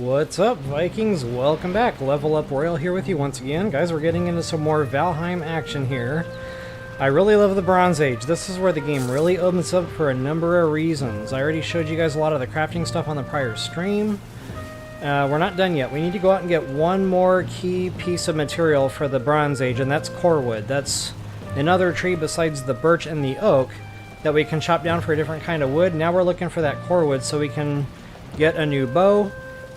What's up, Vikings? Welcome back. Level Up Royal here with you once again. Guys, we're getting into some more Valheim action here. I really love the Bronze Age. This is where the game really opens up for a number of reasons. I already showed you guys a lot of the crafting stuff on the prior stream. We're not done yet. We need to go out and get one more key piece of material for the Bronze Age, and that's core wood. That's another tree besides the birch and the oak that we can chop down for a different kind of wood. Now we're looking for that core wood so we can get a new bow,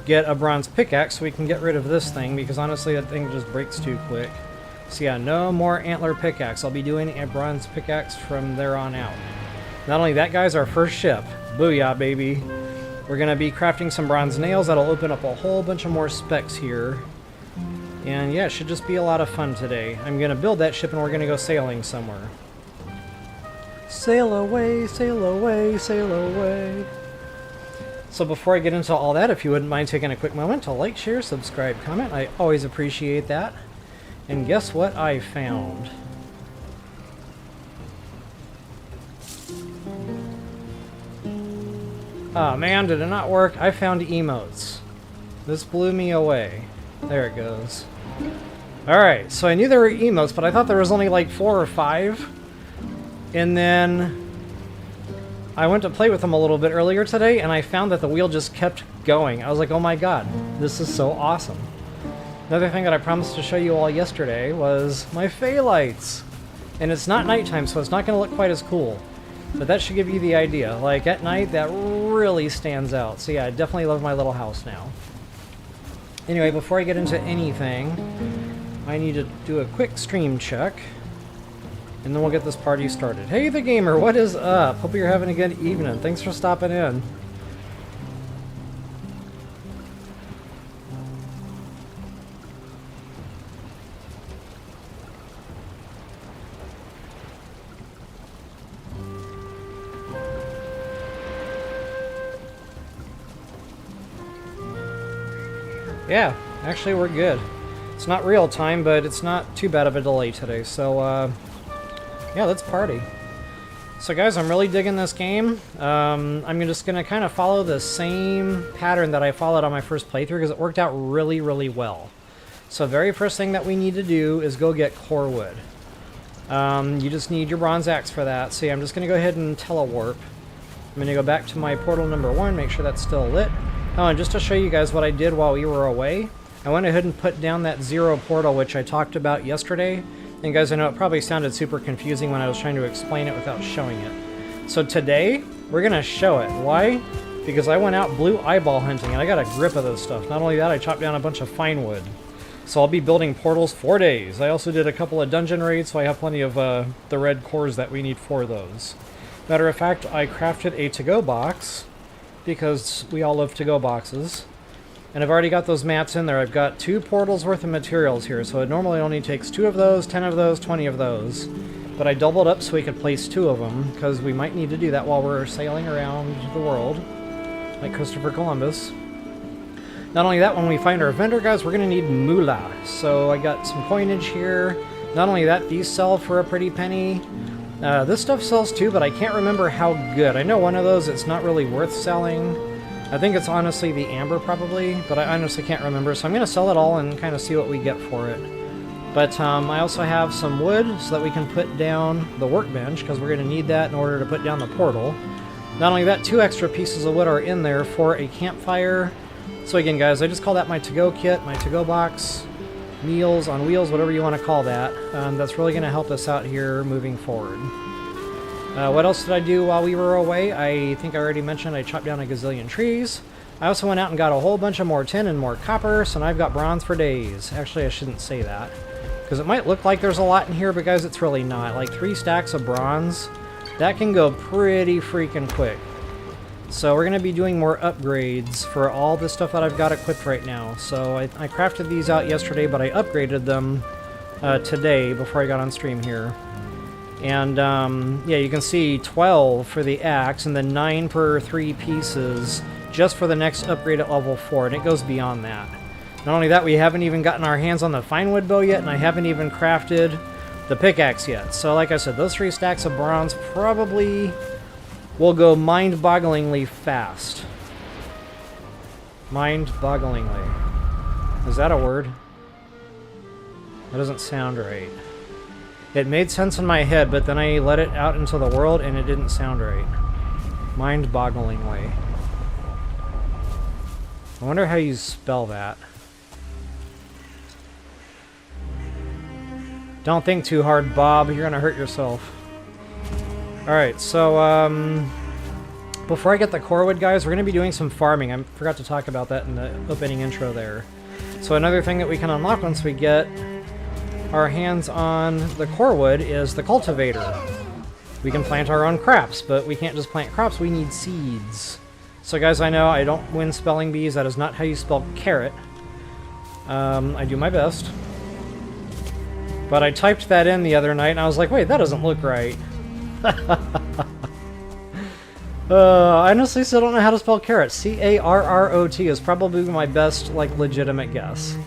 get a bronze pickaxe so we can get rid of this thing, because honestly that thing just breaks too quick. So yeah, no more antler pickaxe. I'll be doing a bronze pickaxe from there on out. Not only that, guys, our first ship. Booyah, baby. We're going to be crafting some bronze nails. That'll open up a whole bunch of more specs here. And yeah, it should just be a lot of fun today. I'm going to build that ship and we're going to go sailing somewhere. Sail away, sail away, sail away. So before I get into all that, if you wouldn't mind taking a quick moment to like, share, subscribe, comment, I always appreciate that. And guess what I found? Oh man, did it not work? I found emotes. This blew me away. There it goes. Alright, so I knew there were emotes, but I thought there was only like 4 or 5. And then I went to play with them a little bit earlier today, and I found that the wheel just kept going. I was like, oh my god, this is so awesome. Another thing that I promised to show you all yesterday was my phalites. And it's not nighttime, so it's not going to look quite as cool. But that should give you the idea. Like, at night, that really stands out. So yeah, I definitely love my little house now. Anyway, before I get into anything, I need to do a quick stream check. And then we'll get this party started. Hey, the gamer, what is up? Hope you're having a good evening. Thanks for stopping in. Yeah, actually we're good. It's not real time, but it's not too bad of a delay today, so yeah, let's party. So guys, I'm really digging this game. I'm just going to kind of follow the same pattern that I followed on my first playthrough because it worked out really, really well. So very first thing that we need to do is go get core wood. You just need your bronze axe for that. So yeah, I'm just going to go ahead and telewarp. I'm going to go back to my portal number 1, make sure that's still lit. Oh, and just to show you guys what I did while we were away, I went ahead and put down that 0 portal, which I talked about yesterday. And guys, I know it probably sounded super confusing when I was trying to explain it without showing it. So today, we're going to show it. Why? Because I went out blue eyeball hunting, and I got a grip of this stuff. Not only that, I chopped down a bunch of finewood. So I'll be building portals 4 days. I also did a couple of dungeon raids, so I have plenty of the red cores that we need for those. Matter of fact, I crafted a to-go box, because we all love to-go boxes. And I've already got those mats in there. I've got 2 portals worth of materials here, so it normally only takes 2 of those, 10 of those, 20 of those. But I doubled up so we could place 2 of them, because we might need to do that while we're sailing around the world, like Christopher Columbus. Not only that, when we find our vendor, guys, we're going to need moolah. So I got some coinage here. Not only that, these sell for a pretty penny. This stuff sells too, but I can't remember how good. I know one of those, it's not really worth selling. I think it's honestly the amber probably, but I honestly can't remember. So I'm going to sell it all and kind of see what we get for it. But I also have some wood so that we can put down the workbench, because we're going to need that in order to put down the portal. Not only that, 2 extra pieces of wood are in there for a campfire. So again, guys, I just call that my to-go kit, my to-go box, meals on wheels, whatever you want to call that. That's really going to help us out here moving forward. What else did I do while we were away? I think I already mentioned I chopped down a gazillion trees. I also went out and got a whole bunch of more tin and more copper, so now I've got bronze for days. Actually, I shouldn't say that, because it might look like there's a lot in here, but guys, it's really not. Like 3 stacks of bronze, that can go pretty freaking quick. So we're going to be doing more upgrades for all the stuff that I've got equipped right now. So I crafted these out yesterday, but I upgraded them today before I got on stream here. And yeah, you can see 12 for the axe, and then 9 per 3 pieces just for the next upgrade at level 4, and it goes beyond that. Not only that, we haven't even gotten our hands on the finewood bow yet, and I haven't even crafted the pickaxe yet. So like I said, those 3 stacks of bronze probably will go mind-bogglingly fast. Mind-bogglingly. Is that a word? That doesn't sound right. It made sense in my head, but then I let it out into the world and it didn't sound right. Mind-bogglingly. I wonder how you spell that. Don't think too hard, Bob. You're gonna hurt yourself. Alright, so, before I get the core wood, guys, we're gonna be doing some farming. I forgot to talk about that in the opening intro there. So another thing that we can unlock once we get our hands on the core wood is the cultivator. We can plant our own crops, but we can't just plant crops, we need seeds. So guys, I know I don't win spelling bees, that is not how you spell carrot. I do my best. But I typed that in the other night and I was like, wait, that doesn't look right. I honestly still don't know how to spell carrot. C-A-R-R-O-T is probably my best, like, legitimate guess.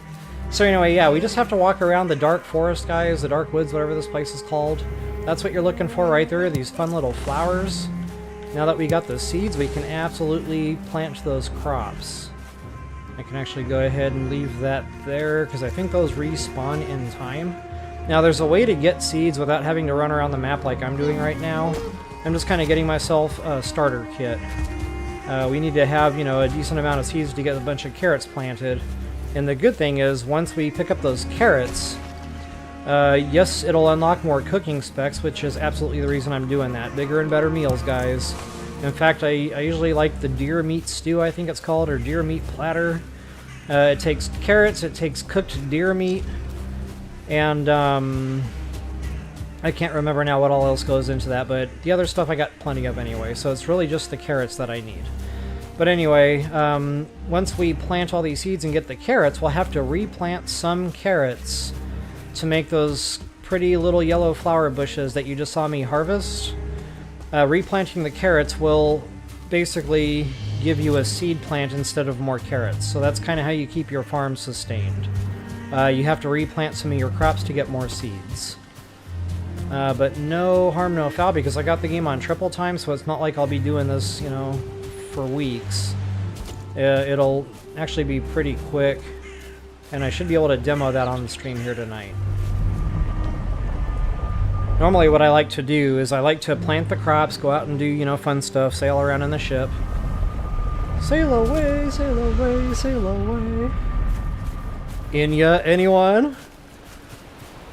So anyway, yeah, we just have to walk around the dark forest, guys, the dark woods, whatever this place is called. That's what you're looking for right there, these fun little flowers. Now that we got the seeds, we can absolutely plant those crops. I can actually go ahead and leave that there, because I think those respawn in time. Now, there's a way to get seeds without having to run around the map like I'm doing right now. I'm just kind of getting myself a starter kit. We need to have, you know, a decent amount of seeds to get a bunch of carrots planted. And the good thing is, once we pick up those carrots, yes, it'll unlock more cooking specs, which is absolutely the reason I'm doing that. Bigger and better meals, guys. In fact, I usually like the deer meat stew, I think it's called, or deer meat platter. It takes carrots, it takes cooked deer meat, and I can't remember now what all else goes into that, but the other stuff I got plenty of anyway, so it's really just the carrots that I need. But anyway, once we plant all these seeds and get the carrots, we'll have to replant some carrots to make those pretty little yellow flower bushes that you just saw me harvest. Replanting the carrots will basically give you a seed plant instead of more carrots, so that's kind of how you keep your farm sustained. You have to replant some of your crops to get more seeds. But no harm, no foul, because I got the game on triple time, so it's not like I'll be doing this, you know, for weeks. It'll actually be pretty quick, and I should be able to demo that on the stream here tonight. Normally what I like to do is I like to plant the crops, go out and do, you know, fun stuff, sail around in the ship. Sail away, sail away, sail away. Inya, anyone?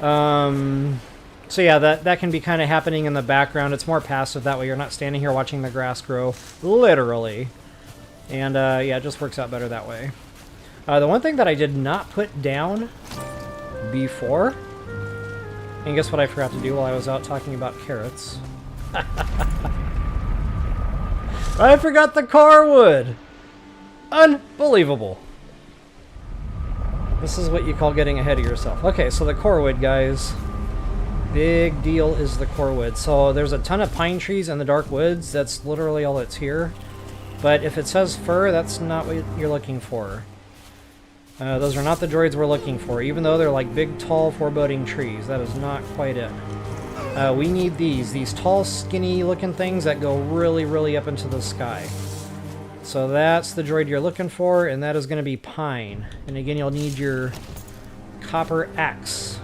So yeah, that can be kind of happening in the background. It's more passive that way. You're not standing here watching the grass grow, literally. And yeah, it just works out better that way. The one thing that I did not put down before, and guess what I forgot to do while I was out talking about carrots? I forgot the car wood! Unbelievable. This is what you call getting ahead of yourself. Okay, so the core wood, guys. Big deal is the core wood. So there's a ton of pine trees in the dark woods. That's literally all that's here. But if it says fir, that's not what you're looking for. Those are not the droids we're looking for, even though they're like big, tall, foreboding trees. That is not quite it. We need these tall, skinny-looking things that go really, really up into the sky. So that's the droid you're looking for, and that is going to be pine. And again, you'll need your copper axe.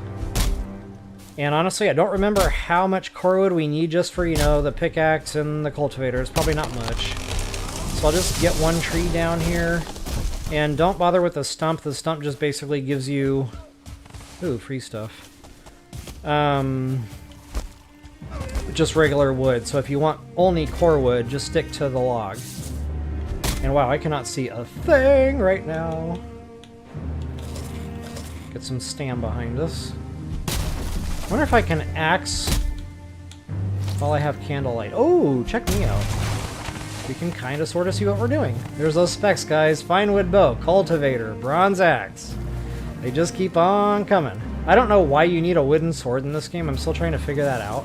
And honestly, I don't remember how much core wood we need just for, you know, the pickaxe and the cultivator. It's probably not much. So I'll just get one tree down here. And don't bother with the stump. The stump just basically gives you... Ooh, free stuff. Just regular wood. So if you want only core wood, just stick to the log. And wow, I cannot see a thing right now. Get some stam behind us. I wonder if I can axe while I have candlelight. Oh, check me out. We can kind of sort of see what we're doing. There's those specs, guys. Finewood bow, cultivator, bronze axe. They just keep on coming. I don't know why you need a wooden sword in this game. I'm still trying to figure that out.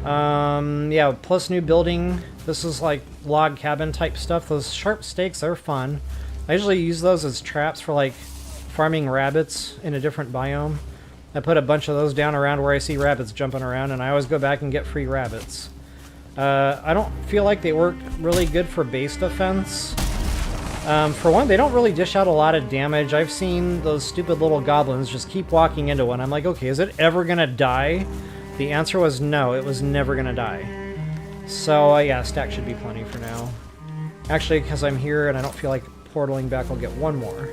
Yeah, plus new building. This is like log cabin type stuff. Those sharp stakes are fun. I usually use those as traps for like farming rabbits in a different biome. I put a bunch of those down around where I see rabbits jumping around, and I always go back and get free rabbits. I don't feel like they work really good for base defense. For one, they don't really dish out a lot of damage. I've seen those stupid little goblins just keep walking into one. I'm like, okay, is it ever gonna die? The answer was no, it was never gonna die. So, yeah, stack should be plenty for now. Actually, because I'm here and I don't feel like portaling back, I'll get one more.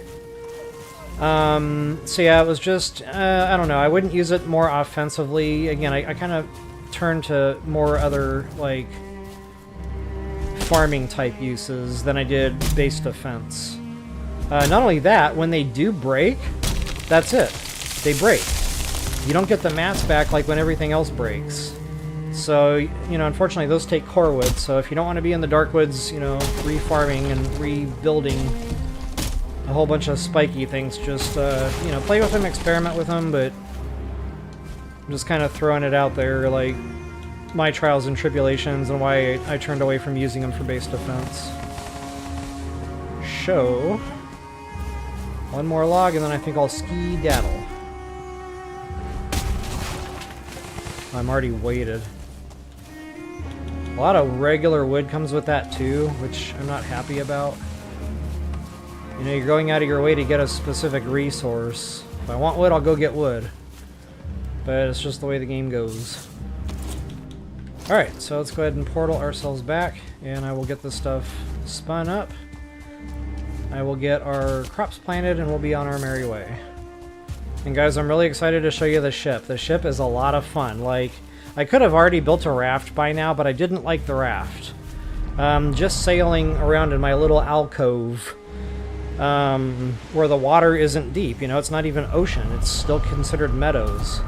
So yeah, it was just, I don't know, I wouldn't use it more offensively. Again, I kind of turned to more other, like, farming type uses than I did base defense. Not only that, when they do break, that's it. They break. You don't get the mats back like when everything else breaks. So, you know, unfortunately those take core wood, so if you don't want to be in the dark woods, you know, re-farming and rebuilding a whole bunch of spiky things, just, you know, play with them, experiment with them, but I'm just kind of throwing it out there, like, my trials and tribulations and why I turned away from using them for base defense. Show. One more log and then I think I'll ski-daddle. I'm already weighted. A lot of regular wood comes with that too, which I'm not happy about. You know, you're going out of your way to get a specific resource. If I want wood, I'll go get wood. But it's just the way the game goes. Alright, so let's go ahead and portal ourselves back, and I will get this stuff spun up. I will get our crops planted, and we'll be on our merry way. And guys, I'm really excited to show you the ship. The ship is a lot of fun. Like, I could have already built a raft by now, but I didn't like the raft. Just sailing around in my little alcove, where the water isn't deep. You know, it's not even ocean. It's still considered meadows.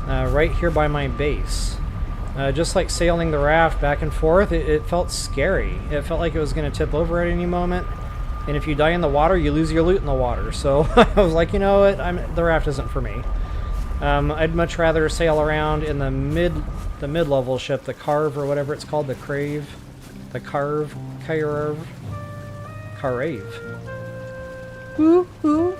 Right here by my base. Just like sailing the raft back and forth, it felt scary. It felt like it was going to tip over at any moment. And if you die in the water, you lose your loot in the water. So I was like, you know what, the raft isn't for me. I'd much rather sail around in the mid-level ship, the karve or whatever it's called, the crave, the karve. Woo-hoo.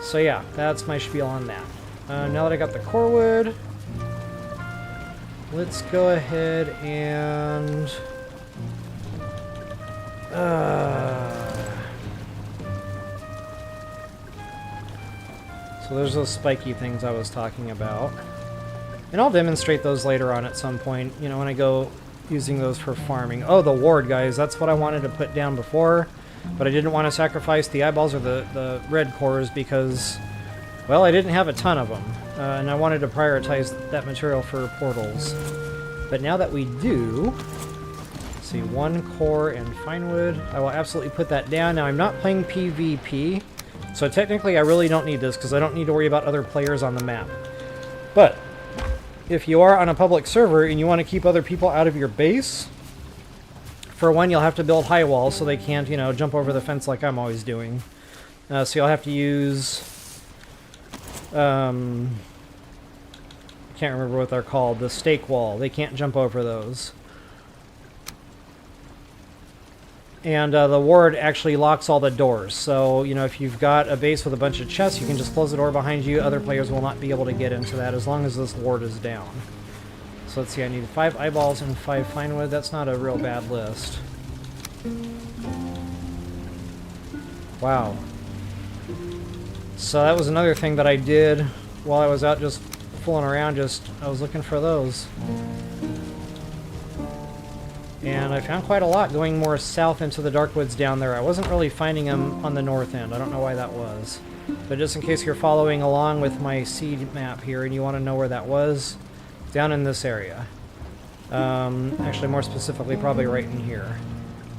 So yeah, that's my spiel on that. Now that I got the core wood, let's go ahead and so there's those spiky things I was talking about. And I'll demonstrate those later on at some point, you know, when I go using those for farming. Oh, the ward, guys, that's what I wanted to put down before, but I didn't want to sacrifice the eyeballs or the red cores because, well, I didn't have a ton of them, and I wanted to prioritize that material for portals. But now that we do, let's see, 1 core and finewood, I will absolutely put that down. Now, I'm not playing PvP, so technically I really don't need this because I don't need to worry about other players on the map. But if you are on a public server and you want to keep other people out of your base, for one, you'll have to build high walls so they can't, you know, jump over the fence like I'm always doing. So you'll have to use, I can't remember what they're called, the stake wall. They can't jump over those. And the ward actually locks all the doors. So, you know, if you've got a base with a bunch of chests, you can just close the door behind you. Other players will not be able to get into that as long as this ward is down. So let's see, I need 5 eyeballs and 5 finewood. That's not a real bad list. Wow. So that was another thing that I did while I was out just fooling around. I was looking for those. And I found quite a lot going more south into the dark woods down there. I wasn't really finding them on the north end. I don't know why that was. But just in case you're following along with my seed map here and you want to know where that was, down in this area. Actually, more specifically, probably right in here.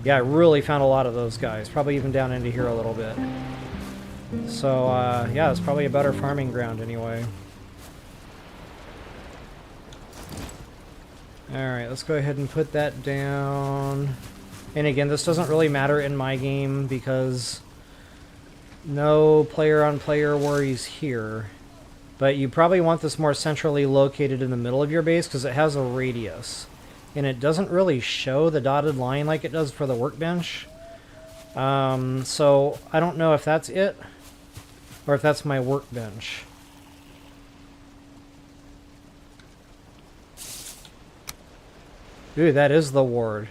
Yeah, I really found a lot of those guys. Probably even down into here a little bit. So, yeah, it's probably a better farming ground anyway. Alright, let's go ahead and put that down. And again, this doesn't really matter in my game because no player-on-player worries here. But you probably want this more centrally located in the middle of your base because it has a radius. And it doesn't really show the dotted line like it does for the workbench. So I don't know if that's it or if that's my workbench. Ooh, that is the ward.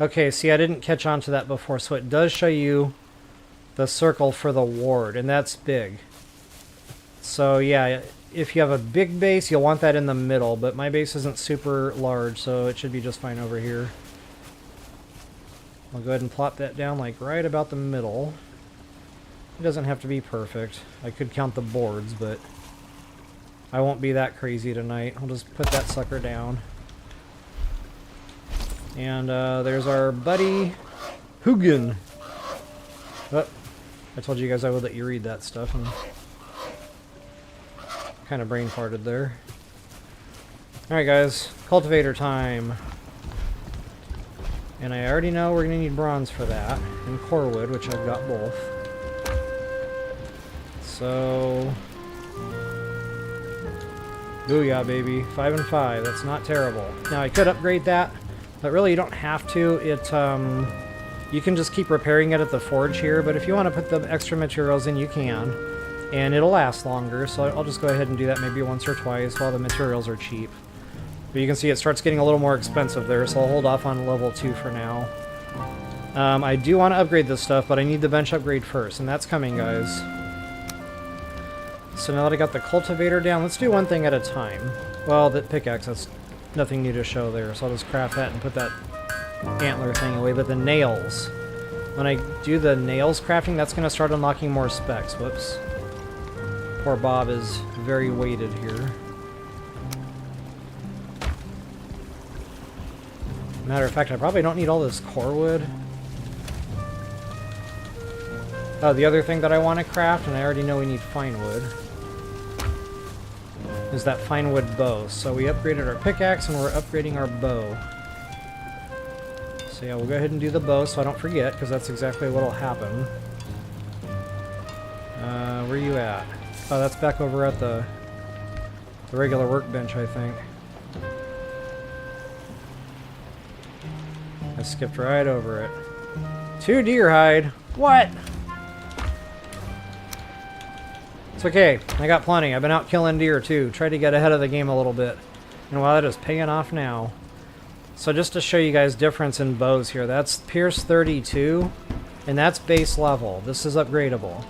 Okay, see, I didn't catch on to that before, so it does show you the circle for the ward, and that's big. So yeah, if you have a big base, you'll want that in the middle, but my base isn't super large, so it should be just fine over here. I'll go ahead and plop that down like right about the middle. It doesn't have to be perfect. I could count the boards, but I won't be that crazy tonight. I'll just put that sucker down. And there's our buddy Hugin. Oh, I told you guys I would let you read that stuff, and kind of brain farted there. Alright guys, cultivator time. And I already know we're going to need bronze for that, and core wood, which I've got both. So, booyah baby, 5 and 5, that's not terrible. Now I could upgrade that, but really you don't have to. You can just keep repairing it at the forge here, but if you want to put the extra materials in, you can. And it'll last longer, so I'll just go ahead and do that maybe once or twice while the materials are cheap. But you can see it starts getting a little more expensive there, so I'll hold off on level 2 for now. I do want to upgrade this stuff, but I need the bench upgrade first, and that's coming, guys. So now that I got the cultivator down, let's do one thing at a time. Well, the pickaxe, that's nothing new to show there, so I'll just craft that and put that antler thing away. But the nails, when I do the nails crafting, that's going to start unlocking more specs. Whoops. Poor Bob is very weighted here. Matter of fact, I probably don't need all this core wood. Oh, the other thing that I want to craft, and I already know we need finewood, is that finewood bow. So we upgraded our pickaxe and we're upgrading our bow. So yeah, we'll go ahead and do the bow so I don't forget, because that's exactly what'll happen. Where are you at? Oh, that's back over at the regular workbench, I think. I skipped right over it. 2 deer hide. What? It's okay. I got plenty. I've been out killing deer too. Tried to get ahead of the game a little bit. And wow, that is paying off now. So just to show you guys difference in bows here, that's Pierce 32, and that's base level. This is upgradable.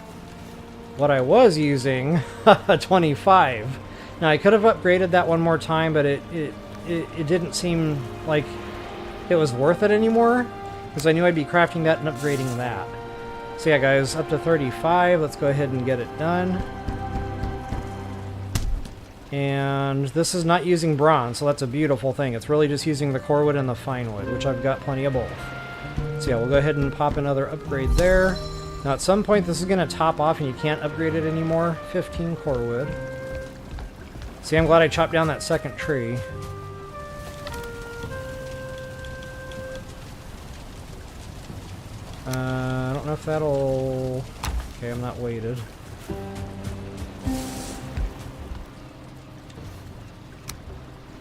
What I was using, 25. Now I could have upgraded that one more time, but it didn't seem like it was worth it anymore, because I knew I'd be crafting that and upgrading that. So yeah guys, up to 35, let's go ahead and get it done. And this is not using bronze, so that's a beautiful thing. It's really just using the core wood and the fine wood, which I've got plenty of both. So yeah, we'll go ahead and pop another upgrade there. Now at some point this is going to top off and you can't upgrade it anymore. 15 core wood. See, I'm glad I chopped down that second tree. I don't know if that'll... Okay, I'm not weighted.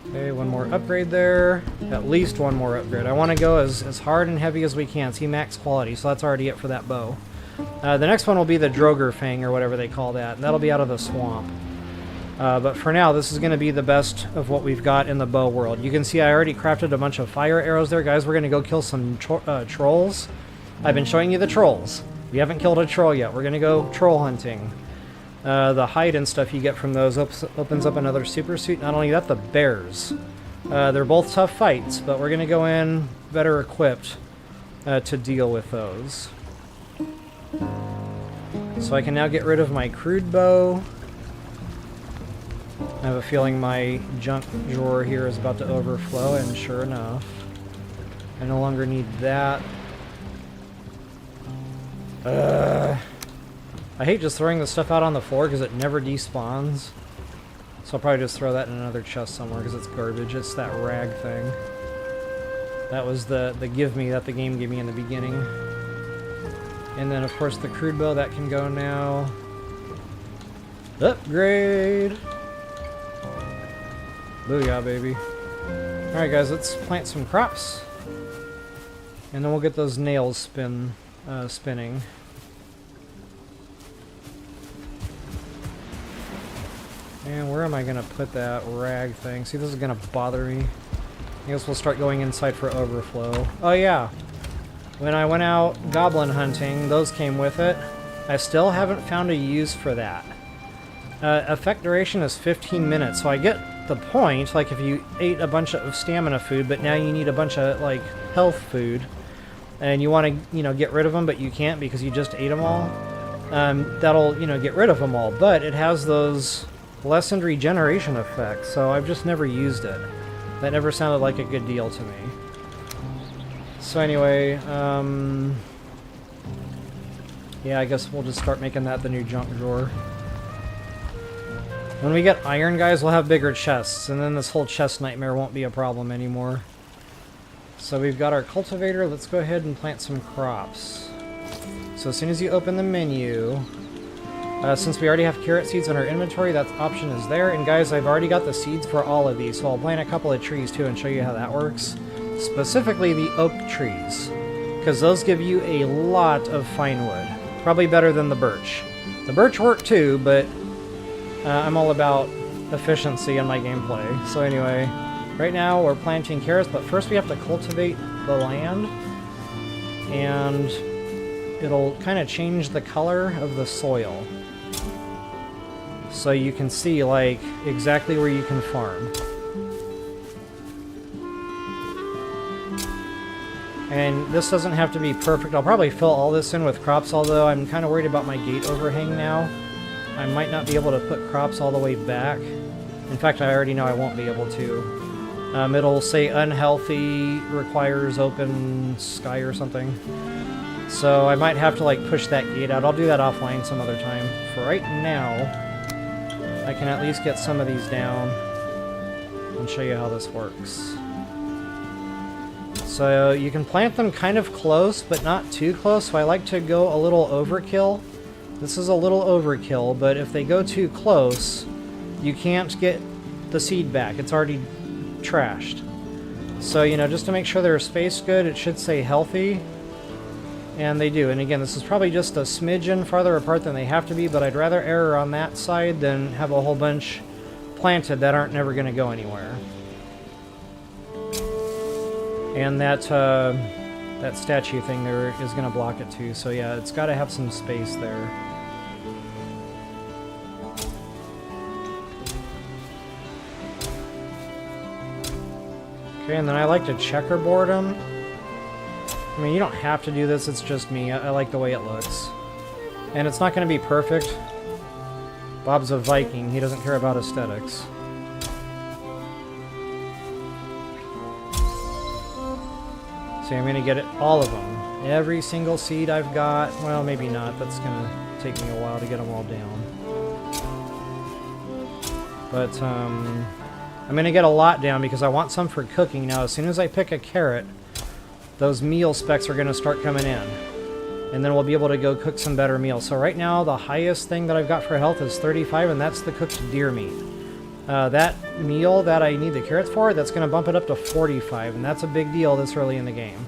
Okay, one more upgrade there. At least one more upgrade. I want to go as hard and heavy as we can. See, max quality, so that's already it for that bow. The next one will be the Droger Fang, or whatever they call that, and that'll be out of the swamp. But for now, this is going to be the best of what we've got in the bow world. You can see I already crafted a bunch of fire arrows there. Guys, we're going to go kill some trolls. I've been showing you the trolls. We haven't killed a troll yet. We're going to go troll hunting. The hide and stuff you get from those opens up another super suit. Not only that, the bears. They're both tough fights, but we're going to go in better equipped to deal with those. So I can now get rid of my crude bow. I have a feeling my junk drawer here is about to overflow, and sure enough, I no longer need that. I hate just throwing the stuff out on the floor because it never despawns. So I'll probably just throw that in another chest somewhere because it's garbage. It's that rag thing. That was the give me that the game gave me in the beginning. And then of course the crude bow, that can go now. Upgrade! Booyah, baby. Alright guys, let's plant some crops. And then we'll get those nails spinning. And where am I going to put that rag thing? See, this is going to bother me. guess we'll start going inside for overflow. Oh yeah, when I went out goblin hunting, those came with it. I still haven't found a use for that. Effect duration is 15 minutes, so I get the point, like if you ate a bunch of stamina food, but now you need a bunch of, like, health food, and you want to, you know, get rid of them, but you can't because you just ate them all, that'll, you know, get rid of them all, but it has those lessened regeneration effects, so I've just never used it. That never sounded like a good deal to me. So anyway, yeah, I guess we'll just start making that the new junk drawer. When we get iron, guys, we'll have bigger chests, and then this whole chest nightmare won't be a problem anymore. So we've got our cultivator. Let's go ahead and plant some crops. So as soon as you open the menu, since we already have carrot seeds in our inventory, that option is there. And guys, I've already got the seeds for all of these, so I'll plant a couple of trees too and show you how that works. Specifically the oak trees, because those give you a lot of finewood. Probably better than the birch. The birch work too, but I'm all about efficiency in my gameplay. So anyway, right now we're planting carrots, but first we have to cultivate the land, and it'll kind of change the color of the soil. So you can see, like, exactly where you can farm. And this doesn't have to be perfect. I'll probably fill all this in with crops, although I'm kind of worried about my gate overhang now. I might not be able to put crops all the way back. In fact, I already know I won't be able to. It'll say unhealthy, requires open sky or something. So I might have to, like, push that gate out. I'll do that offline some other time. For right now, I can at least get some of these down and show you how this works. So you can plant them kind of close, but not too close, so I like to go a little overkill. This is a little overkill, but if they go too close, you can't get the seed back. It's already trashed. So, you know, just to make sure they're spaced good, it should say healthy. And they do. And again, this is probably just a smidgen farther apart than they have to be, but I'd rather err on that side than have a whole bunch planted that aren't never going to go anywhere. And that that statue thing there is going to block it too. So yeah, it's got to have some space there. Okay, and then I like to checkerboard them. I mean, you don't have to do this, it's just me. I like the way it looks. And it's not going to be perfect. Bob's a Viking, he doesn't care about aesthetics. See, I'm going to get it, all of them. Every single seed I've got. Well, maybe not. That's going to take me a while to get them all down. But, I'm going to get a lot down because I want some for cooking. Now, as soon as I pick a carrot, those meal specs are going to start coming in. And then we'll be able to go cook some better meals. So right now, the highest thing that I've got for health is 35, and that's the cooked deer meat. That meal that I need the carrots for, that's going to bump it up to 45, and that's a big deal this early in the game.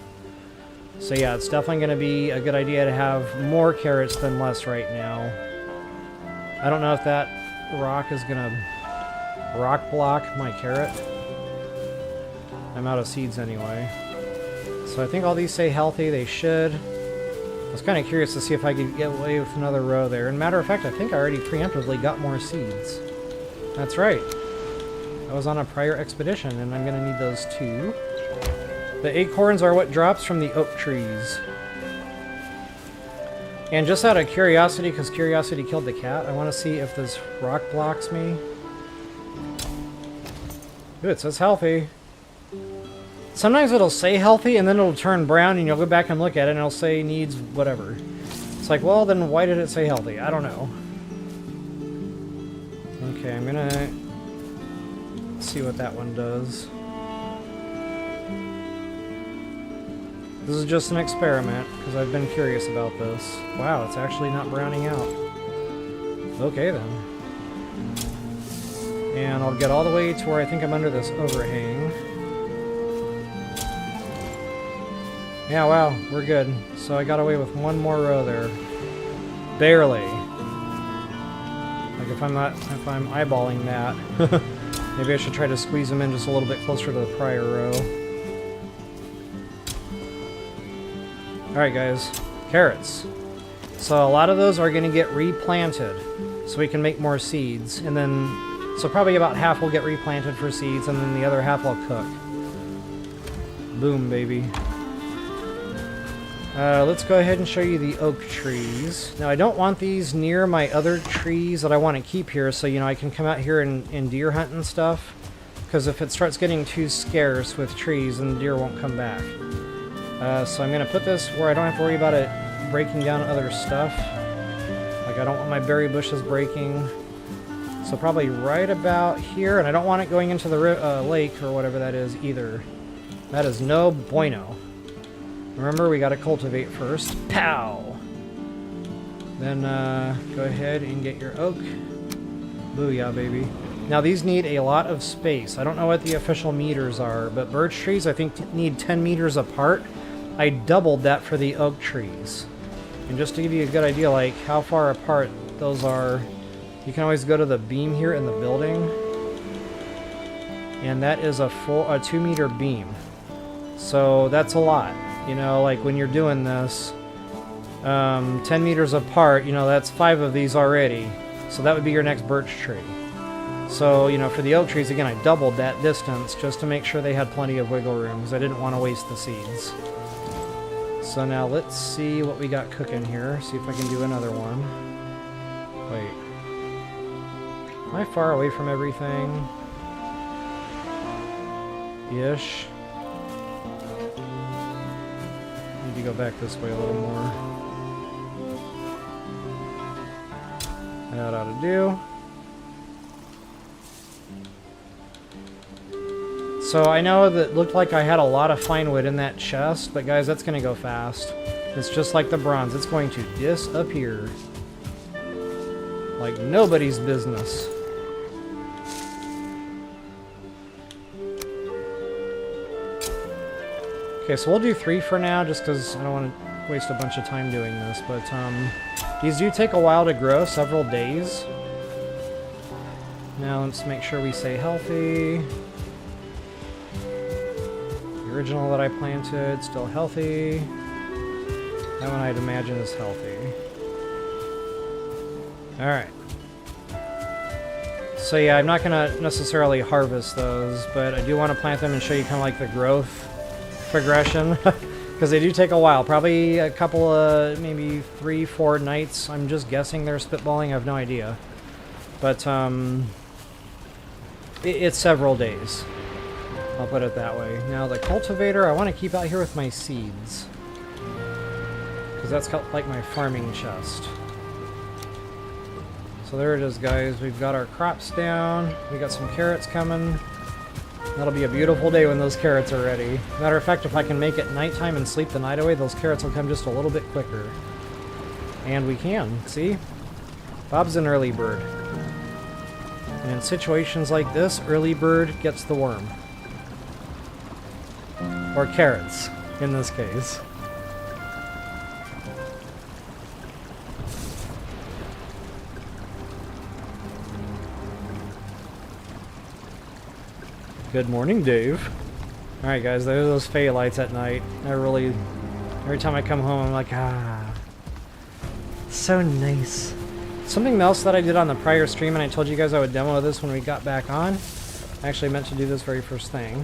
So yeah, it's definitely going to be a good idea to have more carrots than less right now. I don't know if that rock is going to rock block my carrot. I'm out of seeds anyway. So I think all these say healthy. They should. I was kind of curious to see if I could get away with another row there. And matter of fact, I think I already preemptively got more seeds. That's right. I was on a prior expedition, and I'm going to need those too. The acorns are what drops from the oak trees. And just out of curiosity, because curiosity killed the cat, I want to see if this rock blocks me. Ooh, it says healthy. Sometimes it'll say healthy, and then it'll turn brown, and you'll go back and look at it, and it'll say needs whatever. It's like, well, then why did it say healthy? I don't know. Okay, I'm gonna see what that one does. This is just an experiment, because I've been curious about this. Wow, it's actually not browning out. Okay, then. And I'll get all the way to where I think I'm under this overhang. Yeah, wow, we're good. So I got away with one more row there. Barely. Like if I'm eyeballing that. Maybe I should try to squeeze them in just a little bit closer to the prior row. Alright guys, carrots. So a lot of those are going to get replanted, so we can make more seeds. And then, so probably about half will get replanted for seeds, and then the other half I'll cook. Boom, baby. Let's go ahead and show you the oak trees. Now I don't want these near my other trees that I want to keep here, so you know I can come out here and deer hunt and stuff. Because if it starts getting too scarce with trees, then the deer won't come back. So I'm going to put this where I don't have to worry about it breaking down other stuff. Like I don't want my berry bushes breaking. So probably right about here, and I don't want it going into the lake or whatever that is either. That is no bueno. Remember, we got to cultivate first. Pow! Then go ahead and get your oak. Booyah, baby. Now these need a lot of space. I don't know what the official meters are, but birch trees I think need 10 meters apart. I doubled that for the oak trees. And just to give you a good idea like how far apart those are, you can always go to the beam here in the building. And that is a 2 meter beam. So that's a lot. You know, like when you're doing this, 10 meters apart, you know, that's 5 of these already. So that would be your next birch tree. So, you know, for the oak trees, again, I doubled that distance just to make sure they had plenty of wiggle room, because I didn't want to waste the seeds. So now let's see what we got cooking here. See if I can do another one. Wait. Am I far away from everything? Ish. Need to go back this way a little more. That ought to do. So I know that looked like I had a lot of finewood in that chest, but guys, that's going to go fast. It's just like the bronze. It's going to disappear. Like nobody's business. Okay, so we'll do 3 for now, just because I don't want to waste a bunch of time doing this. But these do take a while to grow, several days. Now let's make sure we stay healthy. The original that I planted, still healthy. That one I'd imagine is healthy. Alright. So yeah, I'm not going to necessarily harvest those, but I do want to plant them and show you kind of like the growth progression, because they do take a while. Probably a couple of, maybe 3-4 nights. I'm just guessing they're spitballing. I have no idea. But it's several days. I'll put it that way. Now the cultivator, I want to keep out here with my seeds, because that's like my farming chest. So there it is, guys. We've got our crops down. We got some carrots coming. That'll be a beautiful day when those carrots are ready. Matter of fact, if I can make it nighttime and sleep the night away, those carrots will come just a little bit quicker. And we can, see? Bob's an early bird. And in situations like this, early bird gets the worm. Or carrots, in this case. Good morning, Dave. Alright guys, there's those fey lights at night. Every time I come home, I'm like, ah. So nice. Something else that I did on the prior stream, and I told you guys I would demo this when we got back on. I actually meant to do this very first thing.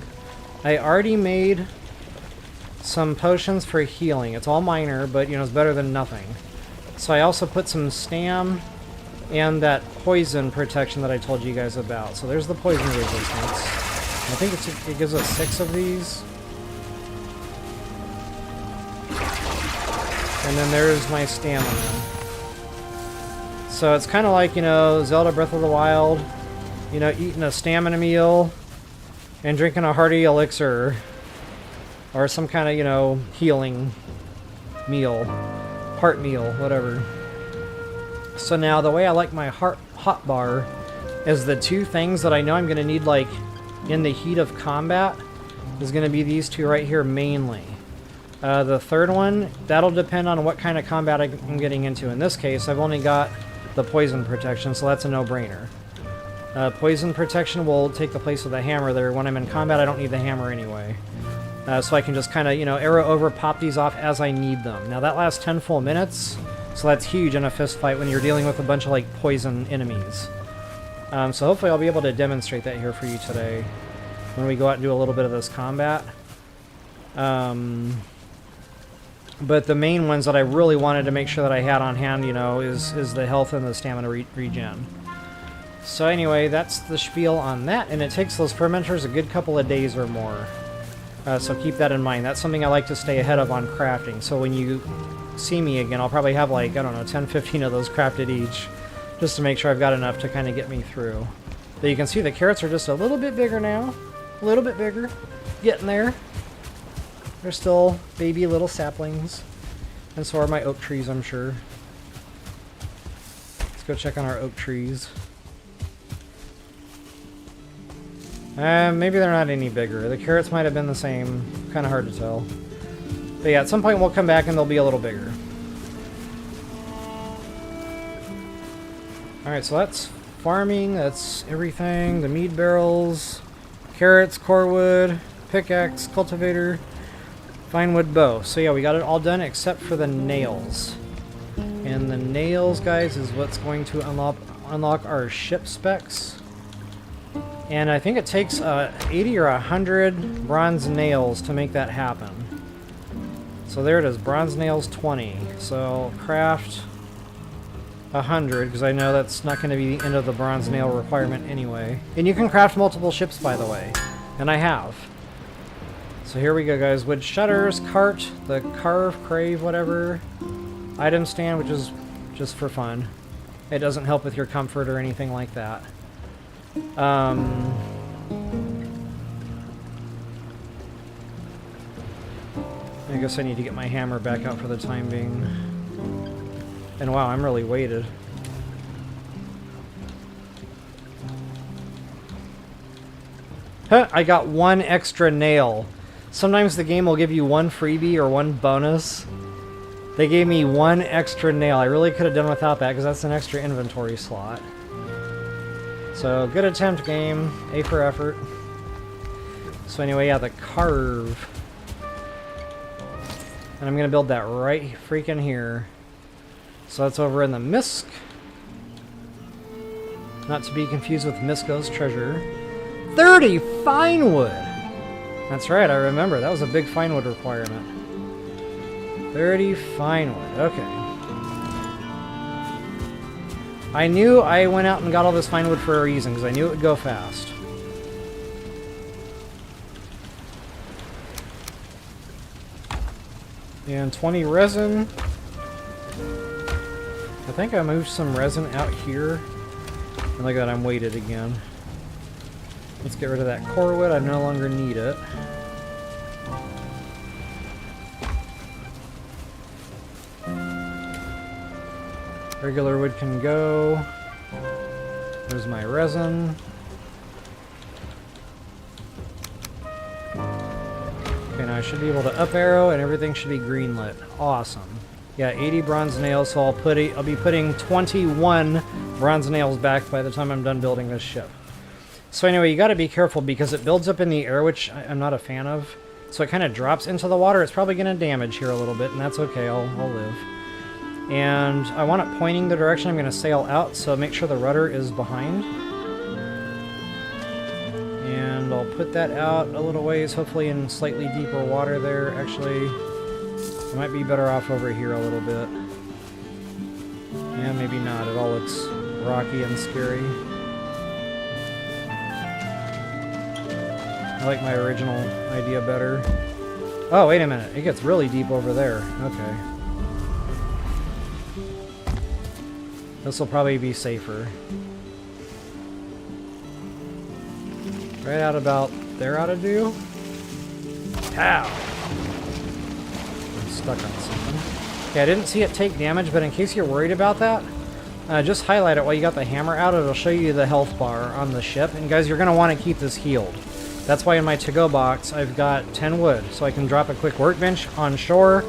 I already made some potions for healing. It's all minor, but you know, it's better than nothing. So I also put some stam and that poison protection that I told you guys about. So there's the poison resistance. I think it gives us 6 of these. And then there's my stamina. So it's kind of like, you know, Zelda Breath of the Wild, you know, eating a stamina meal and drinking a hearty elixir. Or some kind of, you know, healing meal. Heart meal, whatever. So now the way I like my hot bar is the 2 things that I know I'm going to need, like, in the heat of combat is going to be these 2 right here mainly. The third one, that'll depend on what kind of combat I'm getting into. In this case, I've only got the poison protection, so that's a no-brainer. Poison protection will take the place of the hammer there. When I'm in combat, I don't need the hammer anyway. So I can just kind of, you know, arrow over, pop these off as I need them. Now that lasts 10 full minutes, so that's huge in a fist fight when you're dealing with a bunch of, like, poison enemies. So hopefully I'll be able to demonstrate that here for you today when we go out and do a little bit of this combat. But the main ones that I really wanted to make sure that I had on hand, you know, is the health and the stamina regen. So anyway, that's the spiel on that, and it takes those fermenters a good couple of days or more. So keep that in mind. That's something I like to stay ahead of on crafting. So when you see me again, I'll probably have, like, I don't know, 10, 15 of those crafted each, just to make sure I've got enough to kind of get me through. But you can see the carrots are just a little bit bigger now. A little bit bigger. Getting there. They're still baby little saplings. And so are my oak trees, I'm sure. Let's go check on our oak trees. Maybe they're not any bigger. The carrots might have been the same. Kind of hard to tell. But yeah, at some point we'll come back and they'll be a little bigger. Alright, so that's farming. That's everything. The mead barrels, carrots, corewood, pickaxe, cultivator, finewood bow. So yeah, we got it all done except for the nails. And the nails, guys, is what's going to unlock our ship specs. And I think it takes 80 or 100 bronze nails to make that happen. So there it is, bronze nails 20. So craft 100, because I know that's not going to be the end of the bronze nail requirement anyway. And you can craft multiple ships, by the way. And I have. So here we go, guys. Wood shutters, cart, the crave, whatever. Item stand, which is just for fun. It doesn't help with your comfort or anything like that. I guess I need to get my hammer back out for the time being. And wow, I'm really weighted. Huh, I got one extra nail. Sometimes the game will give you one freebie or one bonus. They gave me one extra nail. I really could have done without that because that's an extra inventory slot. So, good attempt, game. A for effort. So anyway, yeah, the carve. And I'm going to build that right freaking here. So that's over in the Misk. Not to be confused with Misko's treasure. 30 finewood! That's right, I remember. That was a big finewood requirement. 30 finewood. Okay. I knew I went out and got all this finewood for a reason, because I knew it would go fast. And 20 resin. I think I moved some resin out here. And look at that, I'm weighted again. Let's get rid of that core wood. I no longer need it. Regular wood can go. There's my resin. Okay, now I should be able to up arrow and everything should be greenlit. Awesome. Yeah, 80 bronze nails, so I'll be putting 21 bronze nails back by the time I'm done building this ship. So anyway, you gotta be careful because it builds up in the air, which I'm not a fan of. So it kind of drops into the water. It's probably gonna damage here a little bit, and that's okay, I'll live. And I want it pointing the direction I'm gonna sail out, so make sure the rudder is behind. And I'll put that out a little ways, hopefully in slightly deeper water there. Actually, I might be better off over here a little bit. Yeah, maybe not. It all looks rocky and scary. I like my original idea better. Oh, wait a minute. It gets really deep over there. Okay. This will probably be safer. Right out about there ought to do. Pow! I'm stuck on something. Okay, I didn't see it take damage, but in case you're worried about that, just highlight it while you got the hammer out. It'll show you the health bar on the ship. And guys, you're going to want to keep this healed. That's why in my to-go box, I've got 10 wood. So I can drop a quick workbench on shore,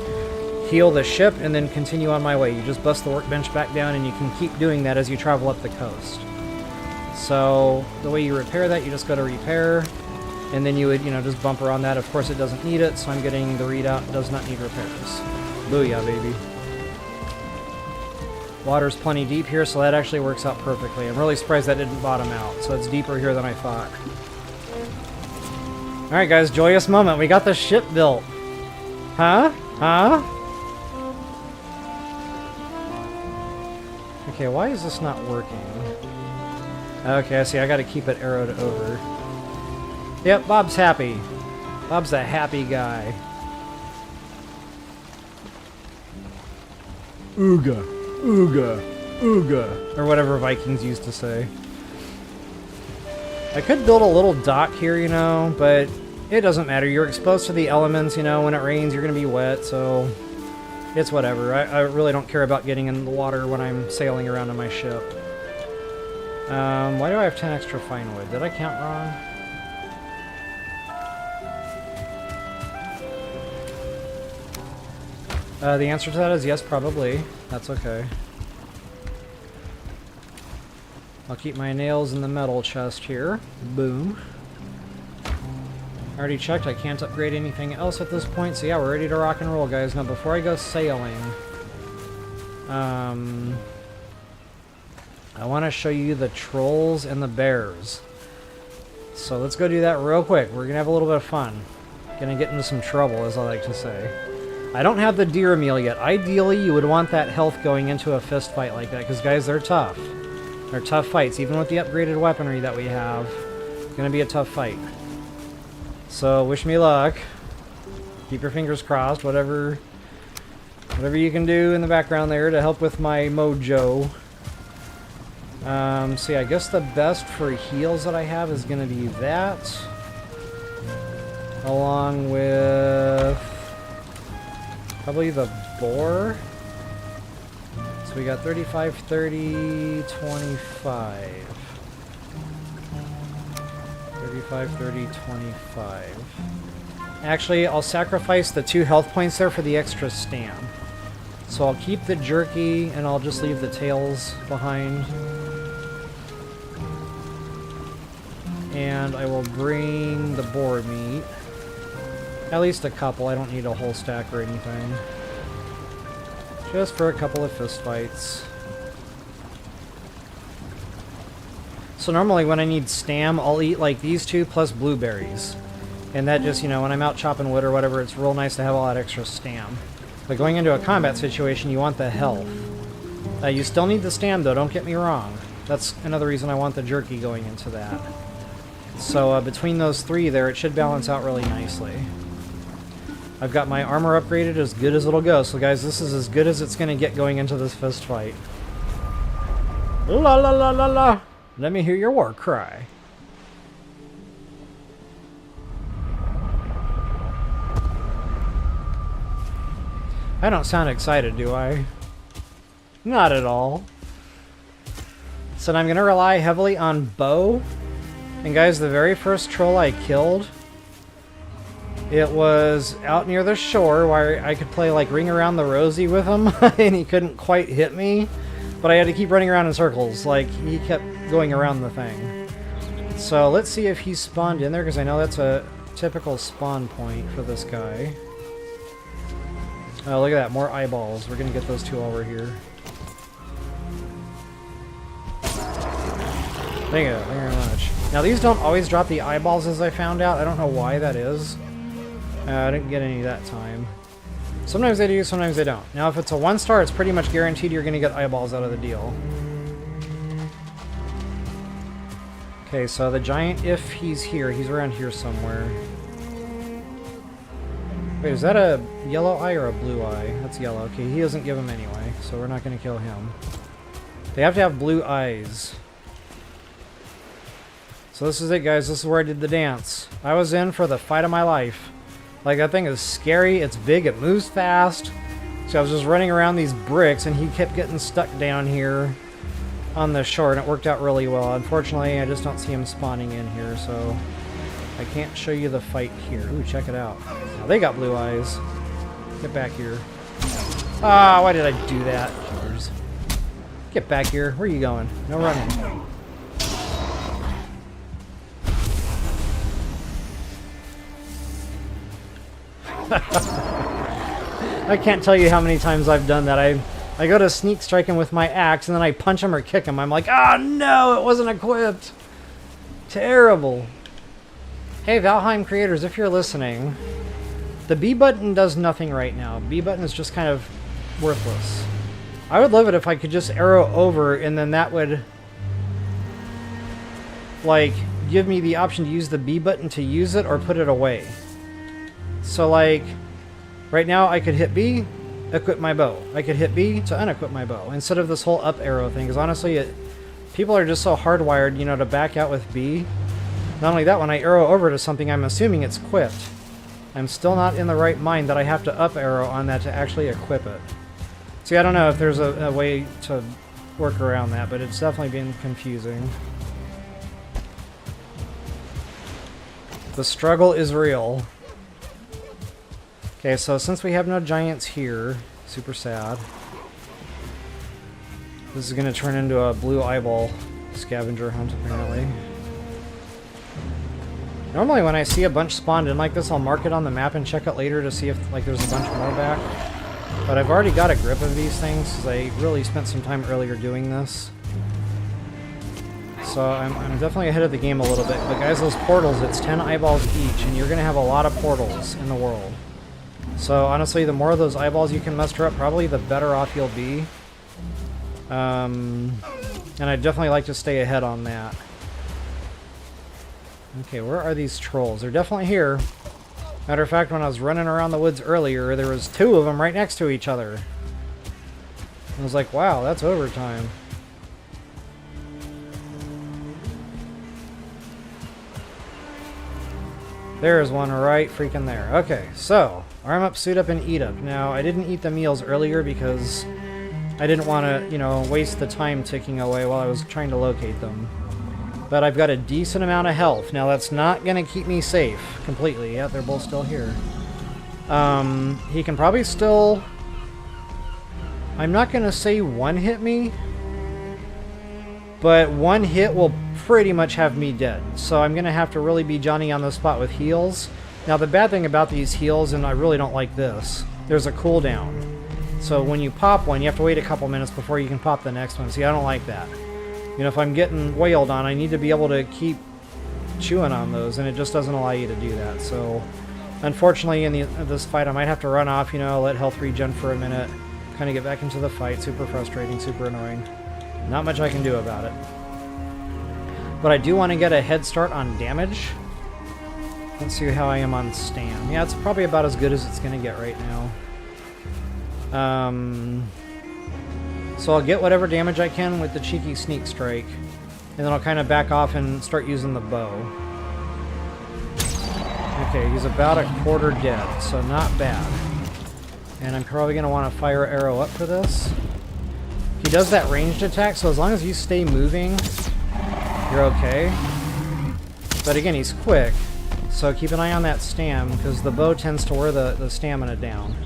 heal the ship, and then continue on my way. You just bust the workbench back down, and you can keep doing that as you travel up the coast. So the way you repair that, you just go to repair, and then you would, you know, just bump around that. Of course, it doesn't need it, so I'm getting the readout. Does not need repairs. Booyah, baby. Water's plenty deep here, so that actually works out perfectly. I'm really surprised that didn't bottom out, so it's deeper here than I thought. Alright guys, joyous moment. We got the ship built. Huh? Huh? Okay, why is this not working? Okay, I see. I gotta keep it arrowed over. Yep, Bob's happy. Bob's a happy guy. Ooga, ooga, ooga. Or whatever Vikings used to say. I could build a little dock here, you know, but it doesn't matter. You're exposed to the elements, you know. When it rains, you're gonna be wet, so it's whatever. I really don't care about getting in the water when I'm sailing around on my ship. Why do I have 10 extra finewood? Did I count wrong? The answer to that is yes, probably. That's okay. I'll keep my nails in the metal chest here. Boom. I already checked. I can't upgrade anything else at this point. So yeah, we're ready to rock and roll, guys. Now, before I go sailing, I want to show you the trolls and the bears. So let's go do that real quick. We're going to have a little bit of fun. Gonna get into some trouble, as I like to say. I don't have the deer meal yet. Ideally, you would want that health going into a fist fight like that, because guys, they're tough. They're tough fights, even with the upgraded weaponry that we have. It's gonna be a tough fight. So, wish me luck. Keep your fingers crossed, whatever you can do in the background there to help with my mojo. So yeah, I guess the best for heals that I have is gonna be that. Along with probably the boar. So we got 35, 30, 25. 35, 30, 25. Actually, I'll sacrifice the 2 health points there for the extra stam. So I'll keep the jerky and I'll just leave the tails behind. And I will bring the boar meat. At least a couple. I don't need a whole stack or anything. Just for a couple of fist fights. So normally when I need stam, I'll eat like these 2 plus blueberries. And that just, you know, when I'm out chopping wood or whatever, it's real nice to have all that extra stam. But going into a combat situation, you want the health. You still need the stam though, don't get me wrong. That's another reason I want the jerky going into that. So between those 3 there, it should balance out really nicely. I've got my armor upgraded as good as it'll go. So guys, this is as good as it's going to get going into this fist fight. La la la la la. Let me hear your war cry. I don't sound excited, do I? Not at all. So I'm going to rely heavily on bow. And guys, the very first troll I killed, it was out near the shore where I could play like Ring Around the Rosie with him, and he couldn't quite hit me, but I had to keep running around in circles, like he kept going around the thing. So let's see if he spawned in there, because I know that's a typical spawn point for this guy. Oh, look at that, more eyeballs. We're gonna get those 2 over here. Thank you very much. Now these don't always drop the eyeballs, as I found out. I don't know why that is. I didn't get any that time. Sometimes they do, sometimes they don't. Now if it's a 1-star, it's pretty much guaranteed you're going to get eyeballs out of the deal. Okay, so the giant, if he's here, he's around here somewhere. Wait, is that a yellow eye or a blue eye? That's yellow. Okay, he doesn't give them anyway, so we're not going to kill him. They have to have blue eyes. So this is it, guys. This is where I did the dance. I was in for the fight of my life. Like, that thing is scary, it's big, it moves fast. So I was just running around these bricks, and he kept getting stuck down here on the shore, and it worked out really well. Unfortunately, I just don't see him spawning in here, so I can't show you the fight here. Ooh, check it out. Now, they got blue eyes. Get back here. Ah, why did I do that? Get back here. Where are you going? No running. I can't tell you how many times I've done that. I go to sneak strike him with my axe, and then I punch him or kick him. I'm like, oh no, it wasn't equipped. Terrible. Hey, Valheim creators, if you're listening, the B button does nothing right now. B button is just kind of worthless. I would love it if I could just arrow over, and then that would, like, give me the option to use the B button to use it or put it away. So, like, right now I could hit B, equip my bow. I could hit B to unequip my bow instead of this whole up arrow thing, because honestly, people are just so hardwired, you know, to back out with B. Not only that, when I arrow over to something, I'm assuming it's equipped. I'm still not in the right mind that I have to up arrow on that to actually equip it. See, I don't know if there's a way to work around that, but it's definitely been confusing. The struggle is real. Okay, so since we have no giants here, super sad. This is going to turn into a blue eyeball scavenger hunt, apparently. Normally when I see a bunch spawned in like this, I'll mark it on the map and check it later to see if like there's a bunch more back. But I've already got a grip of these things because I really spent some time earlier doing this. So I'm definitely ahead of the game a little bit. But guys, those portals, it's 10 eyeballs each, and you're going to have a lot of portals in the world. So honestly, the more of those eyeballs you can muster up, probably the better off you'll be. And I'd definitely like to stay ahead on that. Okay, where are these trolls? They're definitely here. Matter of fact, when I was running around the woods earlier, there was 2 of them right next to each other. I was like, wow, that's overtime. There's one right freaking there. Okay, so, arm up, suit up, and eat up. Now, I didn't eat the meals earlier because I didn't want to, you know, waste the time ticking away while I was trying to locate them. But I've got a decent amount of health. Now, that's not going to keep me safe completely. Yeah, they're both still here. He can probably still... I'm not going to say one-hit me, but one hit will pretty much have me dead. So I'm going to have to really be Johnny on the spot with heals. Now, the bad thing about these heals, and I really don't like this, there's a cooldown. So when you pop one, you have to wait a couple minutes before you can pop the next one. See, I don't like that. You know, if I'm getting wailed on, I need to be able to keep chewing on those, and it just doesn't allow you to do that. So, unfortunately, in this fight, I might have to run off, you know, let health regen for a minute, kind of get back into the fight. Super frustrating, super annoying. Not much I can do about it. But I do want to get a head start on damage. Let's see how I am on stam. Yeah, it's probably about as good as it's going to get right now. So I'll get whatever damage I can with the cheeky sneak strike, and then I'll kind of back off and start using the bow. Okay, he's about a quarter dead, so not bad. And I'm probably going to want to fire arrow up for this. He does that ranged attack, so as long as you stay moving, you're okay. But again, he's quick, so keep an eye on that stam, because the bow tends to wear the stamina down.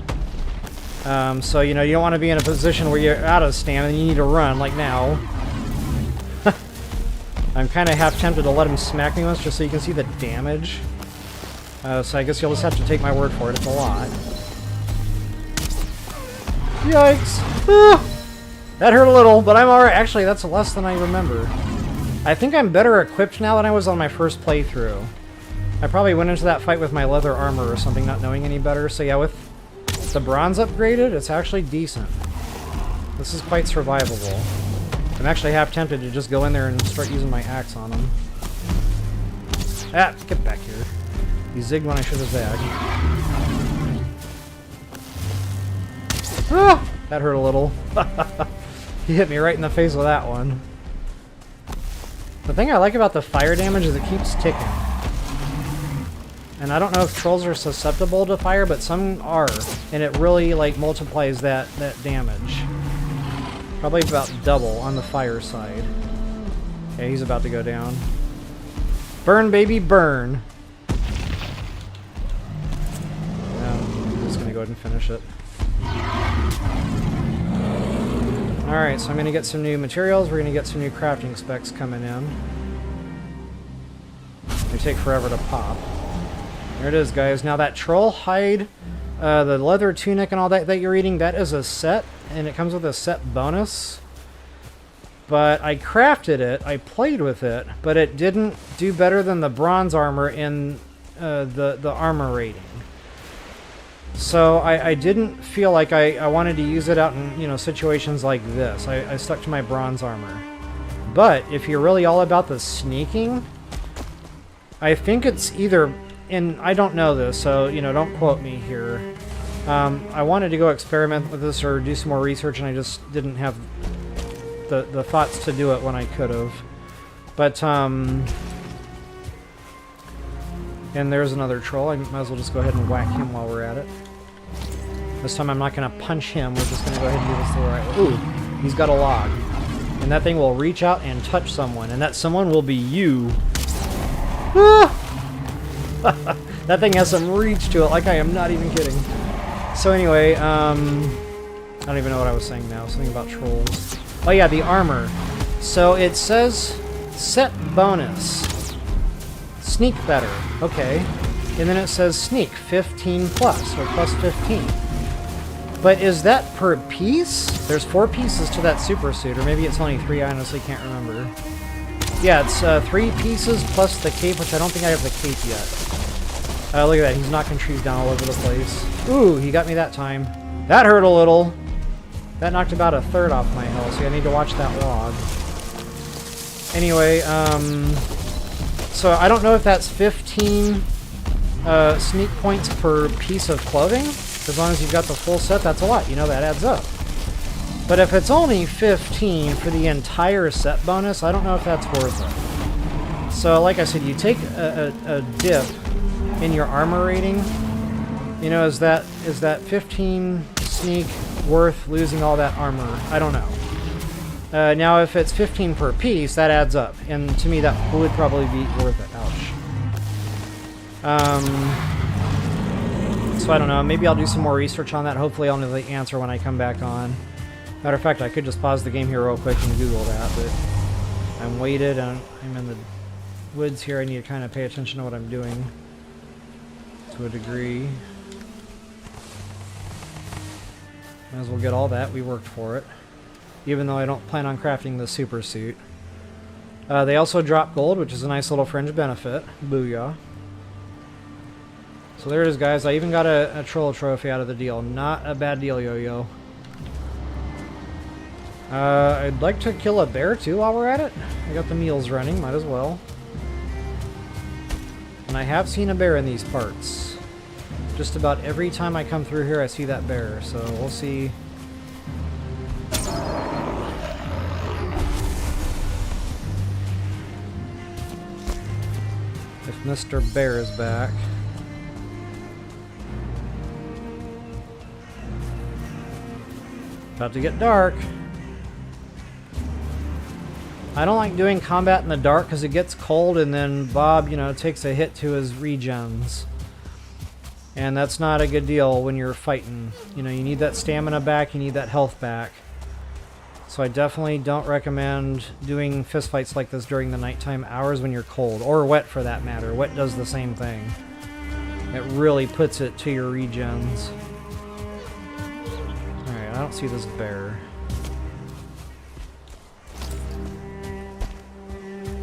So, you know, you don't want to be in a position where you're out of stamina and you need to run, like now. I'm kind of half tempted to let him smack me once just so you can see the damage. So I guess you'll just have to take my word for it. It's a lot. Yikes! Ah! That hurt a little, but I'm alright. Actually, that's less than I remember. I think I'm better equipped now than I was on my first playthrough. I probably went into that fight with my leather armor or something, not knowing any better. So yeah, with the bronze upgraded, it's actually decent. This is quite survivable. I'm actually half tempted to just go in there and start using my axe on him. Ah, get back here. You zigged when I should have zagged. Ah, that hurt a little. He hit me right in the face with that one. The thing I like about the fire damage is it keeps ticking. And I don't know if trolls are susceptible to fire, but some are. And it really, like, multiplies that damage. Probably about double on the fire side. Okay, he's about to go down. Burn, baby, burn! I'm just going to go ahead and finish it. Alright, so I'm going to get some new materials. We're going to get some new crafting specs coming in. They take forever to pop. There it is, guys. Now that troll hide the leather tunic and all that you're reading, that is a set, and it comes with a set bonus. But I crafted it, I played with it, but it didn't do better than the bronze armor in the armor rating. So I didn't feel like I wanted to use it out in, you know, situations like this. I stuck to my bronze armor. But if you're really all about the sneaking, I think it's either, and I don't know this, so, you know, don't quote me here. I wanted to go experiment with this or do some more research, and I just didn't have the thoughts to do it when I could have. But, and there's another troll. I might as well just go ahead and whack him while we're at it. This time I'm not going to punch him. We're just going to go ahead and do this the right way. Ooh, he's got a log. And that thing will reach out and touch someone. And that someone will be you. Ah! That thing has some reach to it, like I am not even kidding. So anyway, I don't even know what I was saying now. Something about trolls. Oh yeah, the armor. So it says set bonus. Sneak better. Okay. And then it says sneak 15 plus, or plus 15. But is that per piece? There's 4 pieces to that super suit, or maybe it's only 3, I honestly can't remember. Yeah, it's 3 pieces plus the cape, which I don't think I have the cape yet. Look at that, he's knocking trees down all over the place. Ooh, he got me that time. That hurt a little. That knocked about 1/3 off my health, so I need to watch that log. Anyway, so I don't know if that's 15 sneak points per piece of clothing. As long as you've got the full set, that's a lot. You know, that adds up. But if it's only 15 for the entire set bonus, I don't know if that's worth it. So, like I said, you take a dip in your armor rating. You know, is that 15 sneak worth losing all that armor? I don't know. Now, if it's 15 per piece, that adds up. And to me, that would probably be worth it. Ouch. So I don't know. Maybe I'll do some more research on that. Hopefully I'll know the answer when I come back on. Matter of fact, I could just pause the game here real quick and Google that. But I'm weighted and I'm in the woods here. I need to kind of pay attention to what I'm doing to a degree. Might as well get all that. We worked for it. Even though I don't plan on crafting the super suit. They also drop gold, which is a nice little fringe benefit. Booyah. So there it is, guys. I even got a troll trophy out of the deal. Not a bad deal, yo-yo. I'd like to kill a bear, too, while we're at it. I got the meals running. Might as well. And I have seen a bear in these parts. Just about every time I come through here, I see that bear. So we'll see. If Mr. Bear is back. About to get dark. I don't like doing combat in the dark because it gets cold and then Bob, you know, takes a hit to his regens. And that's not a good deal when you're fighting. You know, you need that stamina back, you need that health back. So I definitely don't recommend doing fistfights like this during the nighttime hours when you're cold. Or wet for that matter. Wet does the same thing. It really puts it to your regens. I don't see this bear.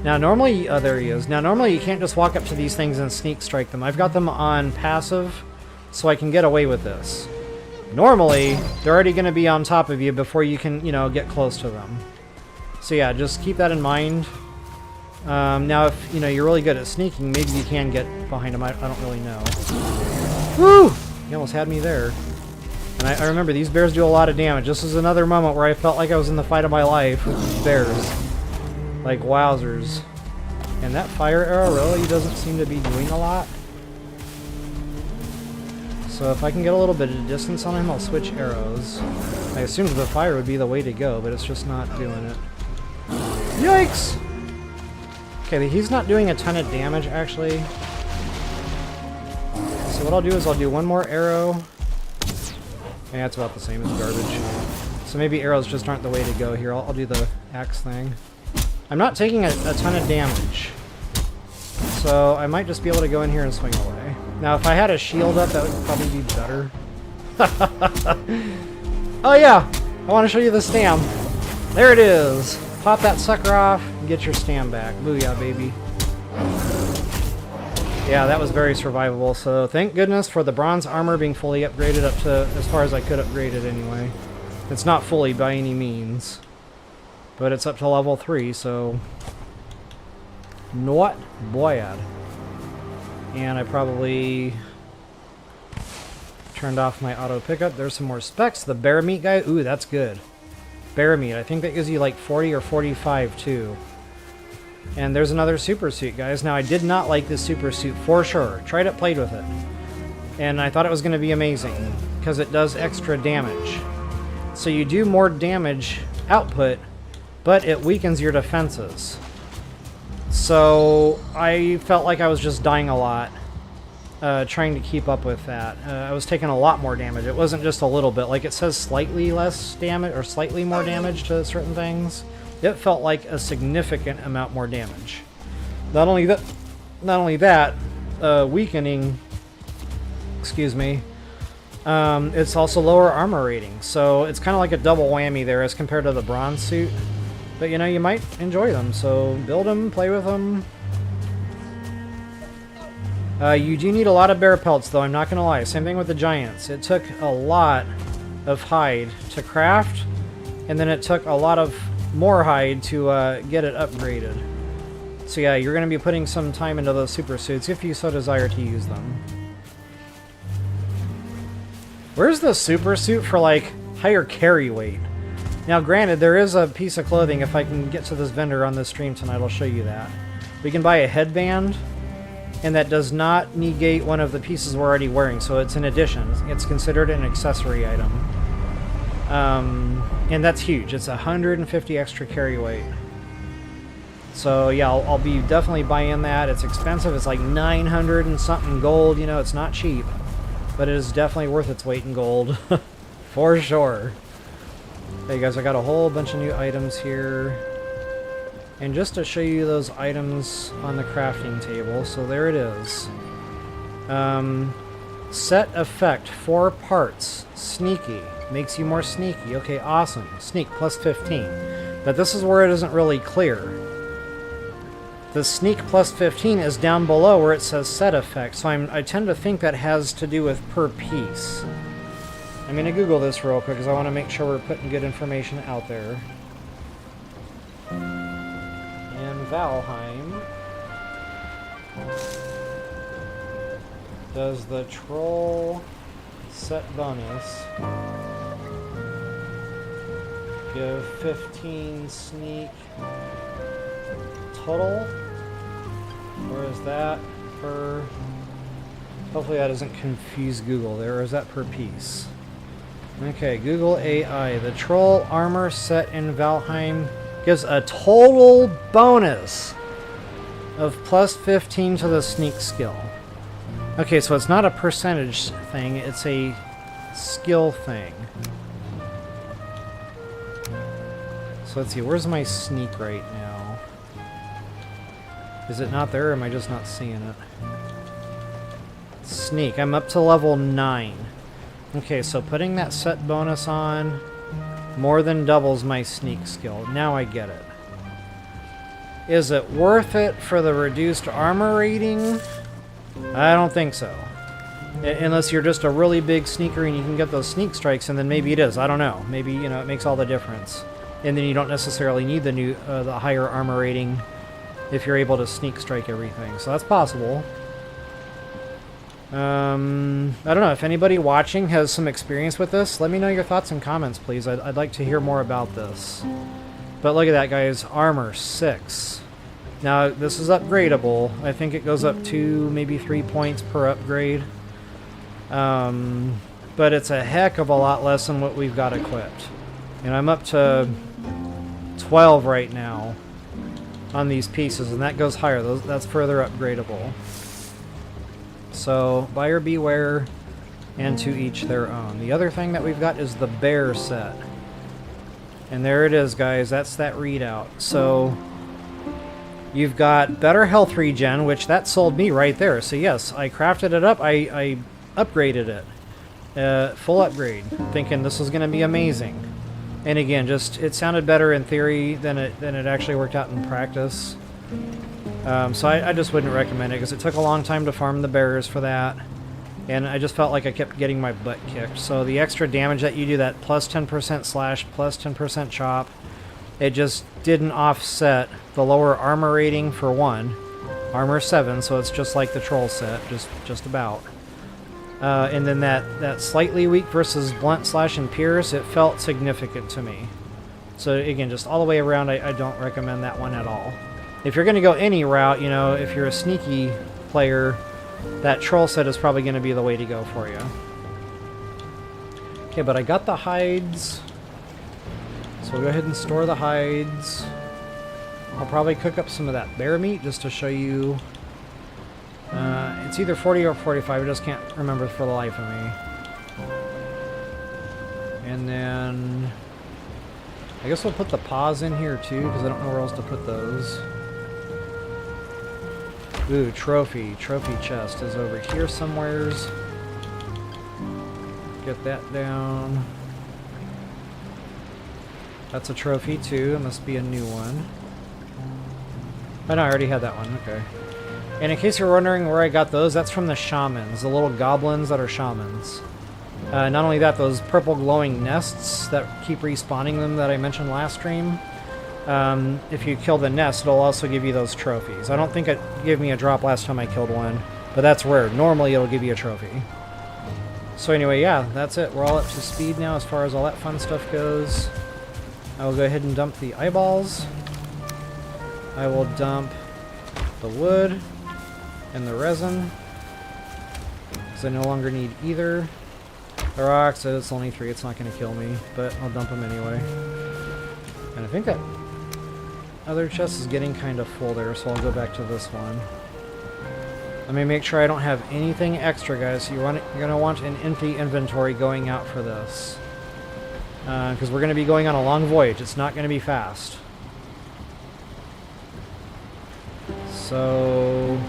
Now normally, there he is. Now normally you can't just walk up to these things and sneak strike them. I've got them on passive, so I can get away with this. Normally, they're already going to be on top of you before you can, you know, get close to them. So yeah, just keep that in mind. Now if, you know, you're really good at sneaking, maybe you can get behind them. I don't really know. Woo! He almost had me there. And I remember these bears do a lot of damage. This is another moment where I felt like I was in the fight of my life with these bears. Like wowzers. And that fire arrow really doesn't seem to be doing a lot. So if I can get a little bit of distance on him, I'll switch arrows. I assumed the fire would be the way to go, but it's just not doing it. Yikes! Okay, he's not doing a ton of damage, actually. So what I'll do is I'll do one more arrow. Yeah, it's about the same as garbage. So maybe arrows just aren't the way to go here. I'll do the axe thing. I'm not taking a ton of damage. so I might just be able to go in here and swing away. Now, if I had a shield up, that would probably be better. Oh yeah, I want to show you the stam. There it is. Pop that sucker off and get your stam back. Booyah, baby. Yeah, that was very survivable, so thank goodness for the bronze armor being fully upgraded up to as far as I could upgrade it anyway. It's not fully by any means, but it's up to level 3, so not bad. And I probably turned off my auto pickup. There's some more specs. The bear meat guy, ooh, that's good. Bear meat, I think that gives you like 40 or 45 too. And there's another super suit, guys. Now, I did not like this super suit for sure. Tried it, played with it. And I thought it was going to be amazing because it does extra damage. So you do more damage output, but it weakens your defenses. So I felt like I was just dying a lot trying to keep up with that. I was taking a lot more damage. It wasn't just a little bit. Like it says slightly less damage or slightly more damage to certain things. It felt like a significant amount more damage. Not only that, weakening, excuse me, it's also lower armor rating. So it's kind of like a double whammy there as compared to the bronze suit. But you know, you might enjoy them, so build them, play with them. You do need a lot of bear pelts, though, I'm not going to lie. Same thing with the giants. It took a lot of hide to craft, and then it took a lot of more hide to get it upgraded. So yeah, you're going to be putting some time into those super suits if you so desire to use them. Where's the super suit for, like, higher carry weight? Now, granted, there is a piece of clothing. If I can get to this vendor on this stream tonight, I'll show you that. We can buy a headband, and that does not negate one of the pieces we're already wearing, so it's an addition. It's considered an accessory item. And that's huge. It's 150 extra carry weight. So yeah, I'll be definitely buying that. It's expensive. It's like 900 and something gold. You know, it's not cheap, but it is definitely worth its weight in gold. For sure. Hey guys, I got a whole bunch of new items here. And just to show you those items on the crafting table, so there it is. Set effect, 4 parts. Sneaky. Makes you more sneaky. Okay, awesome. Sneak plus 15. But this is where it isn't really clear. The sneak plus 15 is down below where it says set effect, so I tend to think that has to do with per piece. I'm going to Google this real quick because I want to make sure we're putting good information out there. In Valheim, does the troll set bonus give 15 sneak total? Or is that per... Hopefully that doesn't confuse Google there, or is that per piece? Okay, Google AI. The troll armor set in Valheim gives a total bonus of plus 15 to the sneak skill. Okay, so it's not a percentage thing, it's a skill thing. So let's see, where's my sneak right now? Is it not there, or am I just not seeing it? Sneak, I'm up to level 9. Okay, so putting that set bonus on more than doubles my sneak skill. Now I get it. Is it worth it for the reduced armor rating? I don't think so. Unless you're just a really big sneaker and you can get those sneak strikes, and then maybe it is. I don't know. Maybe, you know, it makes all the difference. And then you don't necessarily need the higher armor rating if you're able to sneak strike everything. So that's possible. I don't know, if anybody watching has some experience with this, let me know your thoughts and comments, please. I'd like to hear more about this. But look at that, guys. Armor 6. Now, this is upgradable. I think it goes up to maybe 3 points per upgrade. But it's a heck of a lot less than what we've got equipped. And I'm up to 12 right now on these pieces, and that goes higher. That's further upgradable. So, buyer beware, and to each their own. The other thing that we've got is the bear set. And there it is, guys. That's that readout. So, You've got better health regen, which that sold me right there. So yes, I crafted it up. I upgraded it. Full upgrade, thinking this was going to be amazing. And again, just it sounded better in theory than it actually worked out in practice. So I just wouldn't recommend it because it took a long time to farm the bears for that. And I just felt like I kept getting my butt kicked. So the extra damage that you do, that plus 10% slash, plus 10% chop, it just didn't offset the lower armor rating for one. Armor 7, so it's just like the troll set, just about. And then that slightly weak versus blunt slash and pierce, it felt significant to me. So again, just all the way around, I don't recommend that one at all. If you're going to go any route, you know, if you're a sneaky player, that troll set is probably going to be the way to go for you. Okay, but I got the hides. So we'll go ahead and store the hides. I'll probably cook up some of that bear meat just to show you. It's either 40 or 45. I just can't remember for the life of me. And then I guess we'll put the paws in here too, because I don't know where else to put those. Ooh, trophy. Trophy chest is over here somewheres. Get that down. That's a trophy too. It must be a new one. Oh no, I already had that one. Okay. And in case you're wondering where I got those, that's from the shamans. The little goblins that are shamans. Not only that, those purple glowing nests that keep respawning them that I mentioned last stream. If you kill the nest, it'll also give you those trophies. I don't think it gave me a drop last time I killed one, but that's rare. Normally it'll give you a trophy. So anyway, yeah, that's it. We're all up to speed now as far as all that fun stuff goes. I will go ahead and dump the eyeballs. I will dump the wood and the resin, because I no longer need either. The rocks, it's only 3, it's not going to kill me, but I'll dump them anyway. And I think that other chest is getting kind of full there, so I'll go back to this one. Let me make sure I don't have anything extra, guys. So you're going to want an empty inventory going out for this. Because we're going to be going on a long voyage. It's not going to be fast. So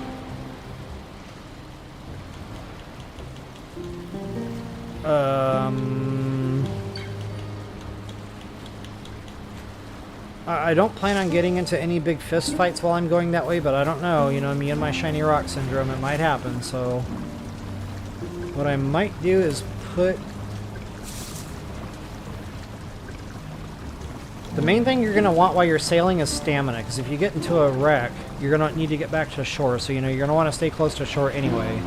I don't plan on getting into any big fist fights while I'm going that way, but I don't know. You know, me and my shiny rock syndrome, it might happen. So what I might do is put... The main thing you're going to want while you're sailing is stamina, because if you get into a wreck, you're going to need to get back to shore. So, you know, you're going to want to stay close to shore anyway.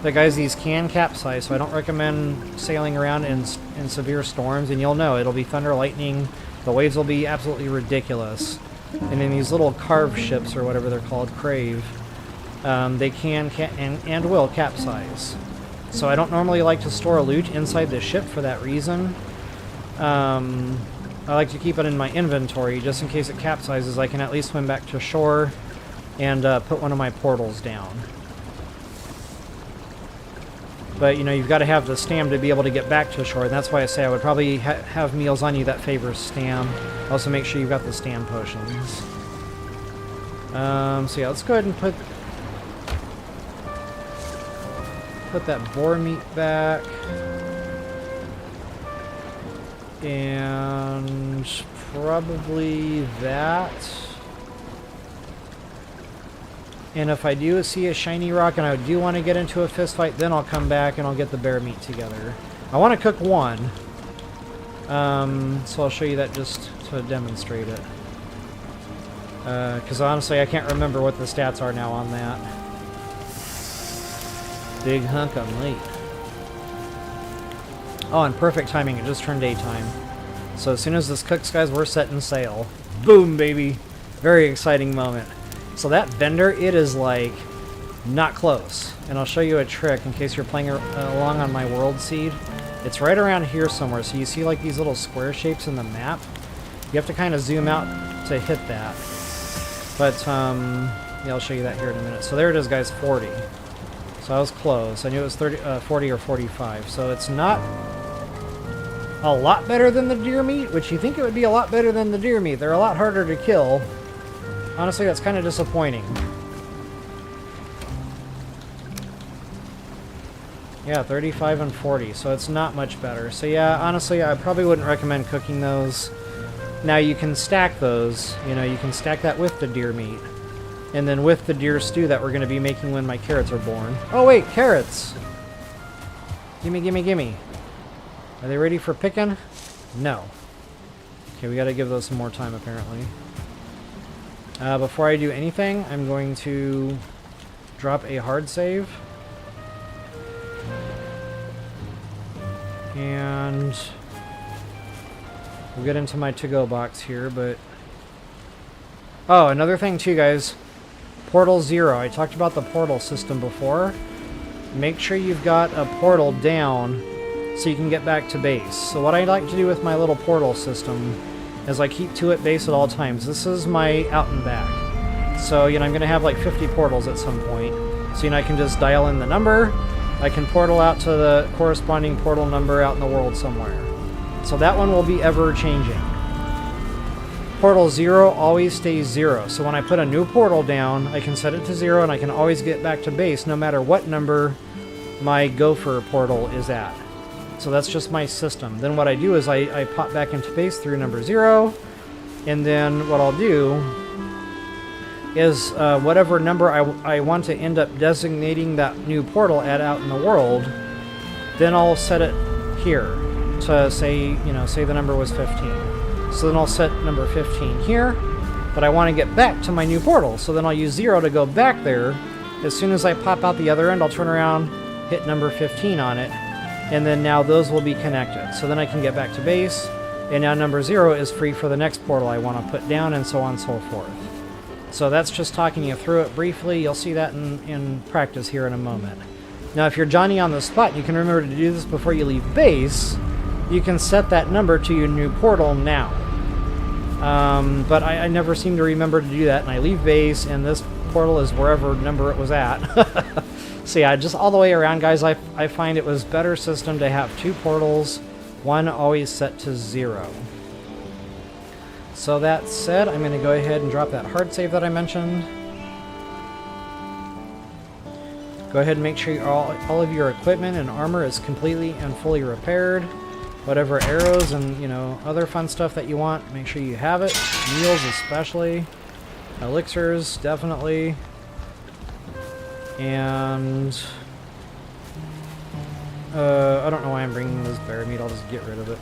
But guys, these can capsize, so I don't recommend sailing around in severe storms, and you'll know, it'll be thunder, lightning, the waves will be absolutely ridiculous. And in these little carve ships, or whatever they're called, crave, they can and will capsize. So I don't normally like to store loot inside the ship for that reason. I like to keep it in my inventory, just in case it capsizes. I can at least swim back to shore and put one of my portals down. But, you know, you've got to have the stam to be able to get back to shore, and that's why I say I would probably have meals on you that favors stam. Also make sure you've got the stam potions. So yeah, let's go ahead and put that boar meat back. And probably that. And if I do see a shiny rock and I do want to get into a fist fight, then I'll come back and I'll get the bear meat together. I want to cook one. So I'll show you that just to demonstrate it. Because honestly, I can't remember what the stats are now on that. Big hunk of meat. Oh, and perfect timing. It just turned daytime. So as soon as this cooks, guys, we're setting sail. Boom, baby. Very exciting moment. So that vendor, it is like not close. And I'll show you a trick in case you're playing along on my world seed. It's right around here somewhere. So you see like these little square shapes in the map. You have to kind of zoom out to hit that. But yeah, I'll show you that here in a minute. So there it is, guys, 40. So I was close. I knew it was 40 or 45. So it's not a lot better than the deer meat, which you think it would be a lot better than the deer meat. They're a lot harder to kill. honestly, that's kind of disappointing. Yeah, 35 and 40, so it's not much better. So yeah, honestly, I probably wouldn't recommend cooking those. Now you can stack those, you know, you can stack that with the deer meat. And then with the deer stew that we're going to be making when my carrots are born. Oh wait, carrots! Gimme, gimme, gimme. Are they ready for picking? No. Okay, we gotta give those some more time apparently. Before I do anything, I'm going to drop a hard save. And we'll get into my to-go box here, but... Oh, another thing too, guys. Portal 0. I talked about the portal system before. Make sure you've got a portal down so you can get back to base. So what I like to do with my little portal system is I keep 2 at base at all times. This is my out and back. So, you know, I'm going to have like 50 portals at some point. So, you know, I can just dial in the number. I can portal out to the corresponding portal number out in the world somewhere. So that one will be ever changing. Portal 0 always stays 0. So when I put a new portal down, I can set it to 0 and I can always get back to base no matter what number my gopher portal is at. So that's just my system. Then what I do is I pop back into base through number 0. And then what I'll do is whatever number I want to end up designating that new portal at out in the world, then I'll set it here to say, you know, say the number was 15. So then I'll set number 15 here, but I want to get back to my new portal. So then I'll use 0 to go back there. As soon as I pop out the other end, I'll turn around, hit number 15 on it, and then now those will be connected. So then I can get back to base, and now number 0 is free for the next portal I want to put down, and so on and so forth. So that's just talking you through it briefly. You'll see that in practice here in a moment. Now, if you're Johnny on the spot, you can remember to do this before you leave base. You can set that number to your new portal now. But I never seem to remember to do that, and I leave base, and this portal is wherever number it was at. So yeah, just all the way around, guys, I find it was better system to have 2 portals, one always set to 0. So that said, I'm going to go ahead and drop that hard save that I mentioned. Go ahead and make sure all of your equipment and armor is completely and fully repaired. Whatever arrows and, you know, other fun stuff that you want, make sure you have it. Meals especially. Elixirs, definitely. And I don't know why I'm bringing this bear meat. I'll just get rid of it.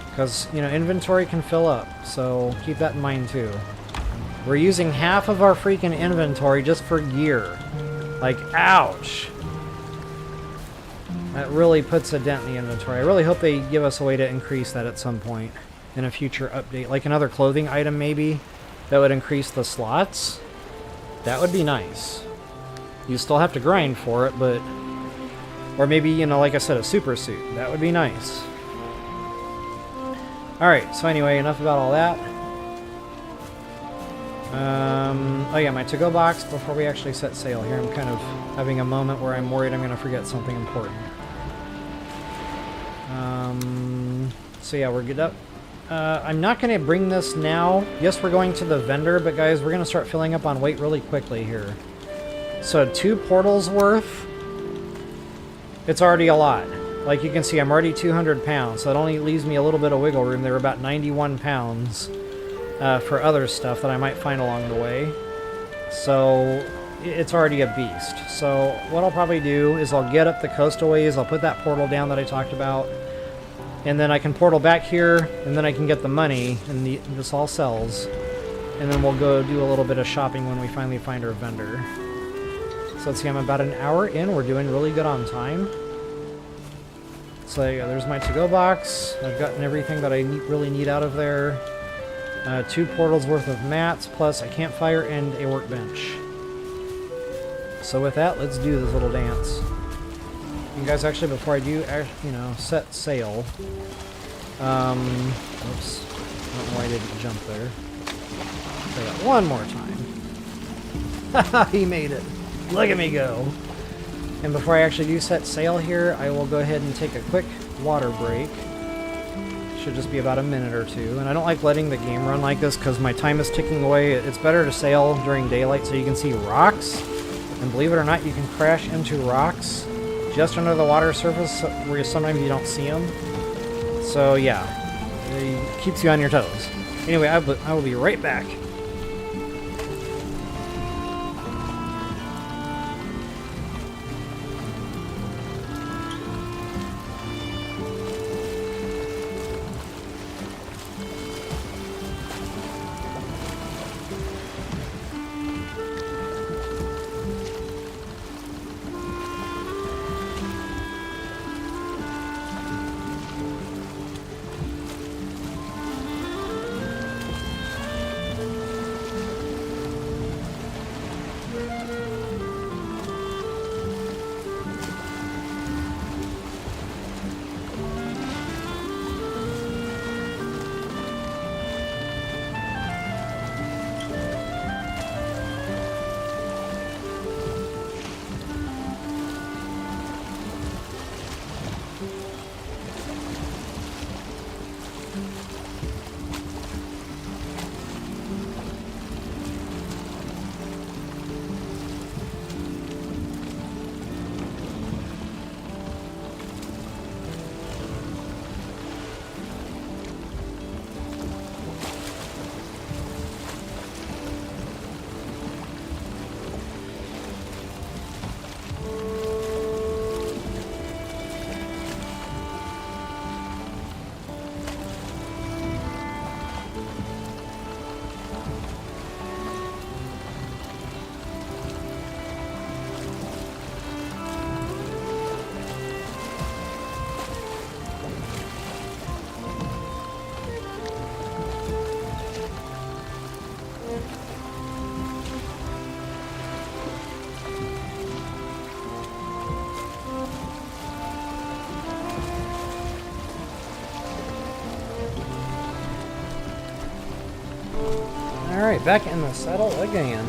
Because, you know, inventory can fill up, so keep that in mind too. We're using half of our freaking inventory just for gear. Like, ouch! That really puts a dent in the inventory. I really hope they give us a way to increase that at some point in a future update. Like another clothing item maybe that would increase the slots. That would be nice. You still have to grind for it, but... Or maybe, you know, like I said, a super suit. That would be nice. Alright, so anyway, enough about all that. Oh yeah, my to-go box before we actually set sail here. I'm kind of having a moment where I'm worried I'm going to forget something important. So yeah, we're good up. I'm not going to bring this now. Yes, we're going to the vendor, but guys, we're going to start filling up on weight really quickly here. So 2 portals worth. It's already a lot. Like you can see, I'm already 200 pounds, so it only leaves me a little bit of wiggle room. There were about 91 pounds for other stuff that I might find along the way. So it's already a beast. So what I'll probably do is I'll get up the coastal ways, I'll put that portal down that I talked about, and then I can portal back here, and then I can get the money, and this all sells. And then we'll go do a little bit of shopping when we finally find our vendor. So let's see, I'm about an hour in. We're doing really good on time. So yeah, there's my to-go box. I've gotten everything that I really need out of there. 2 portals worth of mats, plus a campfire and a workbench. So with that, let's do this little dance. You guys, actually, before I do, you know, set sail. Oops. I don't know why I didn't jump there. Try that one more time. Haha, he made it. Look at me go. And before I actually do set sail here, I will go ahead and take a quick water break. Should just be about a minute or two. And I don't like letting the game run like this because my time is ticking away. It's better to sail during daylight so you can see rocks. And believe it or not, you can crash into rocks just under the water surface where sometimes you don't see them. So yeah, it keeps you on your toes. Anyway, I will be right back. Alright, back in the saddle again.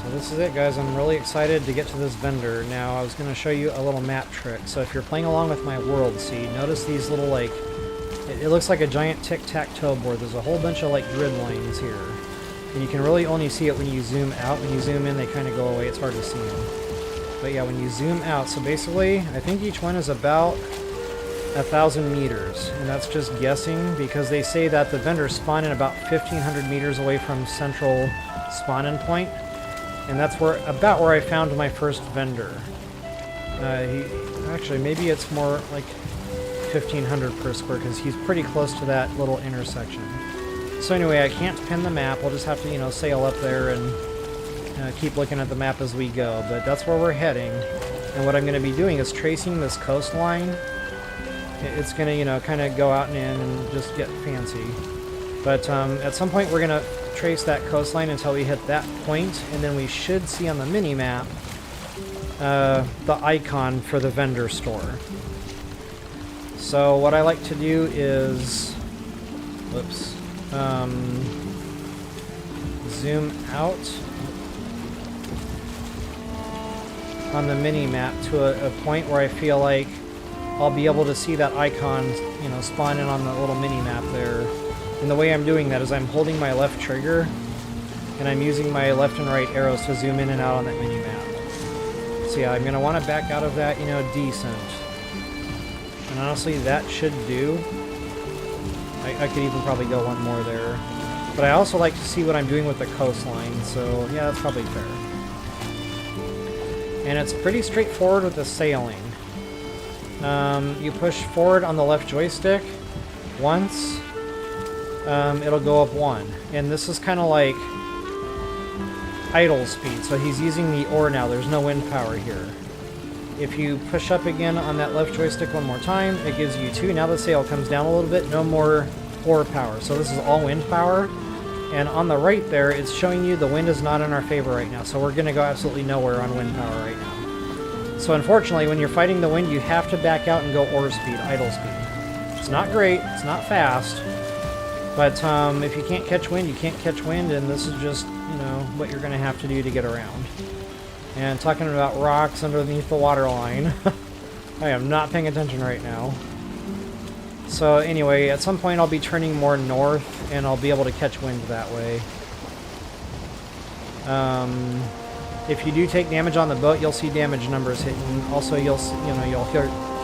So this is it, guys. I'm really excited to get to this vendor. Now, I was going to show you a little map trick. So if you're playing along with my world, see, notice these little, like, it looks like a giant tic-tac-toe board. There's a whole bunch of, like, grid lines here. And you can really only see it when you zoom out. When you zoom in, they kind of go away. It's hard to see them. But yeah, when you zoom out, so basically, I think each one is about 1,000 meters, and that's just guessing because they say that the vendors spawn in about 1,500 meters away from central spawn-in point, and that's about where I found my first vendor. Actually, maybe it's more like 1,500 per square because he's pretty close to that little intersection. So anyway, I can't pin the map. We'll just have to, you know, sail up there and keep looking at the map as we go. But that's where we're heading, and what I'm going to be doing is tracing this coastline. It's going to, you know, kind of go out and in and just get fancy. But at some point we're going to trace that coastline until we hit that point, and then we should see on the mini-map the icon for the vendor store. So what I like to do is... Whoops. Zoom out on the mini-map to a point where I feel like I'll be able to see that icon, you know, spawn in on the little mini-map there. And the way I'm doing that is I'm holding my left trigger, and I'm using my left and right arrows to zoom in and out on that mini-map. So yeah, I'm going to want to back out of that, you know, decent. And honestly, that should do. I could even probably go one more there. But I also like to see what I'm doing with the coastline, so yeah, that's probably fair. And it's pretty straightforward with the sailing. You push forward on the left joystick once, it'll go up 1. And this is kind of like idle speed, so he's using the oar now. There's no wind power here. If you push up again on that left joystick one more time, it gives you 2. Now the sail comes down a little bit, no more oar power. So this is all wind power. And on the right there, it's showing you the wind is not in our favor right now, so we're going to go absolutely nowhere on wind power right now. So unfortunately, when you're fighting the wind, you have to back out and go oar speed, idle speed. It's not great, it's not fast, but if you can't catch wind, you can't catch wind, and this is just, you know, what you're going to have to do to get around. And talking about rocks underneath the water line, I am not paying attention right now. So anyway, at some point I'll be turning more north, and I'll be able to catch wind that way. If you do take damage on the boat, you'll see damage numbers hitting. Also, you'll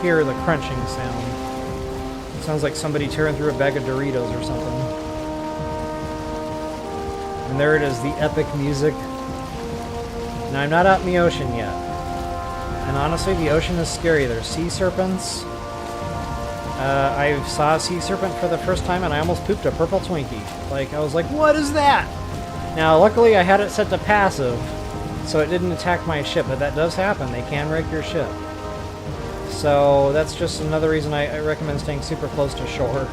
hear the crunching sound. It sounds like somebody tearing through a bag of Doritos or something. And there it is, the epic music. Now, I'm not out in the ocean yet. And honestly, the ocean is scary. There's sea serpents. I saw a sea serpent for the first time, and I almost pooped a purple Twinkie. Like, I was like, what is that? Now, luckily, I had it set to passive, so it didn't attack my ship, but that does happen. They can wreck your ship. So that's just another reason I recommend staying super close to shore.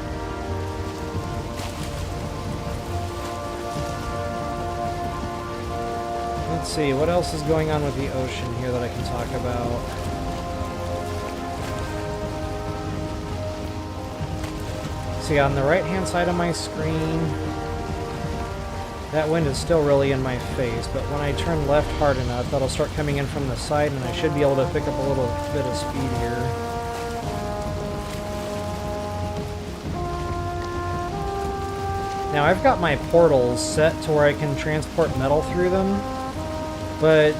Let's see, what else is going on with the ocean here that I can talk about? See, on the right-hand side of my screen, that wind is still really in my face, but when I turn left hard enough, that'll start coming in from the side, and I should be able to pick up a little bit of speed here. Now, I've got my portals set to where I can transport metal through them, but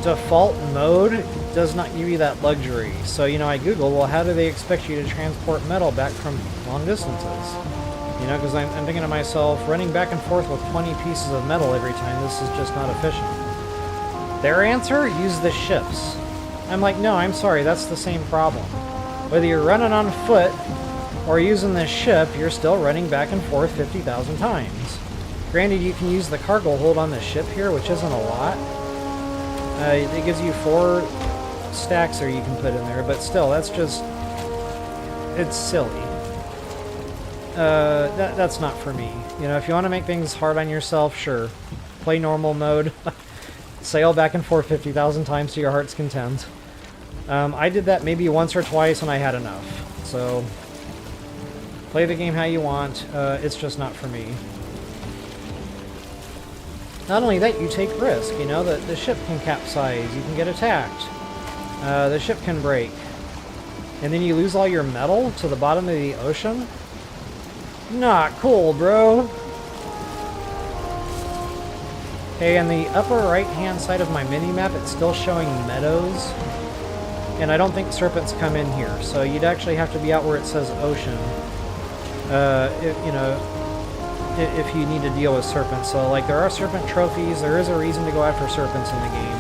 default mode does not give you that luxury. So, I Googled, well, how do they expect you to transport metal back from long distances? Because I'm thinking to myself, running back and forth with 20 pieces of metal every time, this is just not efficient. Their answer? Use the ships. I'm like, no, I'm sorry, that's the same problem. Whether you're running on foot or using the ship, you're still running back and forth 50,000 times. Granted, you can use the cargo hold on the ship here, which isn't a lot. It gives you 4 stacks there you can put in there, but still, that's just... it's silly. That's not for me. If you want to make things hard on yourself, sure. Play normal mode. Sail back and forth 50,000 times to your heart's content. I did that maybe once or twice and I had enough. So, play the game how you want. It's just not for me. Not only that, you take risk. The ship can capsize. You can get attacked. The ship can break. And then you lose all your metal to the bottom of the ocean? Not cool, bro. Okay, on the upper right-hand side of my mini-map, it's still showing meadows. And I don't think serpents come in here, so you'd actually have to be out where it says ocean. If you need to deal with serpents. So, there are serpent trophies. There is a reason to go after serpents in the game.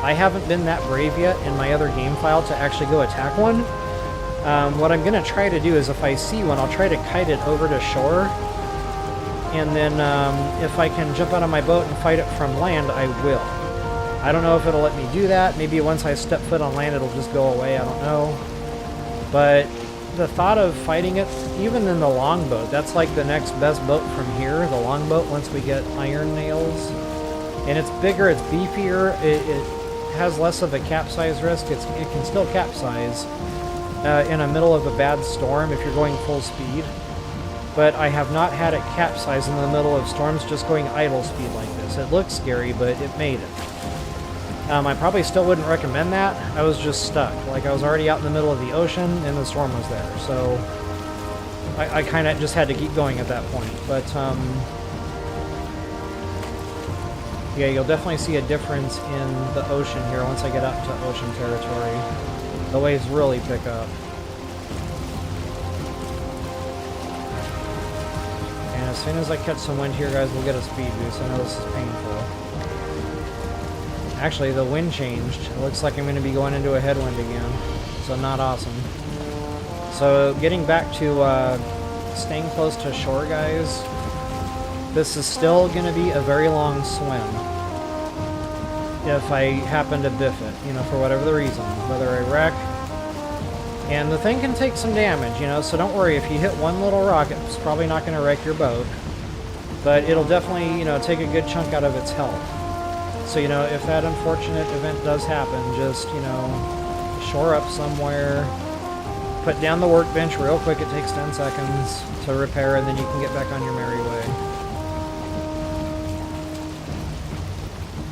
I haven't been that brave yet in my other game file to actually go attack one. What I'm going to try to do is if I see one, I'll try to kite it over to shore. And then if I can jump out of my boat and fight it from land, I will. I don't know if it'll let me do that. Maybe once I step foot on land, it'll just go away. I don't know. But the thought of fighting it, even in the longboat, that's like the next best boat from here, the longboat, once we get iron nails. And it's bigger, it's beefier, it has less of a capsize risk. It can still capsize in the middle of a bad storm if you're going full speed. But I have not had it capsize in the middle of storms just going idle speed like this. It looks scary, but it made it. I probably still wouldn't recommend that. I was just stuck. I was already out in the middle of the ocean and the storm was there. So I kind of just had to keep going at that point. But yeah, you'll definitely see a difference in the ocean here once I get up to ocean territory. The waves really pick up. And as soon as I catch some wind here, guys, we'll get a speed boost. I know this is painful. Actually, the wind changed. It looks like I'm going to be going into a headwind again. So not awesome. So getting back to staying close to shore, guys, this is still going to be a very long swim. If I happen to biff it, for whatever the reason. Whether I wreck. And the thing can take some damage, so don't worry. If you hit one little rock, it's probably not going to wreck your boat. But it'll definitely, take a good chunk out of its health. So, if that unfortunate event does happen, just, shore up somewhere, put down the workbench real quick. It takes 10 seconds to repair, and then you can get back on your merry way.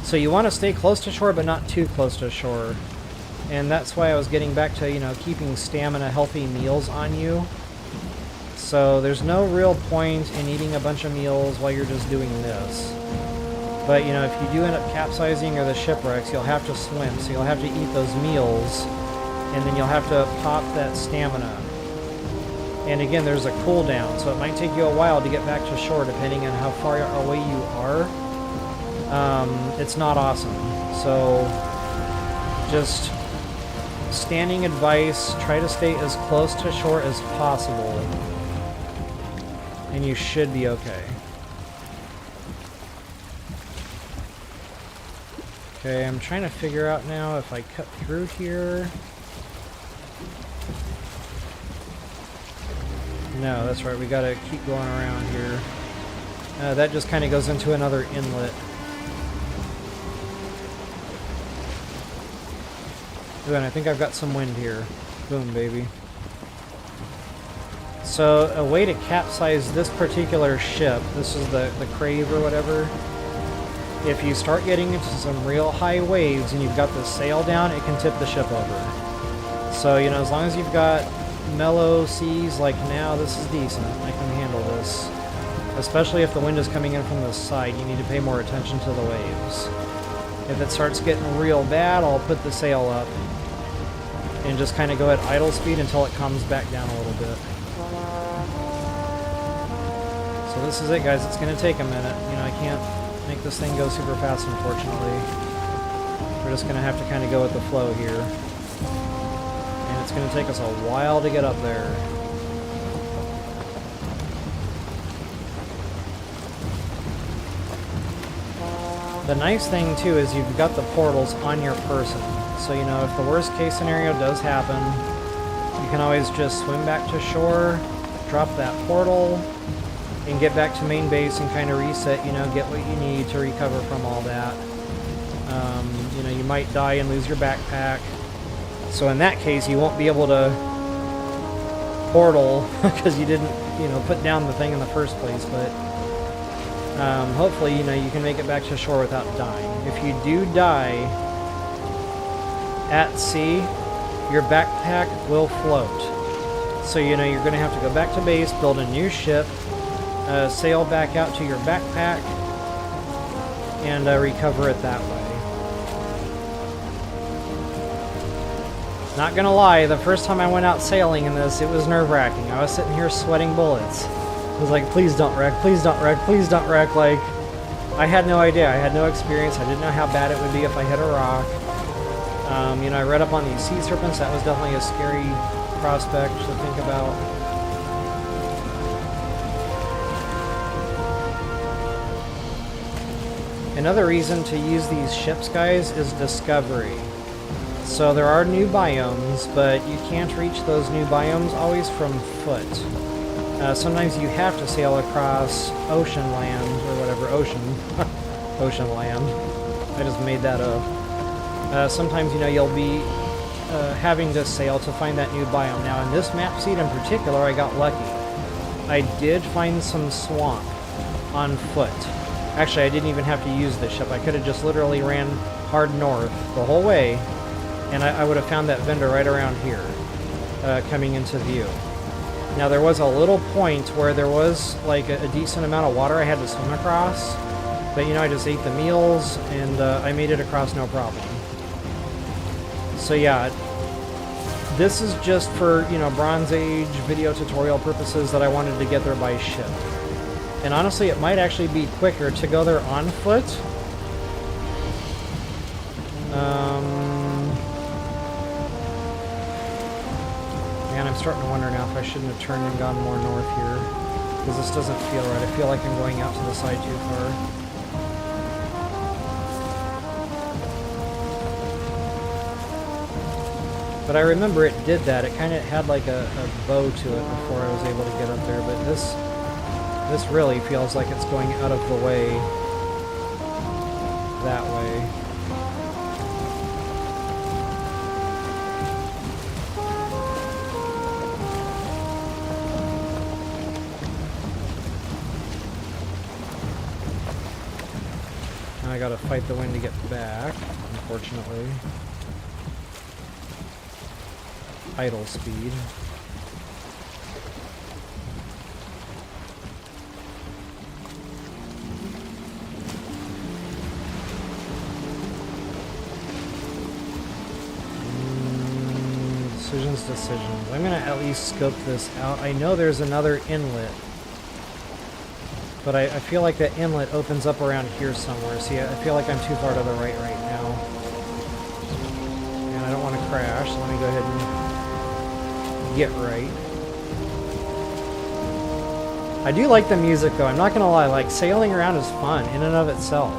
So you want to stay close to shore, but not too close to shore. And that's why I was getting back to, keeping stamina, healthy meals on you. So there's no real point in eating a bunch of meals while you're just doing this. But, you know, if you do end up capsizing or the shipwrecks, you'll have to swim. So you'll have to eat those meals, and then you'll have to pop that stamina. And again, there's a cooldown, so it might take you a while to get back to shore, depending on how far away you are. It's not awesome. So just standing advice, try to stay as close to shore as possible, and you should be okay. Okay, I'm trying to figure out now if I cut through here. No, that's right, we gotta keep going around here. That just kind of goes into another inlet. Ooh, and I think I've got some wind here. Boom, baby. So, a way to capsize this particular ship, this is the karve or whatever. If you start getting into some real high waves and you've got the sail down, it can tip the ship over. So, you know, as long as you've got mellow seas like now, this is decent. I can handle this. Especially if the wind is coming in from the side, you need to pay more attention to the waves. If it starts getting real bad, I'll put the sail up and just kind of go at idle speed until it comes back down a little bit. So this is it, guys. It's going to take a minute. You know, I can't make this thing go super fast, unfortunately. We're just going to have to kind of go with the flow here. And it's going to take us a while to get up there. The nice thing, too, is you've got the portals on your person. So, you know, if the worst case scenario does happen, you can always just swim back to shore, drop that portal, and get back to main base and kind of reset, you know, get what you need to recover from all that. You know, you might die and lose your backpack. So in that case, you won't be able to portal because you didn't, you know, put down the thing in the first place. But hopefully, you know, you can make it back to shore without dying. If you do die at sea, your backpack will float. So, you know, you're going to have to go back to base, build a new ship, sail back out to your backpack, and recover it that way. Not gonna lie, the first time I went out sailing in this, it was nerve-wracking. I was sitting here sweating bullets. I was like, please don't wreck, please don't wreck, please don't wreck. Like, I had no idea. I had no experience. I didn't know how bad it would be if I hit a rock. You know, I read up on these sea serpents. That was definitely a scary prospect to think about. Another reason to use these ships, guys, is discovery. So there are new biomes, but you can't reach those new biomes always from foot. Sometimes you have to sail across ocean land, or whatever, ocean land. I just made that up. Sometimes, you know, you'll be having to sail to find that new biome. Now, in this map seed in particular, I got lucky. I did find some swamp on foot. Actually, I didn't even have to use this ship. I could have just literally ran hard north the whole way, and I would have found that vendor right around here, coming into view. Now, there was a little point where there was, like, a decent amount of water I had to swim across, but, you know, I just ate the meals, and I made it across no problem. So, yeah, this is just for, you know, Bronze Age video tutorial purposes that I wanted to get there by ship. And honestly, it might actually be quicker to go there on foot. Man, I'm starting to wonder now if I shouldn't have turned and gone more north here. Because this doesn't feel right. I feel like I'm going out to the side too far. But I remember it did that. It kind of had like a bow to it before I was able to get up there. But this really feels like it's going out of the way that way. Now I gotta fight the wind to get back, unfortunately. Idle speed. Decisions. I'm gonna at least scope this out. I know there's another inlet, but I feel like that inlet opens up around here somewhere. See, I feel like I'm too far to the right now. And I don't want to crash, so let me go ahead and get right. I do like the music though, I'm not gonna lie, like sailing around is fun in and of itself.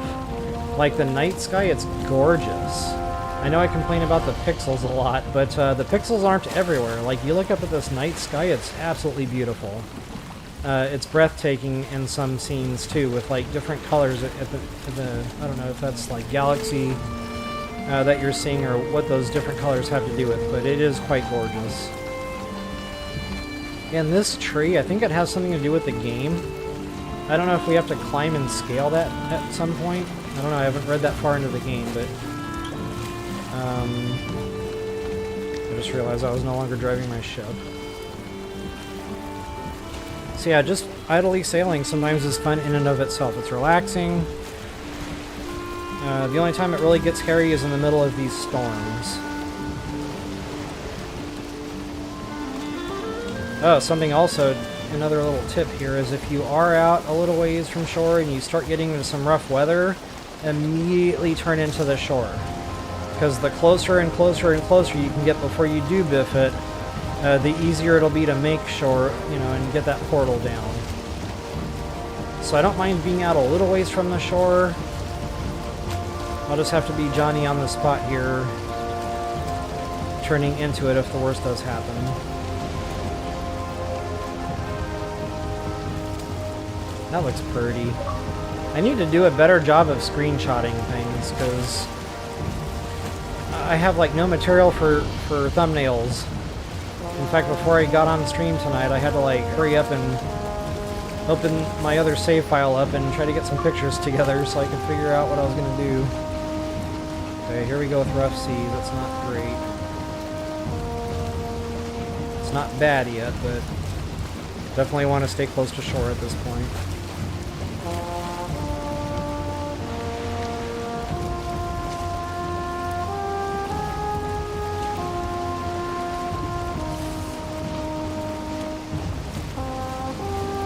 Like the night sky, it's gorgeous. I know I complain about the pixels a lot, but the pixels aren't everywhere. Like you look up at this night sky, it's absolutely beautiful. It's breathtaking in some scenes too, with like different colors at the I don't know if that's like galaxy that you're seeing or what those different colors have to do with, but it is quite gorgeous. And this tree, I think it has something to do with the game. I don't know if we have to climb and scale that at some point. I don't know, I haven't read that far into the game, but I just realized I was no longer driving my ship. So yeah, just idly sailing sometimes is fun in and of itself. It's relaxing. The only time it really gets hairy is in the middle of these storms. Oh, something also, another little tip here is if you are out a little ways from shore and you start getting into some rough weather, immediately turn into the shore. Because the closer and closer and closer you can get before you do biff it, the easier it'll be to make shore, you know, and get that portal down. So I don't mind being out a little ways from the shore. I'll just have to be Johnny on the spot here, turning into it if the worst does happen. That looks pretty. I need to do a better job of screenshotting things, because I have like no material for thumbnails. In fact, before I got on stream tonight, I had to like hurry up and open my other save file up and try to get some pictures together so I could figure out what I was going to do. Okay, here we go with rough seas. That's not great. It's not bad yet, but definitely want to stay close to shore at this point.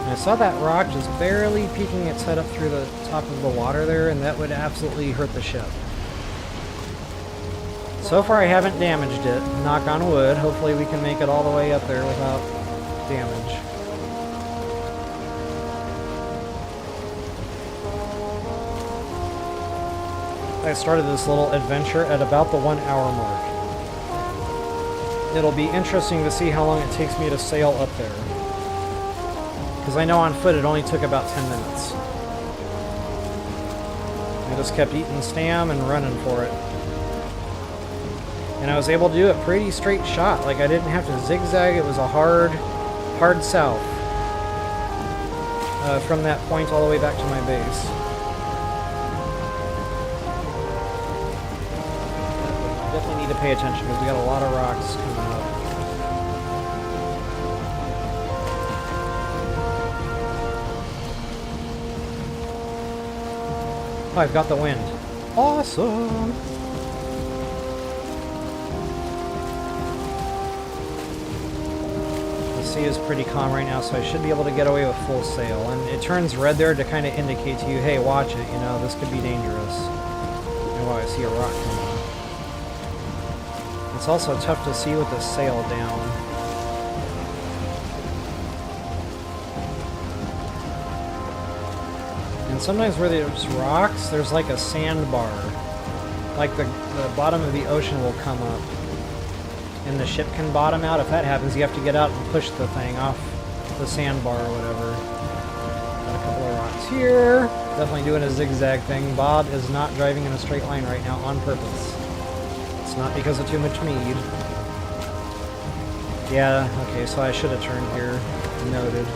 I saw that rock just barely peeking its head up through the top of the water there, and that would absolutely hurt the ship. So far I haven't damaged it, knock on wood. Hopefully we can make it all the way up there without damage. I started this little adventure at about the 1 hour mark. It'll be interesting to see how long it takes me to sail up there. Because I know on foot it only took about 10 minutes. I just kept eating stam and running for it. And I was able to do a pretty straight shot. Like I didn't have to zigzag, it was a hard south. From that point all the way back to my base. Definitely need to pay attention because we got a lot of rocks coming up. Oh, I've got the wind. Awesome! The sea is pretty calm right now, so I should be able to get away with full sail. And it turns red there to kind of indicate to you, hey, watch it, you know, this could be dangerous. And wow, I see a rock coming up. It's also tough to see with the sail down. And sometimes where there's rocks, there's like a sandbar. Like the bottom of the ocean will come up. And the ship can bottom out. If that happens, you have to get out and push the thing off the sandbar or whatever. Got a couple of rocks here. Definitely doing a zigzag thing. Bob is not driving in a straight line right now on purpose. It's not because of too much mead. Yeah, okay, so I should have turned here. Noted.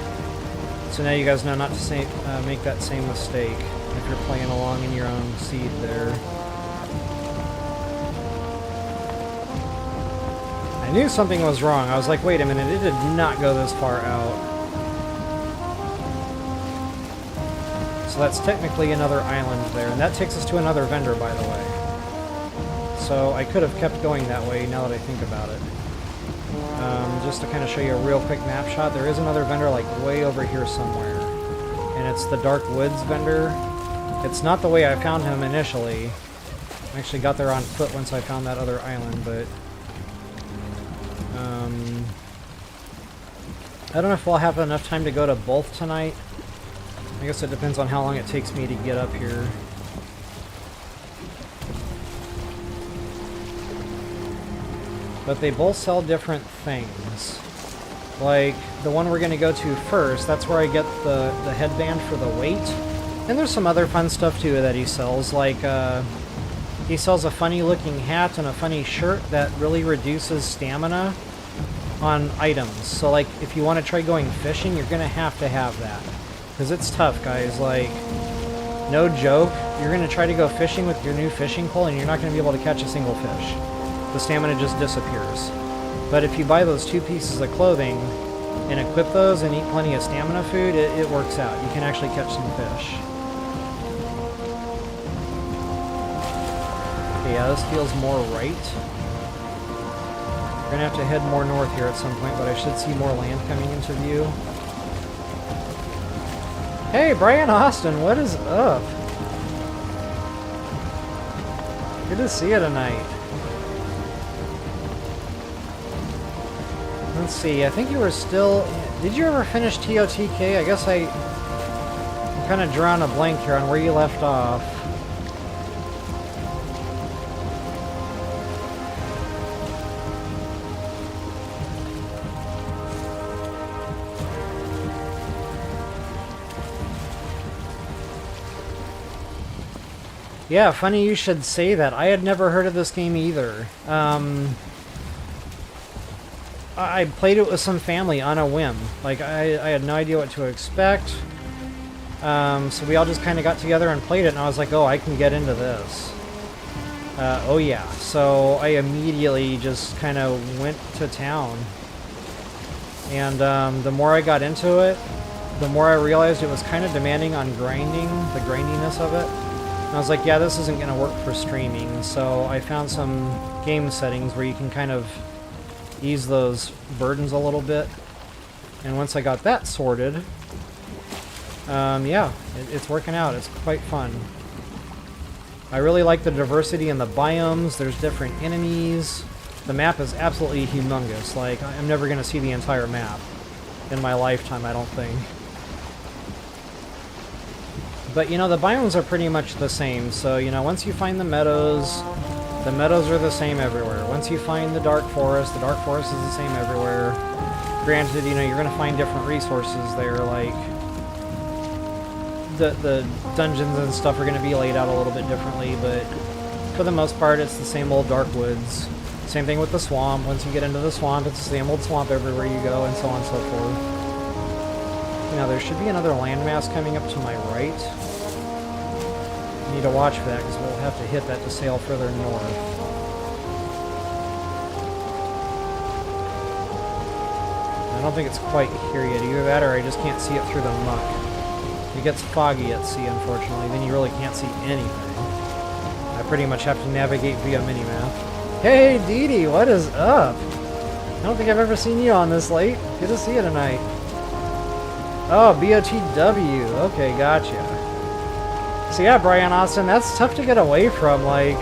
So now you guys know not to make that same mistake if you're playing along in your own seed there. I knew something was wrong. I was like, wait a minute, it did not go this far out. So that's technically another island there, and that takes us to another vendor, by the way. So I could have kept going that way now that I think about it. Just to kind of show you a real quick map shot, there is another vendor like way over here somewhere. And it's the Dark Woods vendor. It's not the way I found him initially. I actually got there on foot once I found that other island, but... I don't know if we'll have enough time to go to both tonight. I guess it depends on how long it takes me to get up here. But they both sell different things. Like, the one we're going to go to first, that's where I get the headband for the weight. And there's some other fun stuff too that he sells, like he sells a funny looking hat and a funny shirt that really reduces stamina on items. So like, if you want to try going fishing, you're going to have that. Because it's tough, guys. Like, no joke, you're going to try to go fishing with your new fishing pole and you're not going to be able to catch a single fish. The stamina just disappears. But if you buy those 2 pieces of clothing and equip those and eat plenty of stamina food, it works out. You can actually catch some fish. Okay, yeah, this feels more right. We're gonna have to head more north here at some point, but I should see more land coming into view. Hey, Brian Austin, what is up? Good to see you tonight. Let's see, I think you were still... Did you ever finish TOTK? I guess I'm kind of drawing a blank here on where you left off. Yeah, funny you should say that. I had never heard of this game either. I played it with some family on a whim. Like, I had no idea what to expect. So we all just kind of got together and played it, and I was like, oh, I can get into this. Oh yeah. So I immediately just kind of went to town. And the more I got into it, the more I realized it was kind of demanding on grinding, the grindiness of it. And I was like, yeah, this isn't going to work for streaming. So I found some game settings where you can kind of ease those burdens a little bit. And once I got that sorted, yeah, it's working out. It's quite fun. I really like the diversity in the biomes. There's different enemies. The map is absolutely humongous. Like, I'm never going to see the entire map in my lifetime, I don't think. But, you know, the biomes are pretty much the same. So, you know, once you find the meadows are the same everywhere. Once you find the dark forest is the same everywhere. Granted, you know, you're going to find different resources there, like the dungeons and stuff are going to be laid out a little bit differently, but for the most part, it's the same old dark woods. Same thing with the swamp. Once you get into the swamp, it's the same old swamp everywhere you go, and so on and so forth. You know, there should be another landmass coming up to my right. Need to watch for that, because we'll have to hit that to sail further north. I don't think it's quite here yet. Either that or I just can't see it through the muck. It gets foggy at sea, unfortunately. Then you really can't see anything. I pretty much have to navigate via minimap. Hey, Dee Dee, what is up? I don't think I've ever seen you on this late. Good to see you tonight. Oh, BOTW. Okay, gotcha. So yeah, Brian Austin, that's tough to get away from. Like,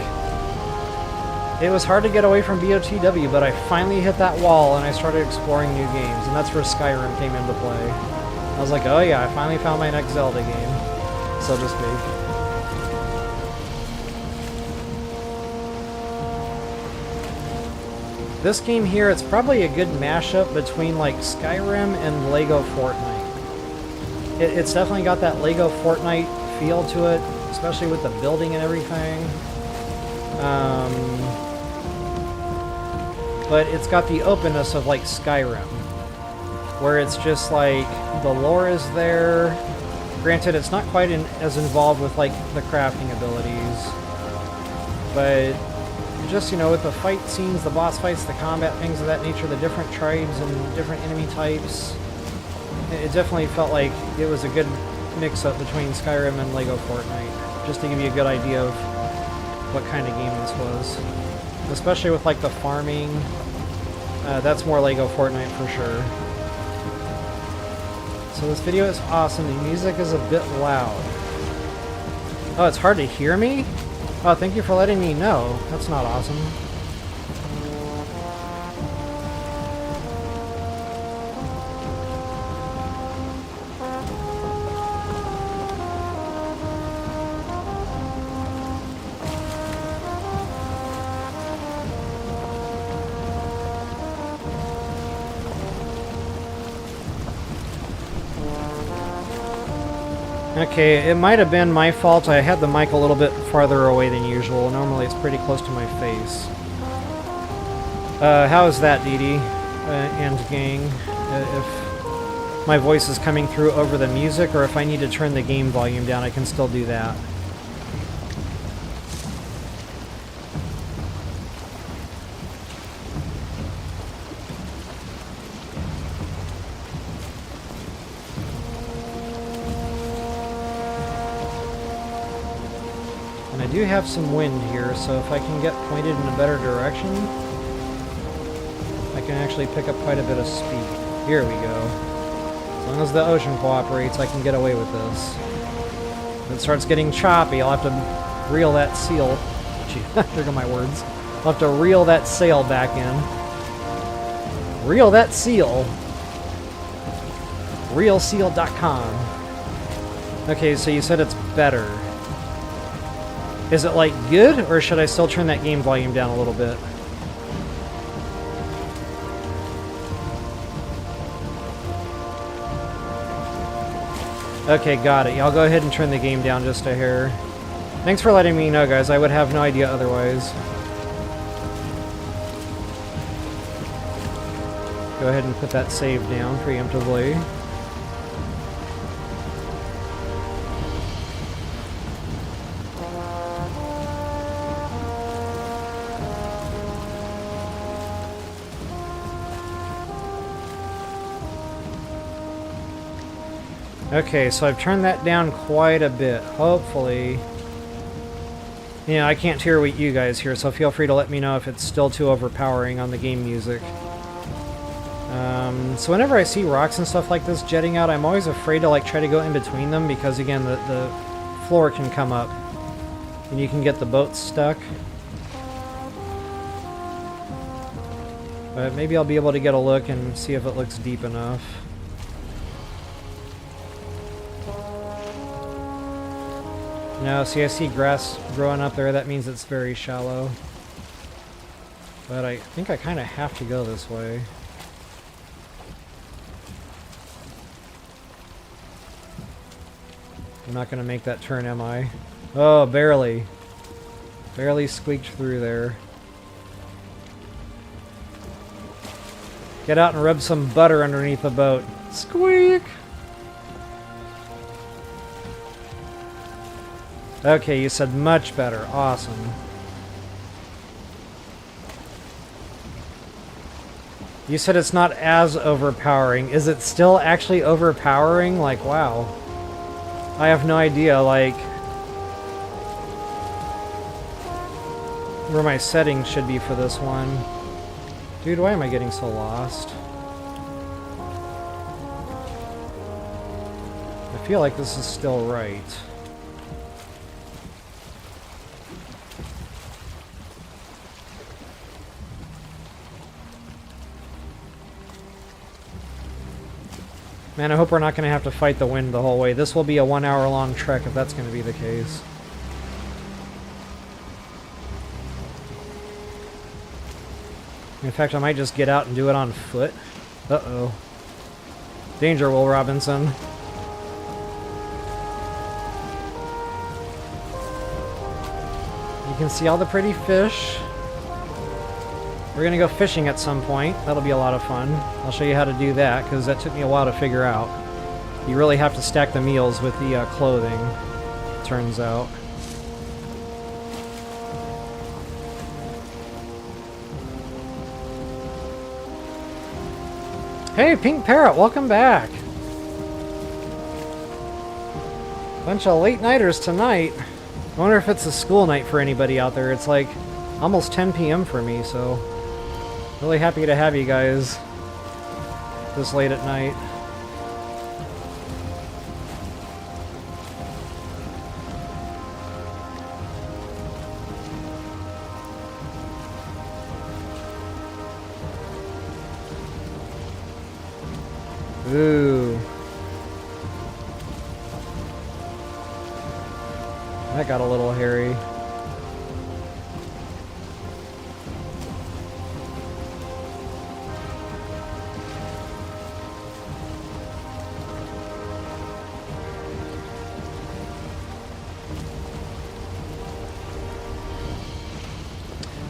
it was hard to get away from BOTW, but I finally hit that wall and I started exploring new games, and that's where Skyrim came into play. I was like, oh yeah, I finally found my next Zelda game, so to speak. This game here, it's probably a good mashup between like Skyrim and Lego Fortnite. It's definitely got that Lego Fortnite feel to it, especially with the building and everything. But it's got the openness of like Skyrim, where it's just like the lore is there. Granted, it's not quite as involved with like the crafting abilities, but just, you know, with the fight scenes, the boss fights, the combat, things of that nature, the different tribes and different enemy types, it definitely felt like it was a good mix-up between Skyrim and Lego Fortnite, just to give you a good idea of what kind of game this was. Especially with like the farming That's more Lego Fortnite for sure. So this video is awesome. The music is a bit loud. Oh, it's hard to hear me? Oh, thank you for letting me know. That's not awesome. Okay, it might have been my fault. I had the mic a little bit farther away than usual. Normally it's pretty close to my face. How is that, Dee Dee? And gang? If my voice is coming through over the music, or if I need to turn the game volume down, I can still do that. I do have some wind here, so if I can get pointed in a better direction, I can actually pick up quite a bit of speed. Here we go. As long as the ocean cooperates, I can get away with this. If it starts getting choppy, I'll have to reel that seal. Gee, there go my words. I'll have to reel that sail back in. Reel that seal. Realseal.com. Okay, so you said it's better. Is it, like, good, or should I still turn that game volume down a little bit? Okay, got it. I'll go ahead and turn the game down just a hair. Thanks for letting me know, guys. I would have no idea otherwise. Go ahead and put that save down preemptively. Okay, so I've turned that down quite a bit. Hopefully... Yeah, I can't hear what you guys hear, so feel free to let me know if it's still too overpowering on the game music. So whenever I see rocks and stuff like this jetting out, I'm always afraid to like try to go in between them, because again, the floor can come up and you can get the boat stuck. But maybe I'll be able to get a look and see if it looks deep enough. No, see, I see grass growing up there. That means it's very shallow. But I think I kind of have to go this way. I'm not going to make that turn, am I? Oh, barely. Barely squeaked through there. Get out and rub some butter underneath the boat. Squeak! Okay, you said much better. Awesome. You said it's not as overpowering. Is it still actually overpowering? Like, wow. I have no idea, like, where my settings should be for this one. Dude, why am I getting so lost? I feel like this is still right. Man, I hope we're not going to have to fight the wind the whole way. This will be a 1 hour long trek if that's going to be the case. In fact, I might just get out and do it on foot. Uh-oh. Danger, Will Robinson. You can see all the pretty fish. We're gonna go fishing at some point. That'll be a lot of fun. I'll show you how to do that, because that took me a while to figure out. You really have to stack the meals with the clothing, turns out. Hey, Pink Parrot, welcome back! Bunch of late-nighters tonight. I wonder if it's a school night for anybody out there. It's like almost 10 p.m. for me, so... Really happy to have you guys this late at night. Ooh. That got a little hairy.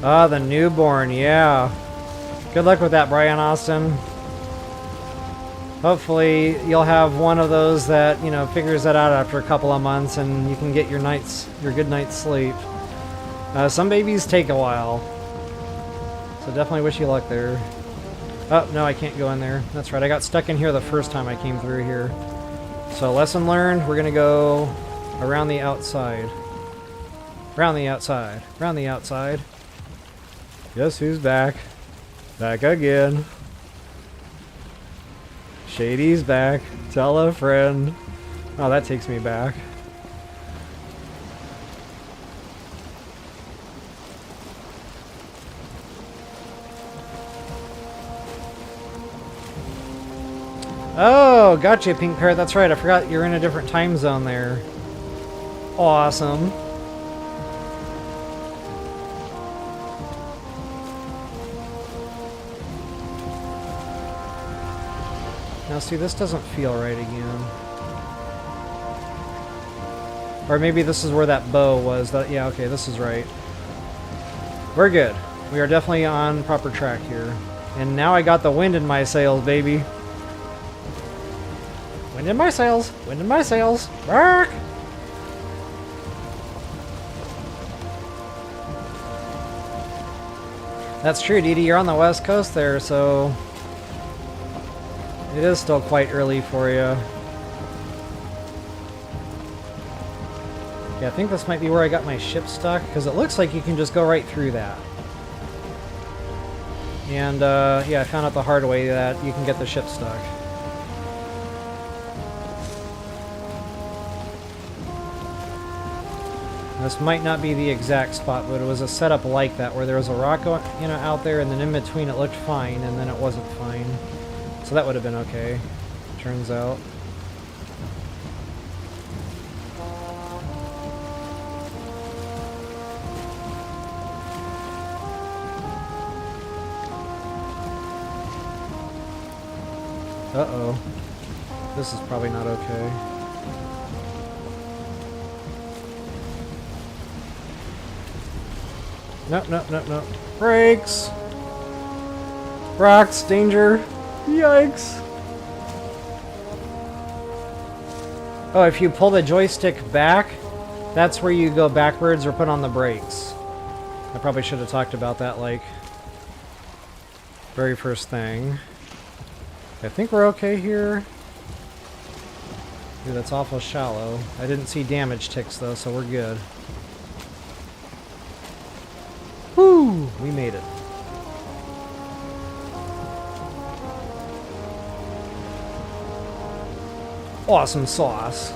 Ah, the newborn, yeah. Good luck with that, Brian Austin. Hopefully you'll have one of those that, you know, figures that out after a couple of months and you can get your good night's sleep. Some babies take a while. So definitely wish you luck there. Oh, no, I can't go in there. That's right, I got stuck in here the first time I came through here. So lesson learned, we're gonna go around the outside. Around the outside. Around the outside. Guess who's back? Back again. Shady's back. Tell a friend. Oh, that takes me back. Oh, gotcha, Pink Parrot. That's right. I forgot you're in a different time zone there. Awesome. Now see, this doesn't feel right again. Or maybe this is where that bow was. Yeah, okay, this is right. We're good. We are definitely on proper track here. And now I got the wind in my sails, baby. Wind in my sails! Wind in my sails! Bark! That's true, Dee Dee. You're on the west coast there, so... it is still quite early for you. Yeah, I think this might be where I got my ship stuck, because it looks like you can just go right through that. And, yeah, I found out the hard way that you can get the ship stuck. This might not be the exact spot, but it was a setup like that, where there was a rock going, you know, out there, and then in between it looked fine, and then it wasn't fine. So that would have been okay, turns out. Uh-oh. This is probably not okay. Nope, nope, nope, nope. Brakes! Rocks, danger! Yikes! Oh, if you pull the joystick back, that's where you go backwards or put on the brakes. I probably should have talked about that, like, very first thing. I think we're okay here. Dude, that's awful shallow. I didn't see damage ticks, though, so we're good. Woo! We made it. Awesome sauce.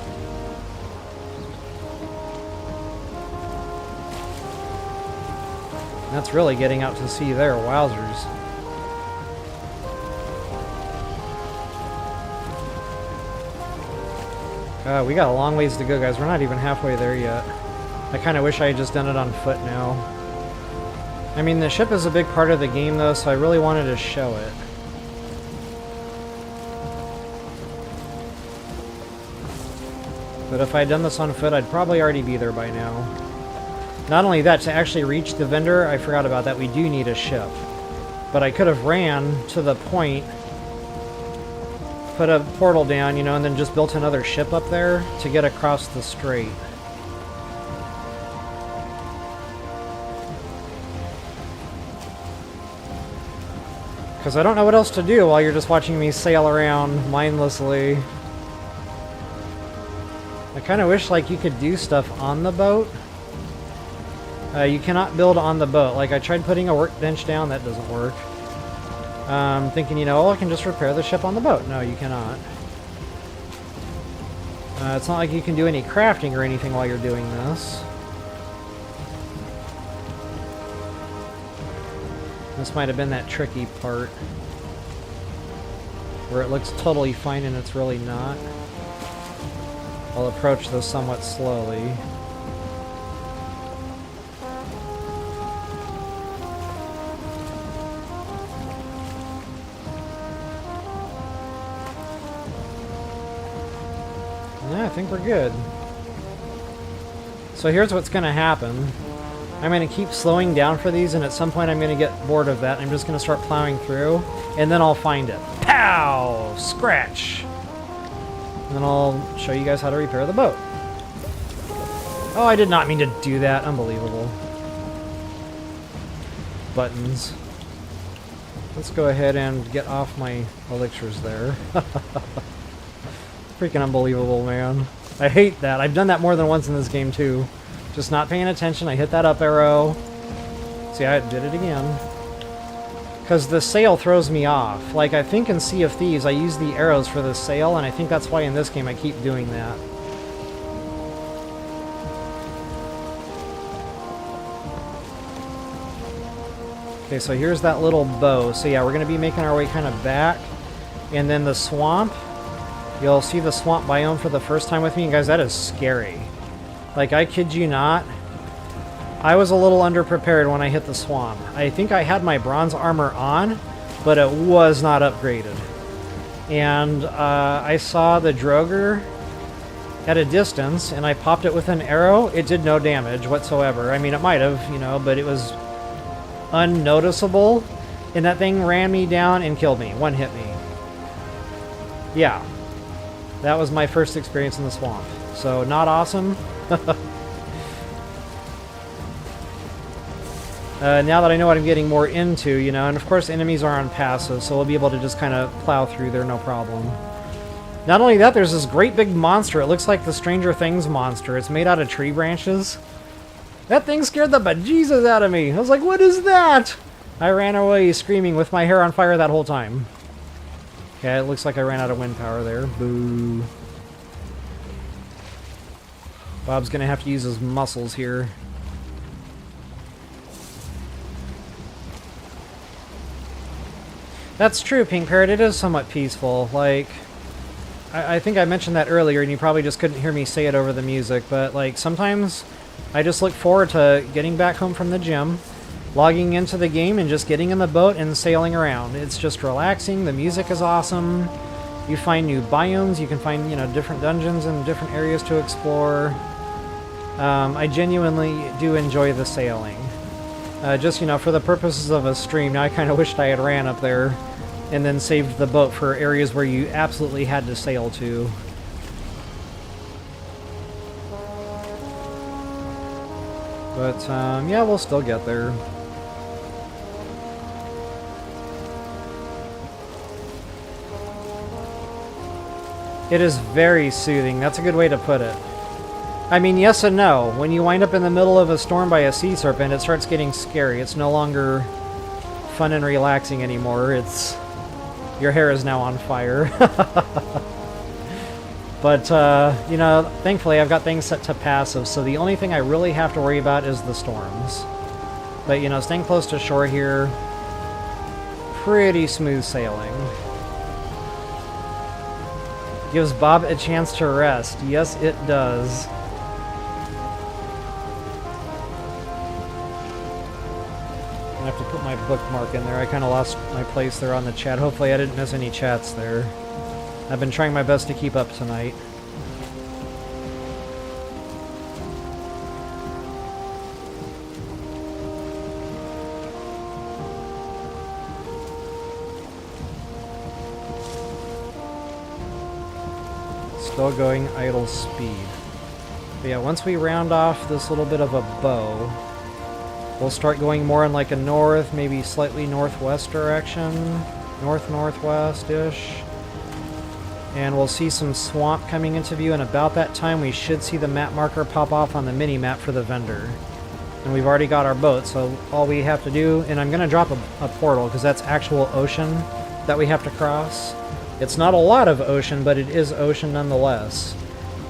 That's really getting out to sea there, wowzers. We got a long ways to go, guys. We're not even halfway there yet. I kind of wish I had just done it on foot now. I mean, the ship is a big part of the game, though, so I really wanted to show it. But if I had done this on foot, I'd probably already be there by now. Not only that, to actually reach the vendor, I forgot about that, we do need a ship. But I could have ran to the point, put a portal down, you know, and then just built another ship up there to get across the strait. Because I don't know what else to do while you're just watching me sail around mindlessly. I kind of wish, like, you could do stuff on the boat. You cannot build on the boat. Like, I tried putting a workbench down, that doesn't work. Thinking, you know, oh, I can just repair the ship on the boat. No, you cannot. It's not like you can do any crafting or anything while you're doing this. This might have been that tricky part where it looks totally fine and it's really not. I'll approach this somewhat slowly. Yeah, I think we're good. So here's what's going to happen. I'm going to keep slowing down for these, and at some point I'm going to get bored of that. I'm just going to start plowing through, and then I'll find it. Pow! Scratch! And then I'll show you guys how to repair the boat. Oh, I did not mean to do that. Unbelievable. Buttons. Let's go ahead and get off my elixirs there. Freaking unbelievable, man. I hate that. I've done that more than once in this game, too. Just not paying attention. I hit that up arrow. See, I did it again. Because the sail throws me off. Like, I think in Sea of Thieves, I use the arrows for the sail, and I think that's why in this game I keep doing that. Okay, so here's that little bow. So yeah, we're going to be making our way kind of back. And then the swamp. You'll see the swamp biome for the first time with me. And guys, that is scary. Like, I kid you not. I was a little underprepared when I hit the swamp. I think I had my bronze armor on, but it was not upgraded. And I saw the Droger at a distance, and I popped it with an arrow. It did no damage whatsoever. I mean, it might have, you know, but it was unnoticeable. And that thing ran me down and killed me. One hit me. Yeah. That was my first experience in the swamp. So, not awesome. Now that I know what I'm getting more into, you know, and of course enemies are on passive, so we'll be able to just kind of plow through there, no problem. Not only that, there's this great big monster. It looks like the Stranger Things monster. It's made out of tree branches. That thing scared the bejesus out of me. I was like, what is that? I ran away screaming with my hair on fire that whole time. Okay, it looks like I ran out of wind power there. Boo. Bob's gonna have to use his muscles here. That's true, Pink Parrot. It is somewhat peaceful. Like, I think I mentioned that earlier, and you probably just couldn't hear me say it over the music, but, like, sometimes I just look forward to getting back home from the gym, logging into the game, and just getting in the boat and sailing around. It's just relaxing. The music is awesome. You find new biomes. You can find, you know, different dungeons and different areas to explore. I genuinely do enjoy the sailing. Just, you know, for the purposes of a stream, now I kind of wished I had ran up there and then saved the boat for areas where you absolutely had to sail to. But, yeah, we'll still get there. It is very soothing. That's a good way to put it. I mean, yes and no. When you wind up in the middle of a storm by a sea serpent, it starts getting scary. It's no longer fun and relaxing anymore. It's... your hair is now on fire. But, you know, thankfully I've got things set to passive, so the only thing I really have to worry about is the storms. But, you know, staying close to shore here, pretty smooth sailing. Gives Bob a chance to rest. Yes, it does. I have to put my bookmark in there. I kind of lost my place there on the chat. Hopefully I didn't miss any chats there. I've been trying my best to keep up tonight. Still going idle speed. But yeah, once we round off this little bit of a bow, we'll start going more in like a north, maybe slightly northwest direction. North-northwest-ish. And we'll see some swamp coming into view, and about that time we should see the map marker pop off on the mini-map for the vendor. And we've already got our boat, so all we have to do... And I'm going to drop a portal, because that's actual ocean that we have to cross. It's not a lot of ocean, but it is ocean nonetheless.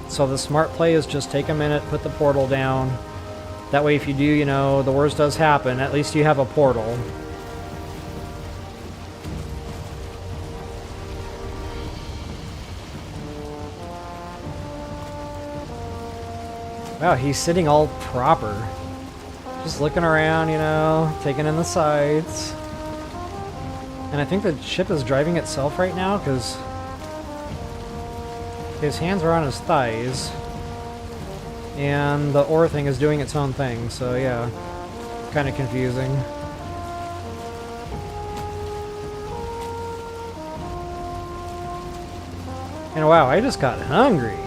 So the smart play is just take a minute, put the portal down. That way if you do, you know, the worst does happen, at least you have a portal. Wow, he's sitting all proper. Just looking around, you know, taking in the sights. And I think the ship is driving itself right now, because his hands are on his thighs. And the oar thing is doing its own thing, so yeah. Kind of confusing. And wow, I just got hungry.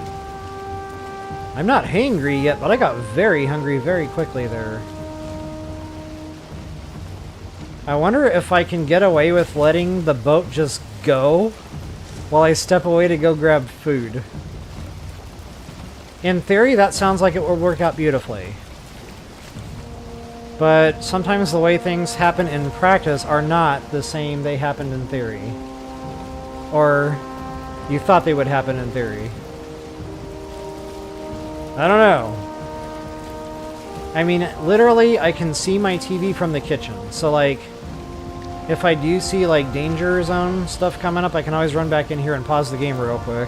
I'm not hangry yet, but I got very hungry very quickly there. I wonder if I can get away with letting the boat just go while I step away to go grab food. In theory, that sounds like it would work out beautifully. But sometimes the way things happen in practice are not the same they happened in theory. Or you thought they would happen in theory. I don't know. I mean, literally, I can see my TV from the kitchen. So, like, if I do see, like, danger zone stuff coming up, I can always run back in here and pause the game real quick.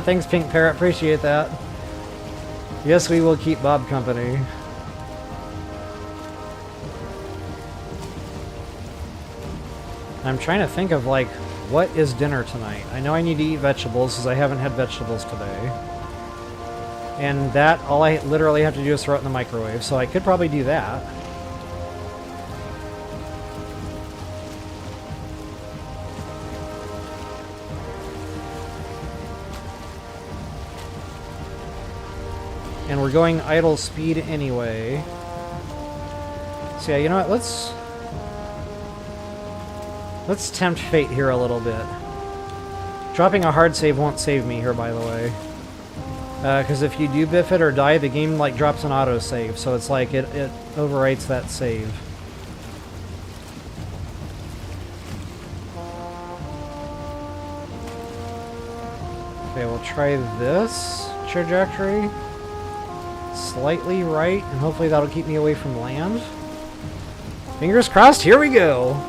Thanks, Pink Parrot. Appreciate that. Yes, we will keep Bob company. I'm trying to think of, like, what is dinner tonight? I know I need to eat vegetables because I haven't had vegetables today. And that, all I literally have to do is throw it in the microwave, so I could probably do that. And we're going idle speed anyway. So yeah, you know what, let's tempt fate here a little bit. Dropping a hard save won't save me here, by the way. Because if you do biff it or die, the game like drops an autosave, so it's like it overwrites that save. Okay, we'll try this trajectory. Slightly right, and hopefully that'll keep me away from land. Fingers crossed, here we go!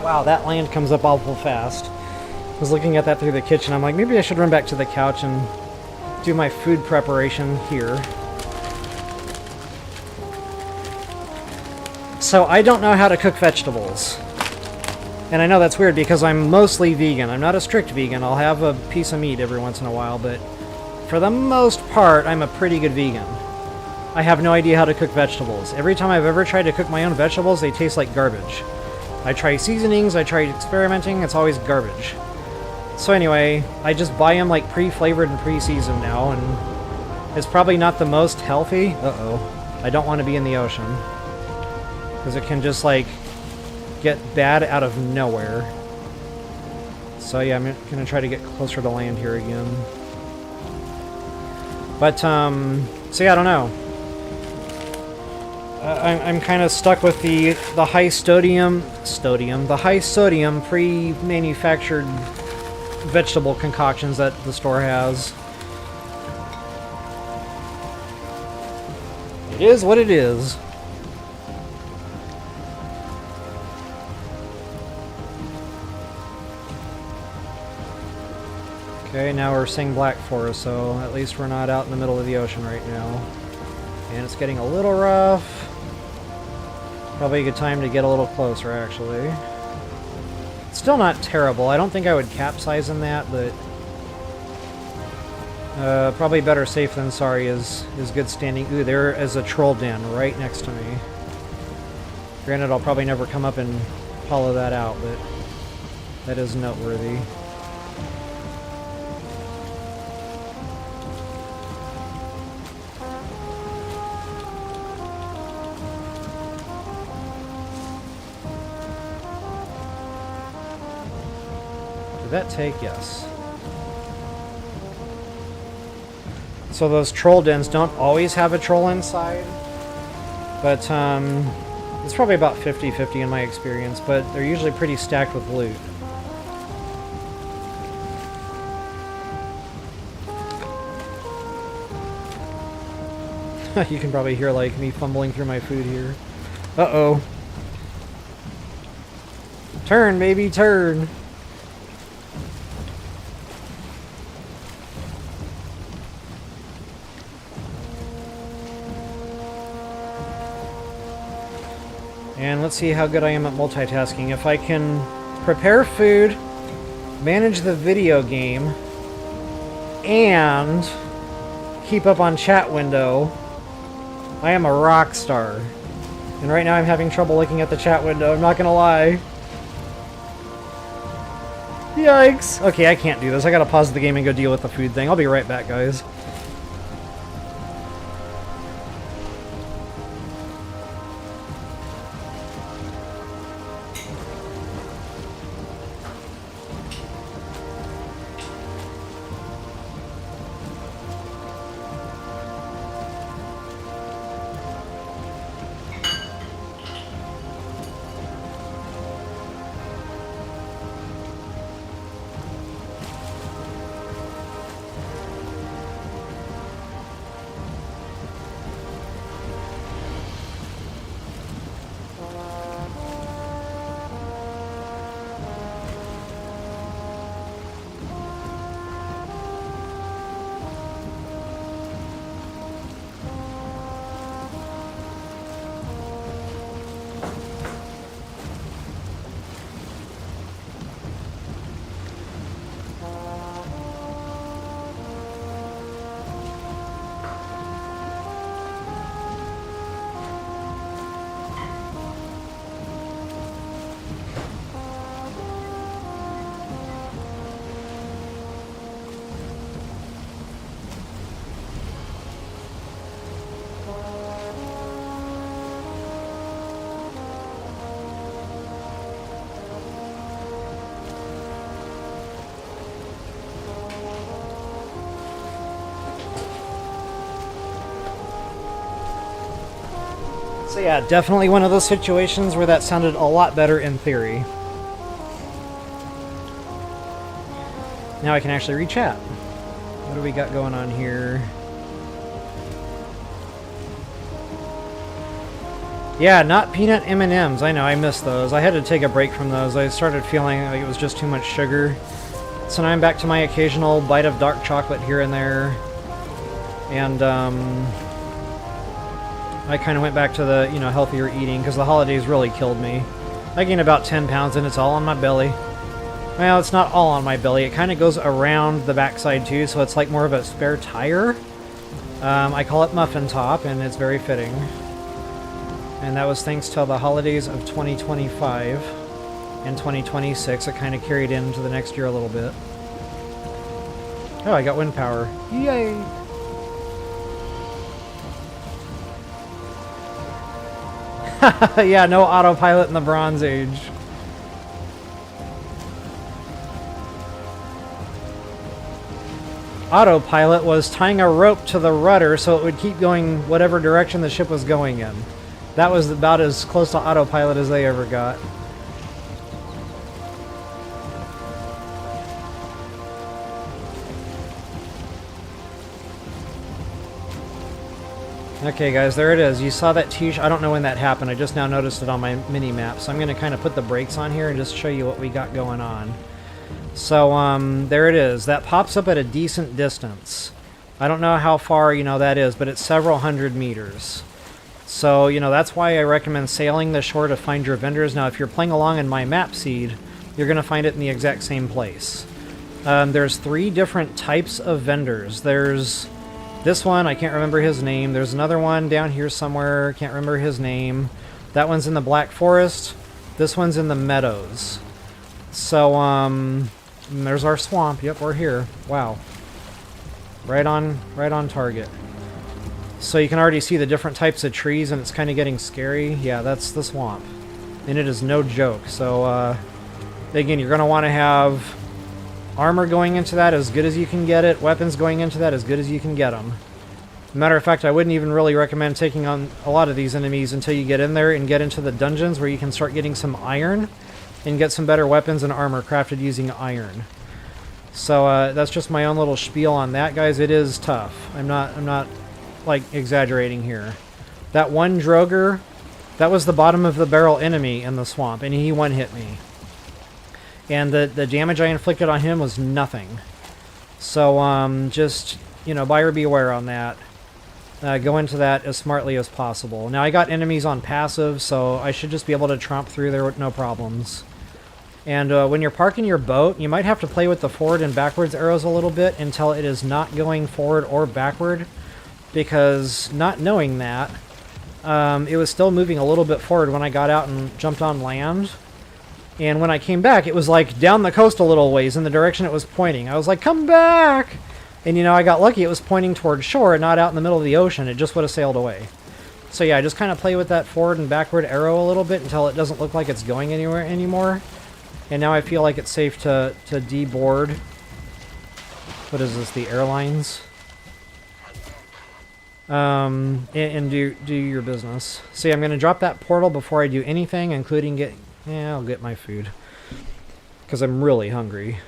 Wow, that land comes up awful fast. I was looking at that through the kitchen. I'm like, maybe I should run back to the couch and do my food preparation here. So I don't know how to cook vegetables. And I know that's weird because I'm mostly vegan. I'm not a strict vegan. I'll have a piece of meat every once in a while, but for the most part, I'm a pretty good vegan. I have no idea how to cook vegetables. Every time I've ever tried to cook my own vegetables, they taste like garbage. I try seasonings, I try experimenting, it's always garbage. So anyway, I just buy them like pre-flavored and pre-seasoned now, and it's probably not the most healthy. Uh-oh. I don't want to be in the ocean. Because it can just like get bad out of nowhere. So yeah, I'm going to try to get closer to land here again. But, so yeah, I don't know. I'm kind of stuck with the high sodium pre-manufactured vegetable concoctions that the store has. It is what it is. Okay, now we're seeing Black Forest, so at least we're not out in the middle of the ocean right now. And it's getting a little rough. Probably a good time to get a little closer, actually. Still not terrible. I don't think I would capsize in that, but probably better safe than sorry is good standing. Ooh, there is a troll den right next to me. Granted, I'll probably never come up and hollow that out, but that is noteworthy. Did that take? Yes. So those troll dens don't always have a troll inside, but it's probably about 50-50 in my experience, but they're usually pretty stacked with loot. You can probably hear like me fumbling through my food here. Uh-oh. Turn, baby, turn! And let's see how good I am at multitasking. If I can prepare food, manage the video game, and keep up on chat window, I am a rock star. And right now I'm having trouble looking at the chat window, I'm not gonna lie. Yikes! Okay, I can't do this. I gotta pause the game and go deal with the food thing. I'll be right back, guys. So yeah, definitely one of those situations where that sounded a lot better in theory. Now I can actually read chat. What do we got going on here? Yeah, not peanut M&Ms. I know, I missed those. I had to take a break from those. I started feeling like it was just too much sugar. So now I'm back to my occasional bite of dark chocolate here and there. And, I kind of went back to the, you know, healthier eating because the holidays really killed me. I gained about 10 pounds and it's all on my belly. Well, it's not all on my belly. It kind of goes around the backside too, so it's like more of a spare tire. I call it Muffin Top, and it's very fitting. And that was thanks to the holidays of 2025 and 2026. It kind of carried into the next year a little bit. Oh, I got wind power. Yay! Yeah, no autopilot in the Bronze Age. Autopilot was tying a rope to the rudder so it would keep going whatever direction the ship was going in. That was about as close to autopilot as they ever got. Okay guys, there it is. You saw that t-shirt. I don't know when that happened. I just now noticed it on my mini-map. So I'm going to kind of put the brakes on here and just show you what we got going on. So, there it is. That pops up at a decent distance. I don't know how far, you know, that is, but it's several hundred meters. So, you know, that's why I recommend sailing the shore to find your vendors. Now, if you're playing along in my map seed, you're going to find it in the exact same place. There's 3 different types of vendors. There's this one, I can't remember his name. There's another one down here somewhere, can't remember his name. That one's in the Black Forest. This one's in the Meadows. So, there's our swamp. Yep, we're here. Wow. Right on target. So you can already see the different types of trees, and it's kind of getting scary. Yeah, that's the swamp. And it is no joke. So, again, you're going to want to have Armor going into that as good as you can get it. Weapons going into that as good as you can get them. Matter of fact, I wouldn't even really recommend taking on a lot of these enemies until you get in there and get into the dungeons where you can start getting some iron and get some better weapons and armor crafted using iron. So that's just my own little spiel on that, guys. It is tough. I'm not like exaggerating here. That one Droger, that was the bottom of the barrel enemy in the swamp, and he one-hit me. And the damage I inflicted on him was nothing. So just, you know, buyer beware on that. Go into that as smartly as possible. Now, I got enemies on passive, so I should just be able to tromp through there with no problems. And when you're parking your boat, you might have to play with the forward and backwards arrows a little bit until it is not going forward or backward, because not knowing that, it was still moving a little bit forward when I got out and jumped on land. And when I came back, it was like down the coast a little ways in the direction it was pointing. I was like, come back! And, you know, I got lucky. It was pointing toward shore and not out in the middle of the ocean. It just would have sailed away. So, yeah, just kind of play with that forward and backward arrow a little bit until it doesn't look like it's going anywhere anymore. And now I feel like it's safe to deboard. What is this? The airlines? And do your business. See, I'm going to drop that portal before I do anything, including get... Yeah, I'll get my food. Because I'm really hungry.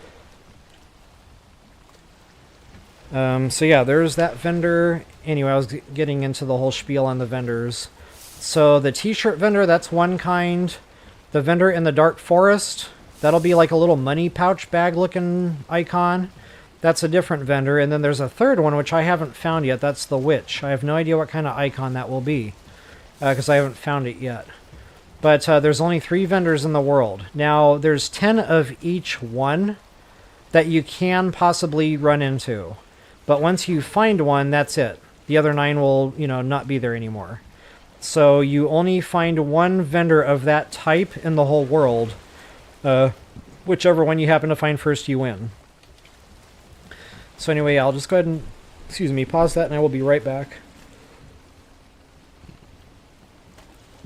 So yeah, there's that vendor. Anyway, I was getting into the whole spiel on the vendors. So the t-shirt vendor, that's one kind. The vendor in the dark forest, that'll be like a little money pouch bag looking icon. That's a different vendor. And then there's a third one, which I haven't found yet. That's the witch. I have no idea what kind of icon that will be, because I haven't found it yet. But there's only 3 vendors in the world. Now, there's 10 of each one that you can possibly run into. But once you find one, that's it. The other 9 will, you know, not be there anymore. So you only find one vendor of that type in the whole world. Whichever one you happen to find first, you win. So anyway, I'll just go ahead and, excuse me, pause that and I will be right back.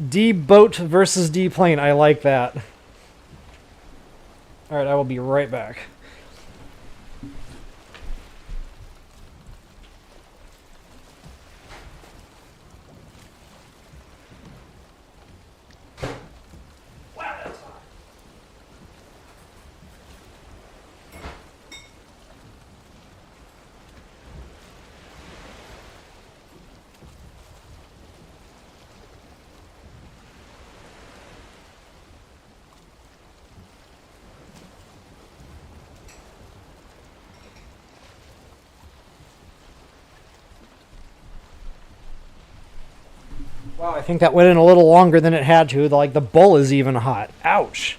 D-boat versus D-plane. I like that. Alright, I will be right back. Wow, I think that went in a little longer than it had to. Like, the bowl is even hot. Ouch.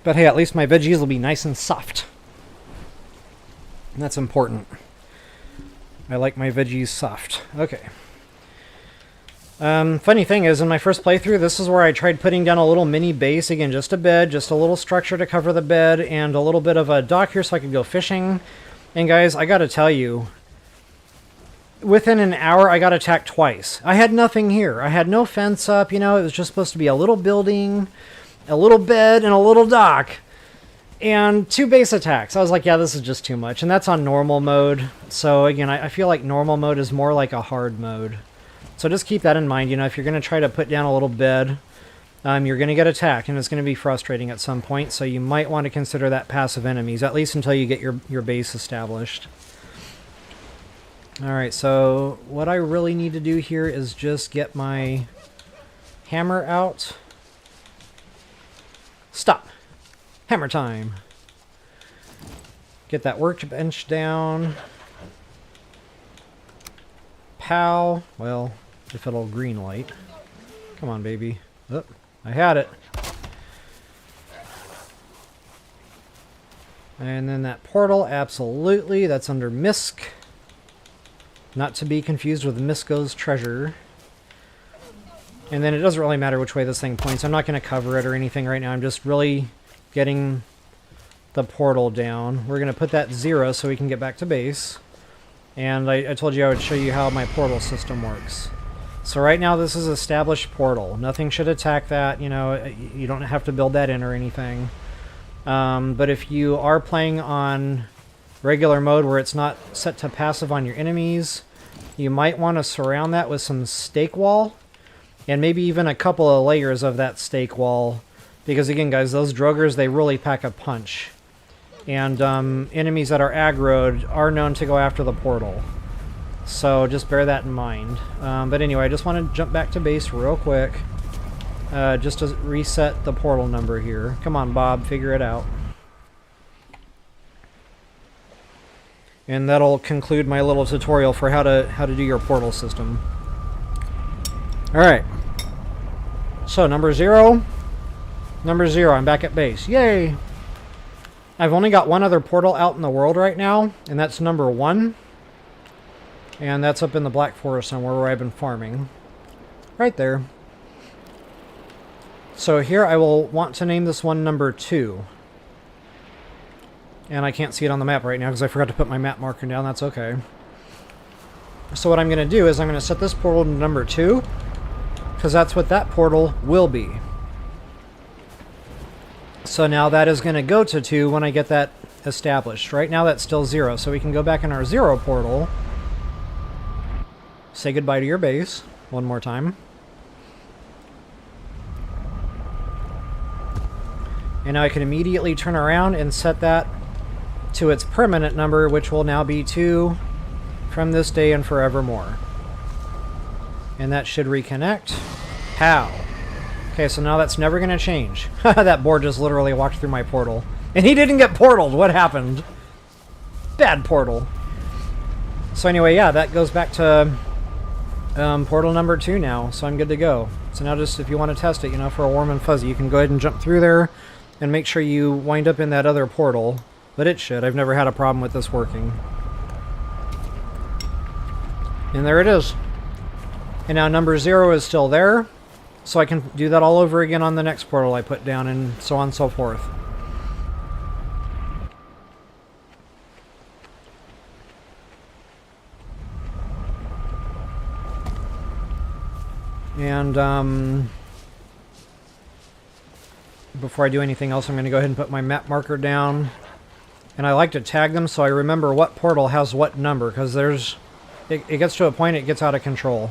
But hey, at least my veggies will be nice and soft. And that's important. I like my veggies soft. Okay. Funny thing is, in my first playthrough, this is where I tried putting down a little mini base. Again, just a bed, just a little structure to cover the bed, and a little bit of a dock here so I could go fishing. And guys, I gotta tell you, within an hour, I got attacked twice. I had nothing here. I had no fence up, you know. It was just supposed to be a little building, a little bed, and a little dock. And 2 base attacks. I was like, yeah, this is just too much. And that's on normal mode. So, again, I feel like normal mode is more like a hard mode. So just keep that in mind. You know, if you're going to try to put down a little bed, you're going to get attacked. And it's going to be frustrating at some point. So you might want to consider that passive enemies, at least until you get your base established. Alright, so what I really need to do here is just get my hammer out. Stop! Hammer time! Get that workbench down. Pow! Well, if it'll green light. Come on, baby. Oh, I had it. And then that portal, absolutely. That's under Misk. Not to be confused with Misko's treasure. And then it doesn't really matter which way this thing points. I'm not going to cover it or anything right now. I'm just really getting the portal down. We're going to put that 0 so we can get back to base. And I told you I would show you how my portal system works. So right now this is established portal. Nothing should attack that. You know, you don't have to build that in or anything. But if you are playing on regular mode where it's not set to passive on your enemies, you might want to surround that with some stake wall, and maybe even a couple of layers of that stake wall, because again guys, those Drogers, they really pack a punch. And enemies that are aggroed are known to go after the portal. So just bear that in mind. But anyway, I just want to jump back to base real quick. Just to reset the portal number here. Come on, Bob, figure it out. And that'll conclude my little tutorial for how to do your portal system. Alright. So, number 0. Number 0, I'm back at base. Yay! I've only got one other portal out in the world right now, and that's number 1. And that's up in the Black Forest somewhere where I've been farming. Right there. So here I will want to name this one number 2. And I can't see it on the map right now because I forgot to put my map marker down. That's okay. So what I'm going to do is I'm going to set this portal to number 2, because that's what that portal will be. So now that is going to go to 2 when I get that established. Right now that's still 0, so we can go back in our 0 portal. Say goodbye to your base one more time. And now I can immediately turn around and set that to its permanent number, which will now be 2 from this day and forevermore. And that should reconnect. How? Okay, so now that's never going to change. That board just literally walked through my portal. And he didn't get portaled. What happened? Bad portal. So anyway, yeah, that goes back to portal number 2 now. So I'm good to go. So now just, if you want to test it, you know, for a warm and fuzzy, you can go ahead and jump through there and make sure you wind up in that other portal. But it should. I've never had a problem with this working. And there it is. And now number 0 is still there. So I can do that all over again on the next portal I put down, and so on and so forth. And before I do anything else, I'm going to go ahead and put my map marker down. And I like to tag them so I remember what portal has what number, because it gets to a point it gets out of control.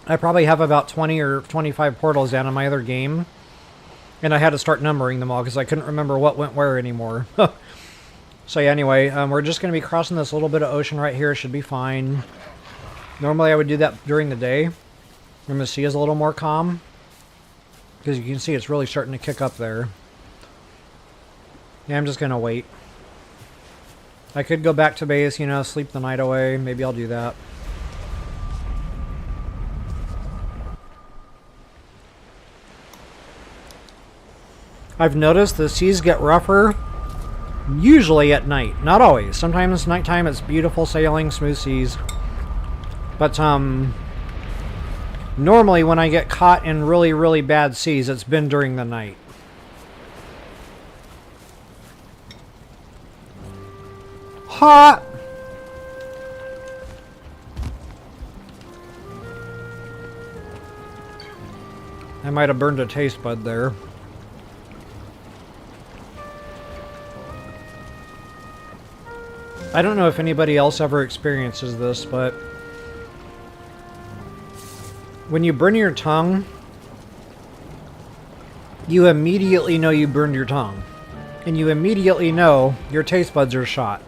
I probably have about 20 or 25 portals down in my other game, and I had to start numbering them all because I couldn't remember what went where anymore. So yeah, anyway, we're just going to be crossing this little bit of ocean right here. Should be fine. Normally I would do that during the day when the sea is a little more calm, because you can see it's really starting to kick up there. Yeah, I'm just going to wait. I could go back to base, you know, sleep the night away. Maybe I'll do that. I've noticed the seas get rougher usually at night. Not always. Sometimes nighttime it's beautiful sailing, smooth seas. But normally when I get caught in really, really bad seas, it's been during the night. Hot! I might have burned a taste bud there. I don't know if anybody else ever experiences this, but when you burn your tongue, you immediately know you burned your tongue. And you immediately know your taste buds are shot.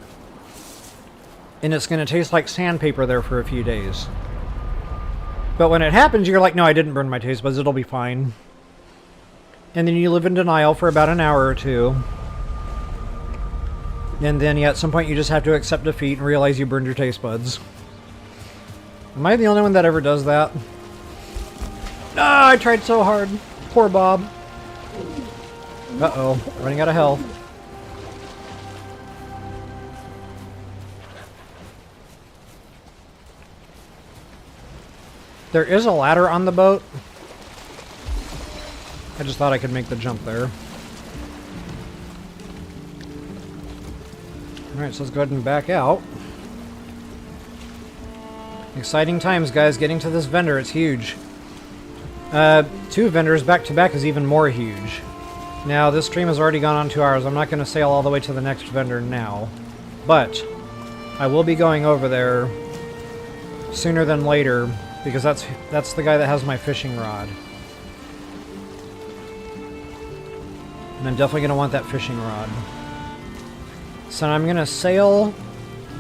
And it's going to taste like sandpaper there for a few days. But when it happens, you're like, no, I didn't burn my taste buds, it'll be fine. And then you live in denial for about an hour or two. And then, yeah, at some point you just have to accept defeat and realize you burned your taste buds. Am I the only one that ever does that? Ah, I tried so hard. Poor Bob. Uh-oh, running out of health. There is a ladder on the boat. I just thought I could make the jump there. Alright, so let's go ahead and back out. Exciting times, guys. Getting to this vendor, it's huge. 2 vendors back to back is even more huge. Now, this stream has already gone on 2 hours. I'm not going to sail all the way to the next vendor now. But I will be going over there sooner than later, because that's the guy that has my fishing rod. And I'm definitely going to want that fishing rod. So I'm going to sail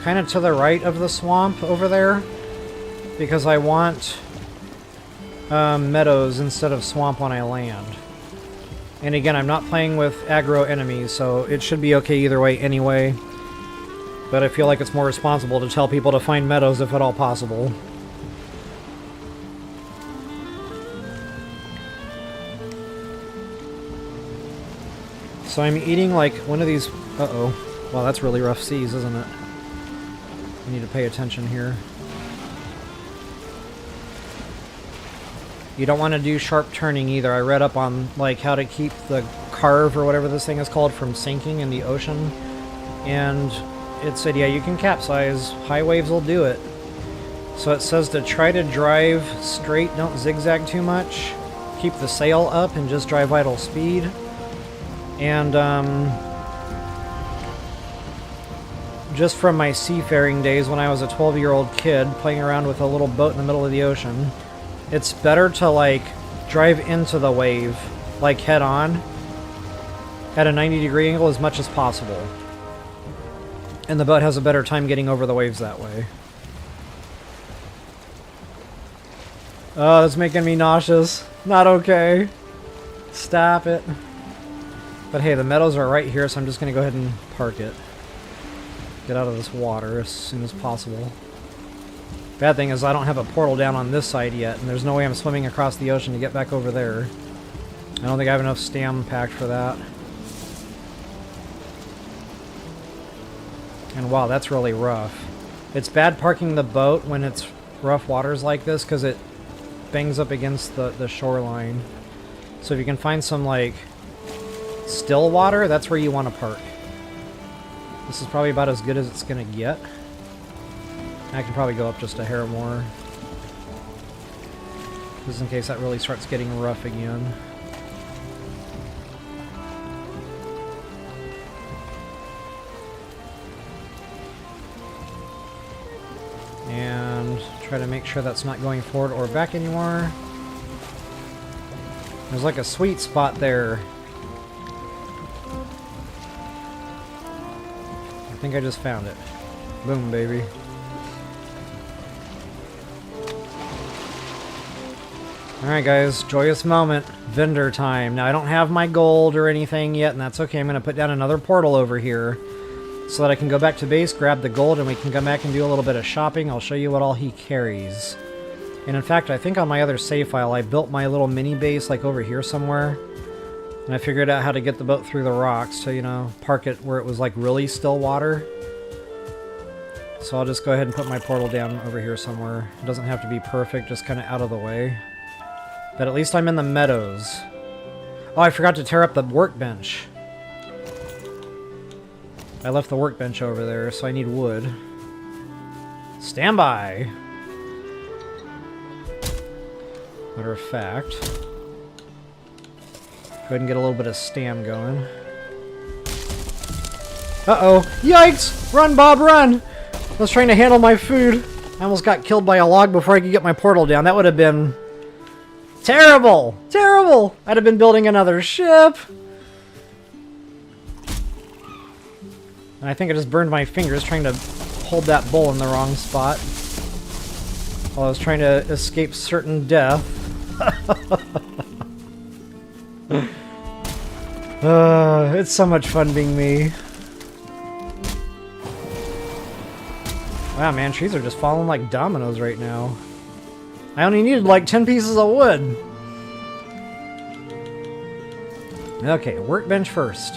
kind of to the right of the swamp over there, because I want meadows instead of swamp when I land. And again, I'm not playing with aggro enemies, so it should be okay either way anyway. But I feel like it's more responsible to tell people to find meadows if at all possible. So I'm eating like one of these... Uh-oh. Wow, that's really rough seas, isn't it? I need to pay attention here. You don't want to do sharp turning either. I read up on like how to keep the karve or whatever this thing is called from sinking in the ocean. And it said, yeah, you can capsize. High waves will do it. So it says to try to drive straight, don't zigzag too much. Keep the sail up and just drive idle speed. And just from my seafaring days when I was a 12-year-old kid playing around with a little boat in the middle of the ocean, it's better to like drive into the wave, like head on, at a 90-degree angle as much as possible. And the boat has a better time getting over the waves that way. Oh, that's making me nauseous. Not okay. Stop it. But hey, the meadows are right here, so I'm just going to go ahead and park it. Get out of this water as soon as possible. Bad thing is I don't have a portal down on this side yet, and there's no way I'm swimming across the ocean to get back over there. I don't think I have enough stam packed for that. And wow, that's really rough. It's bad parking the boat when it's rough waters like this, because it bangs up against the shoreline. So if you can find some, like, still water, that's where you want to park. This is probably about as good as it's going to get. I can probably go up just a hair more, just in case that really starts getting rough again. And try to make sure that's not going forward or back anymore. There's like a sweet spot there. I think I just found it. Boom, baby. Alright guys, joyous moment. Vendor time. Now I don't have my gold or anything yet, and that's okay. I'm going to put down another portal over here so that I can go back to base, grab the gold, and we can come back and do a little bit of shopping. I'll show you what all he carries. And in fact, I think on my other save file, I built my little mini base like over here somewhere. And I figured out how to get the boat through the rocks to, you know, park it where it was like really still water. So I'll just go ahead and put my portal down over here somewhere. It doesn't have to be perfect, just kind of out of the way. But at least I'm in the meadows. Oh, I forgot to tear up the workbench. I left the workbench over there, so I need wood. Stand by! Matter of fact, go ahead and get a little bit of stam going. Uh-oh! Yikes! Run, Bob, run! I was trying to handle my food. I almost got killed by a log before I could get my portal down. That would have been terrible! Terrible! I'd have been building another ship! And I think I just burned my fingers trying to hold that bowl in the wrong spot while I was trying to escape certain death. It's so much fun being me. Wow, man, trees are just falling like dominoes right now. I only needed like 10 pieces of wood. Okay, workbench first.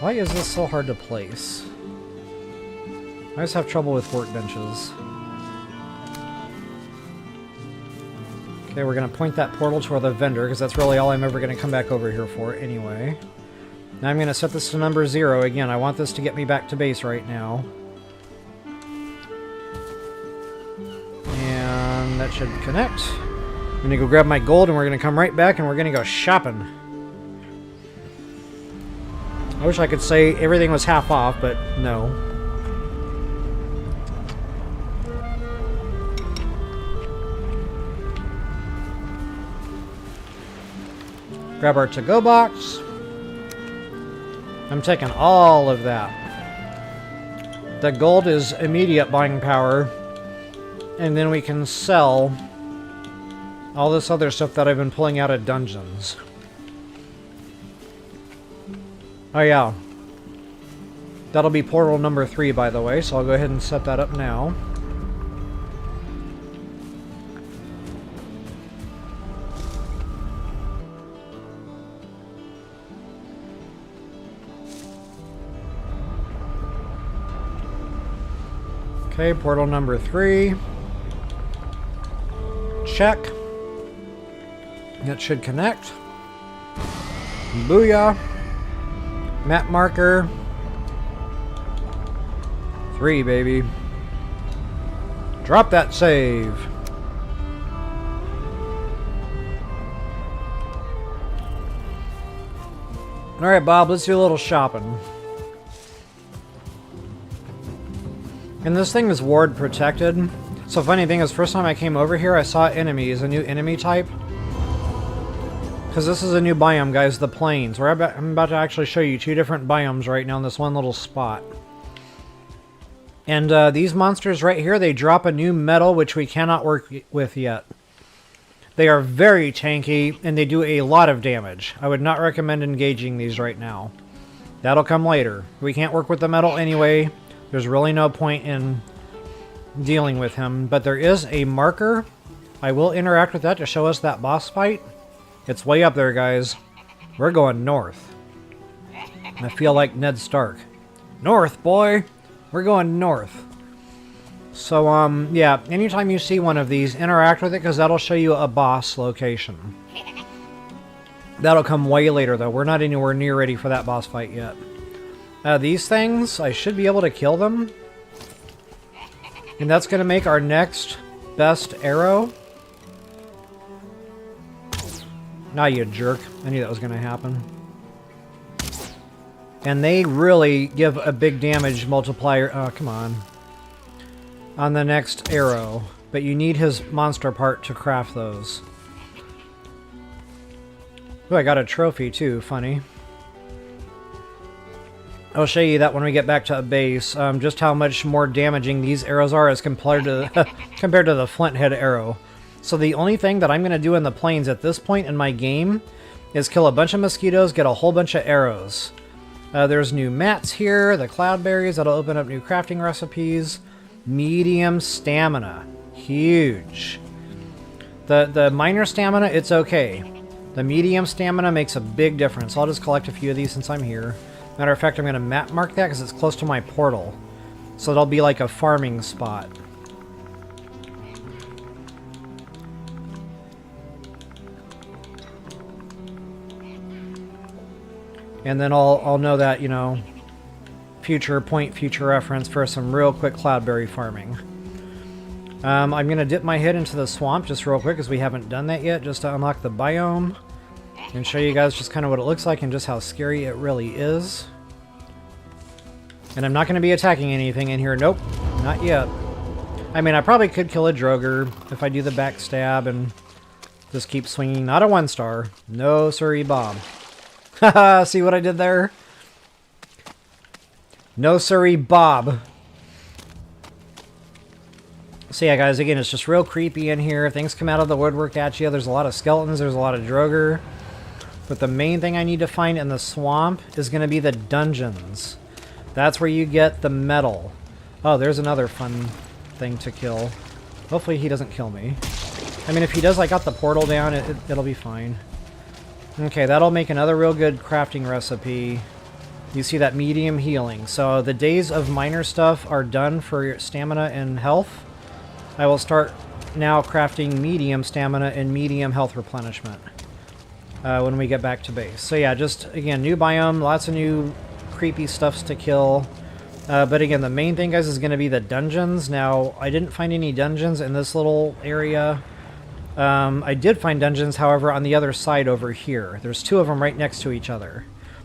Why is this so hard to place? I always have trouble with workbenches. Okay, we're going to point that portal toward the vendor, because that's really all I'm ever going to come back over here for anyway. Now I'm going to set this to number 0. Again, I want this to get me back to base right now. And that should connect. I'm going to go grab my gold, and we're going to come right back, and we're going to go shopping. I wish I could say everything was half off, but no. Grab our to-go box. I'm taking all of that. The gold is immediate buying power. And then we can sell all this other stuff that I've been pulling out of dungeons. Oh yeah. That'll be portal number 3, by the way, so I'll go ahead and set that up now. Okay, portal number 3. Check. That should connect. Booyah. Map marker. 3, baby. Drop that save. Alright, Bob, let's do a little shopping. And this thing is ward protected. So funny thing is, first time I came over here, I saw enemies, a new enemy type. Because this is a new biome, guys, the plains. I'm about to actually show you 2 different biomes right now in this one little spot. And these monsters right here, they drop a new metal which we cannot work with yet. They are very tanky, and they do a lot of damage. I would not recommend engaging these right now. That'll come later. We can't work with the metal anyway. There's really no point in dealing with him. But there is a marker. I will interact with that to show us that boss fight. It's way up there, guys. We're going north. I feel like Ned Stark. North, boy! We're going north. So, yeah, anytime you see one of these, interact with it, because that'll show you a boss location. That'll come way later, though. We're not anywhere near ready for that boss fight yet. These things, I should be able to kill them. And that's going to make our next best arrow. Nah, you jerk. I knew that was going to happen. And they really give a big damage multiplier. Oh, come on. On the next arrow. But you need his monster part to craft those. Oh, I got a trophy too. Funny. I'll show you that when we get back to a base. Just how much more damaging these arrows are as compared to the flint head arrow. So the only thing that I'm going to do in the plains at this point in my game is kill a bunch of mosquitoes, get a whole bunch of arrows. There's new mats here, the cloudberries, that'll open up new crafting recipes. Medium stamina. Huge. The minor stamina, it's okay. The medium stamina makes a big difference. I'll just collect a few of these since I'm here. Matter of fact, I'm going to map mark that because it's close to my portal. So it'll be like a farming spot. And then I'll know that, you know, future reference for some real quick cloudberry farming. I'm going to dip my head into the swamp just real quick because we haven't done that yet, just to unlock the biome. And show you guys just kind of what it looks like and just how scary it really is. And I'm not going to be attacking anything in here. Nope, not yet. I mean, I probably could kill a Droger if I do the backstab and just keep swinging. Not a 1-star. No, sorry, Bob. Haha, see what I did there? No, sorry, Bob. So yeah, guys, again, it's just real creepy in here. Things come out of the woodwork at you. There's a lot of skeletons. There's a lot of Droger. But the main thing I need to find in the swamp is going to be the dungeons. That's where you get the metal. Oh, there's another fun thing to kill. Hopefully he doesn't kill me. I mean, if he does, I got the portal down. It'll be fine. Okay, that'll make another real good crafting recipe. You see that medium healing. So the days of minor stuff are done for your stamina and health. I will start now crafting medium stamina and medium health replenishment when we get back to base. So yeah, just, again, new biome, lots of new creepy stuffs to kill. But again, the main thing, guys, is going to be the dungeons. Now, I didn't find any dungeons in this little area. I did find dungeons, however, on the other side over here. There's 2 of them right next to each other.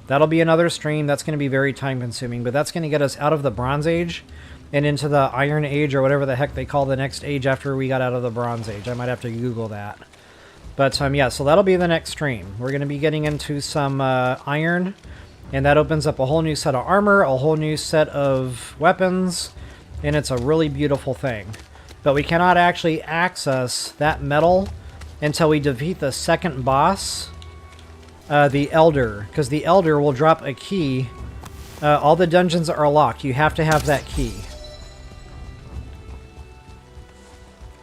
That'll be another stream. That's going to be very time consuming, but that's going to get us out of the Bronze Age and into the Iron Age, or whatever the heck they call the next age after we got out of the Bronze Age. I might have to Google that. But yeah, so that'll be the next stream. We're going to be getting into some iron, and that opens up a whole new set of armor, a whole new set of weapons, and it's a really beautiful thing. But we cannot actually access that metal until we defeat the second boss, the Elder, because the Elder will drop a key. All the dungeons are locked. You have to have that key.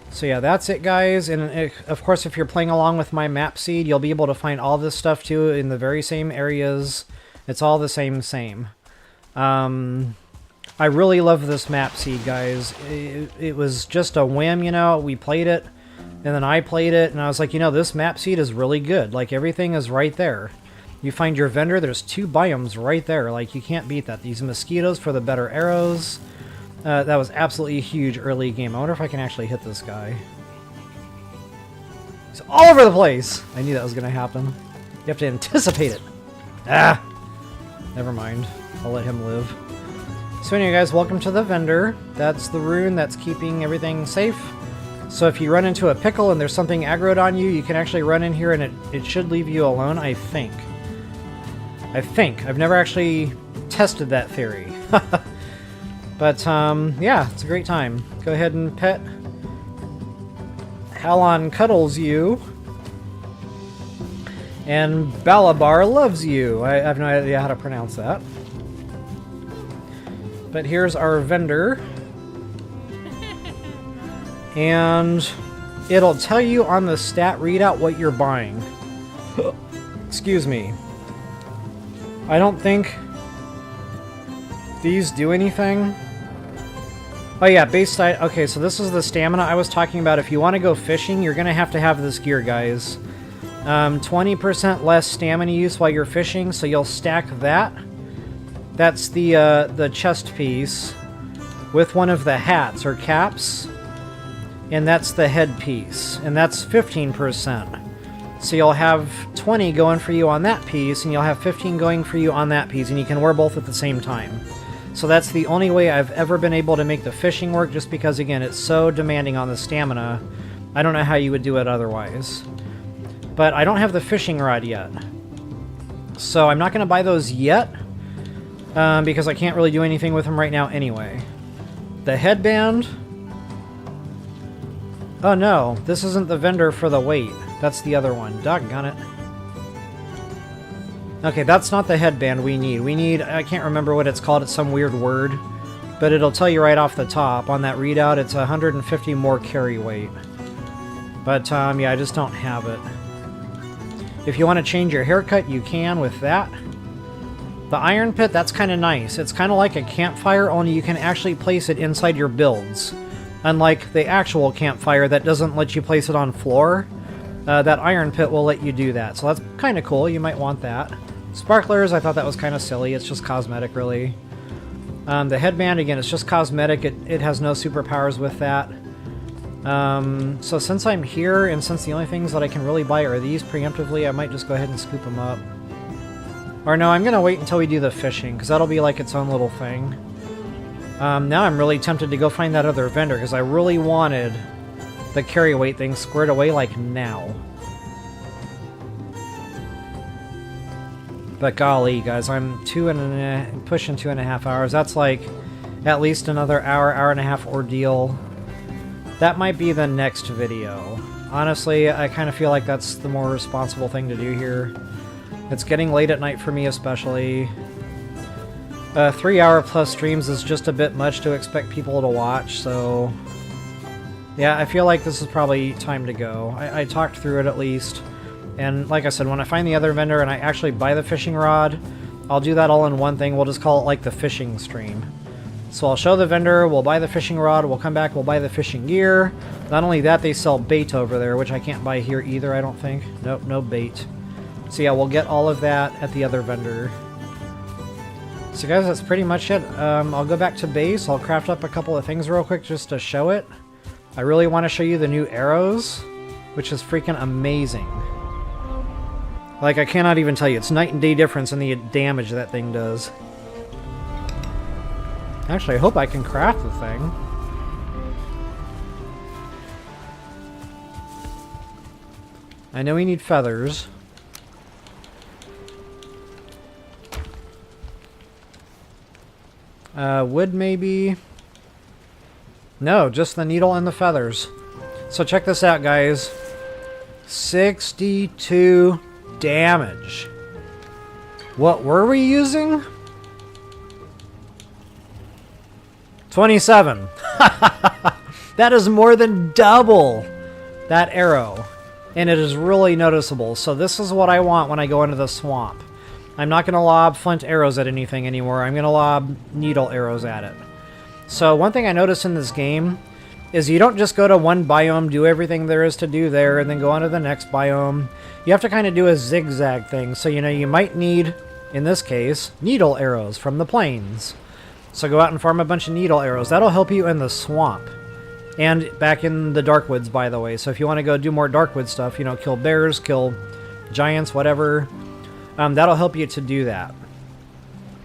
So yeah, that's it, guys. And of course, if you're playing along with my map seed, you'll be able to find all this stuff too in the very same areas. It's all the same. I really love this map seed, guys. It was just a whim, you know. We played it, and then I played it, and I was like, you know, this map seed is really good. Like, everything is right there. You find your vendor, there's 2 biomes right there. Like, you can't beat that. These mosquitoes for the better arrows. That was absolutely a huge early game. I wonder if I can actually hit this guy. He's all over the place! I knew that was going to happen. You have to anticipate it. Ah! Never mind. I'll let him live. So anyway, guys, welcome to the vendor. That's the rune that's keeping everything safe. So if you run into a pickle and there's something aggroed on you, you can actually run in here and it should leave you alone, I think. I've never actually tested that theory. But, yeah, it's a great time. Go ahead and pet. Halon cuddles you. And Balabar loves you. I have no idea how to pronounce that. But here's our vendor. And it'll tell you on the stat readout what you're buying. Excuse me. I don't think these do anything. Oh yeah, base stat. Okay, so this is the stamina I was talking about. If you want to go fishing, you're going to have this gear, guys. 20% less stamina use while you're fishing, so you'll stack that. That's the chest piece with one of the hats or caps. And that's the head piece. And that's 15%. So you'll have 20 going for you on that piece, and you'll have 15 going for you on that piece, and you can wear both at the same time. So that's the only way I've ever been able to make the fishing work, just because, again, it's so demanding on the stamina. I don't know how you would do it otherwise. But I don't have the fishing rod yet. So I'm not going to buy those yet, because I can't really do anything with them right now anyway. The headband... Oh no, this isn't the vendor for the weight. That's the other one. Doggone it. Okay, that's not the headband we need. We need, I can't remember what it's called, it's some weird word. But it'll tell you right off the top. On that readout, it's 150 more carry weight. But, yeah, I just don't have it. If you want to change your haircut, you can with that. The iron pit, that's kind of nice. It's kind of like a campfire, only you can actually place it inside your builds. Unlike the actual campfire that doesn't let you place it on floor, that iron pit will let you do that. So that's kind of cool. You might want that. Sparklers, I thought that was kind of silly. It's just cosmetic, really. The headband, again, it's just cosmetic. It has no superpowers with that. So since I'm here, and since the only things that I can really buy are these preemptively, I might just go ahead and scoop them up. Or no, I'm going to wait until we do the fishing, because that'll be like its own little thing. Now I'm really tempted to go find that other vendor, because I really wanted the carry weight thing squared away, like, now. But golly, guys, I'm pushing 2.5 hours. That's like at least another hour and a half ordeal. That might be the next video. Honestly, I kind of feel like that's the more responsible thing to do here. It's getting late at night for me, especially. 3-hour plus streams is just a bit much to expect people to watch, so... Yeah, I feel like this is probably time to go. I talked through it at least. And like I said, when I find the other vendor and I actually buy the fishing rod, I'll do that all in one thing. We'll just call it like the fishing stream. So I'll show the vendor, we'll buy the fishing rod, we'll come back, we'll buy the fishing gear. Not only that, they sell bait over there, which I can't buy here either, I don't think. Nope, no bait. So yeah, we'll get all of that at the other vendor. So guys, that's pretty much it. I'll go back to base, I'll craft up a couple of things real quick just to show it. I really want to show you the new arrows, which is freaking amazing. Like, I cannot even tell you. It's night and day difference in the damage that thing does. Actually, I hope I can craft the thing. I know we need feathers. Wood, maybe? No, just the needle and the feathers. So check this out, guys. 62 damage. What were we using? 27. That is more than double that arrow. And it is really noticeable. So this is what I want when I go into the swamp. I'm not going to lob flint arrows at anything anymore. I'm going to lob needle arrows at it. So one thing I noticed in this game is you don't just go to one biome, do everything there is to do there, and then go on to the next biome. You have to kind of do a zigzag thing. So, you know, you might need, in this case, needle arrows from the plains. So go out and farm a bunch of needle arrows. That'll help you in the swamp. And back in the Darkwoods, by the way. So if you want to go do more Darkwood stuff, you know, kill bears, kill giants, whatever, that'll help you to do that.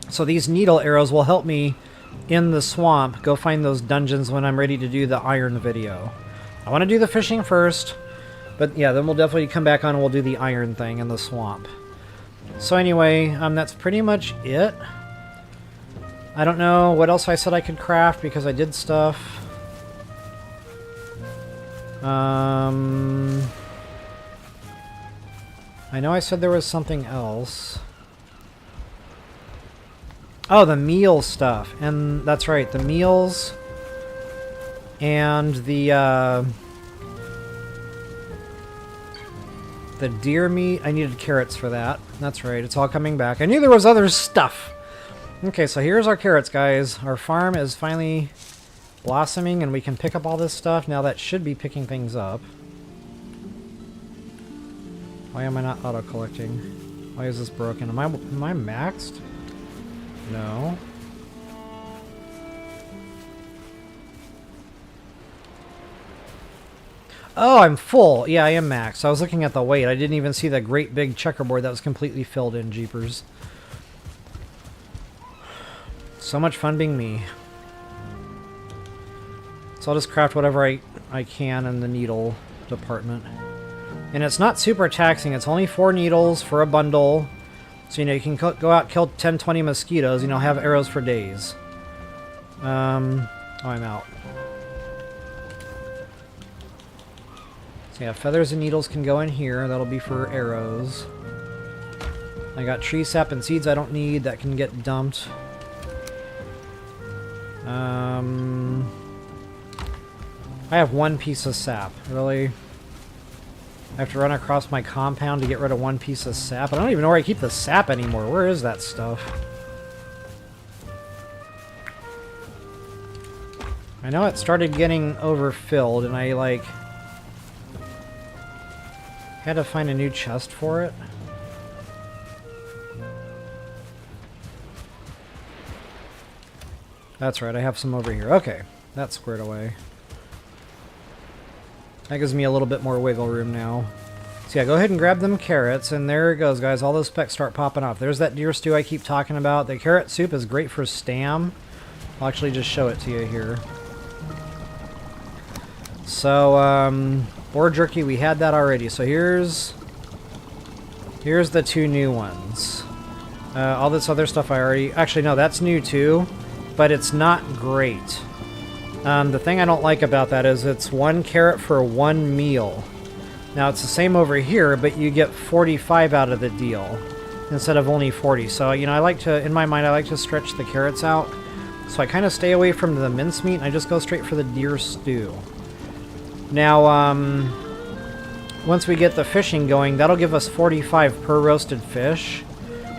So these needle arrows will help me in the swamp go find those dungeons when I'm ready to do the iron video. I want to do the fishing first, but yeah, then we'll definitely come back on and we'll do the iron thing in the swamp. So anyway, that's pretty much it. I don't know what else I said I could craft because I did stuff. I know I said there was something else. Oh, the meal stuff. And that's right, the meals and the deer meat. I needed carrots for that. That's right, it's all coming back. I knew there was other stuff. Okay, so here's our carrots, guys. Our farm is finally blossoming and we can pick up all this stuff. Now that should be picking things up. Why am I not auto-collecting? Why is this broken? Am I maxed? No. Oh, I'm full. Yeah, I am maxed. I was looking at the weight. I didn't even see that great big checkerboard that was completely filled in, jeepers. So much fun being me. So I'll just craft whatever I can in the needle department. And it's not super taxing. It's only 4 needles for a bundle. So, you know, you can go out, kill 10, 20 mosquitoes, you know, have arrows for days. Oh, I'm out. So yeah, feathers and needles can go in here. That'll be for arrows. I got tree sap and seeds I don't need. That can get dumped. I have 1 piece of sap. Really? I have to run across my compound to get rid of 1 piece of sap. I don't even know where I keep the sap anymore. Where is that stuff? I know it started getting overfilled and I, like, had to find a new chest for it. That's right, I have some over here. Okay, that's squared away. That gives me a little bit more wiggle room now. So yeah, go ahead and grab them carrots, and there it goes, guys. All those specks start popping off. There's that deer stew I keep talking about. The carrot soup is great for stam. I'll actually just show it to you here. So, boar jerky, we had that already. So here's the 2 new ones. All this other stuff I already... Actually, no, that's new too, but it's not great. The thing I don't like about that is it's 1 carrot for 1 meal. Now it's the same over here, but you get 45 out of the deal instead of only 40. So, you know, I like to, in my mind, I like to stretch the carrots out. So I kind of stay away from the mincemeat and I just go straight for the deer stew. Now, once we get the fishing going, that'll give us 45 per roasted fish.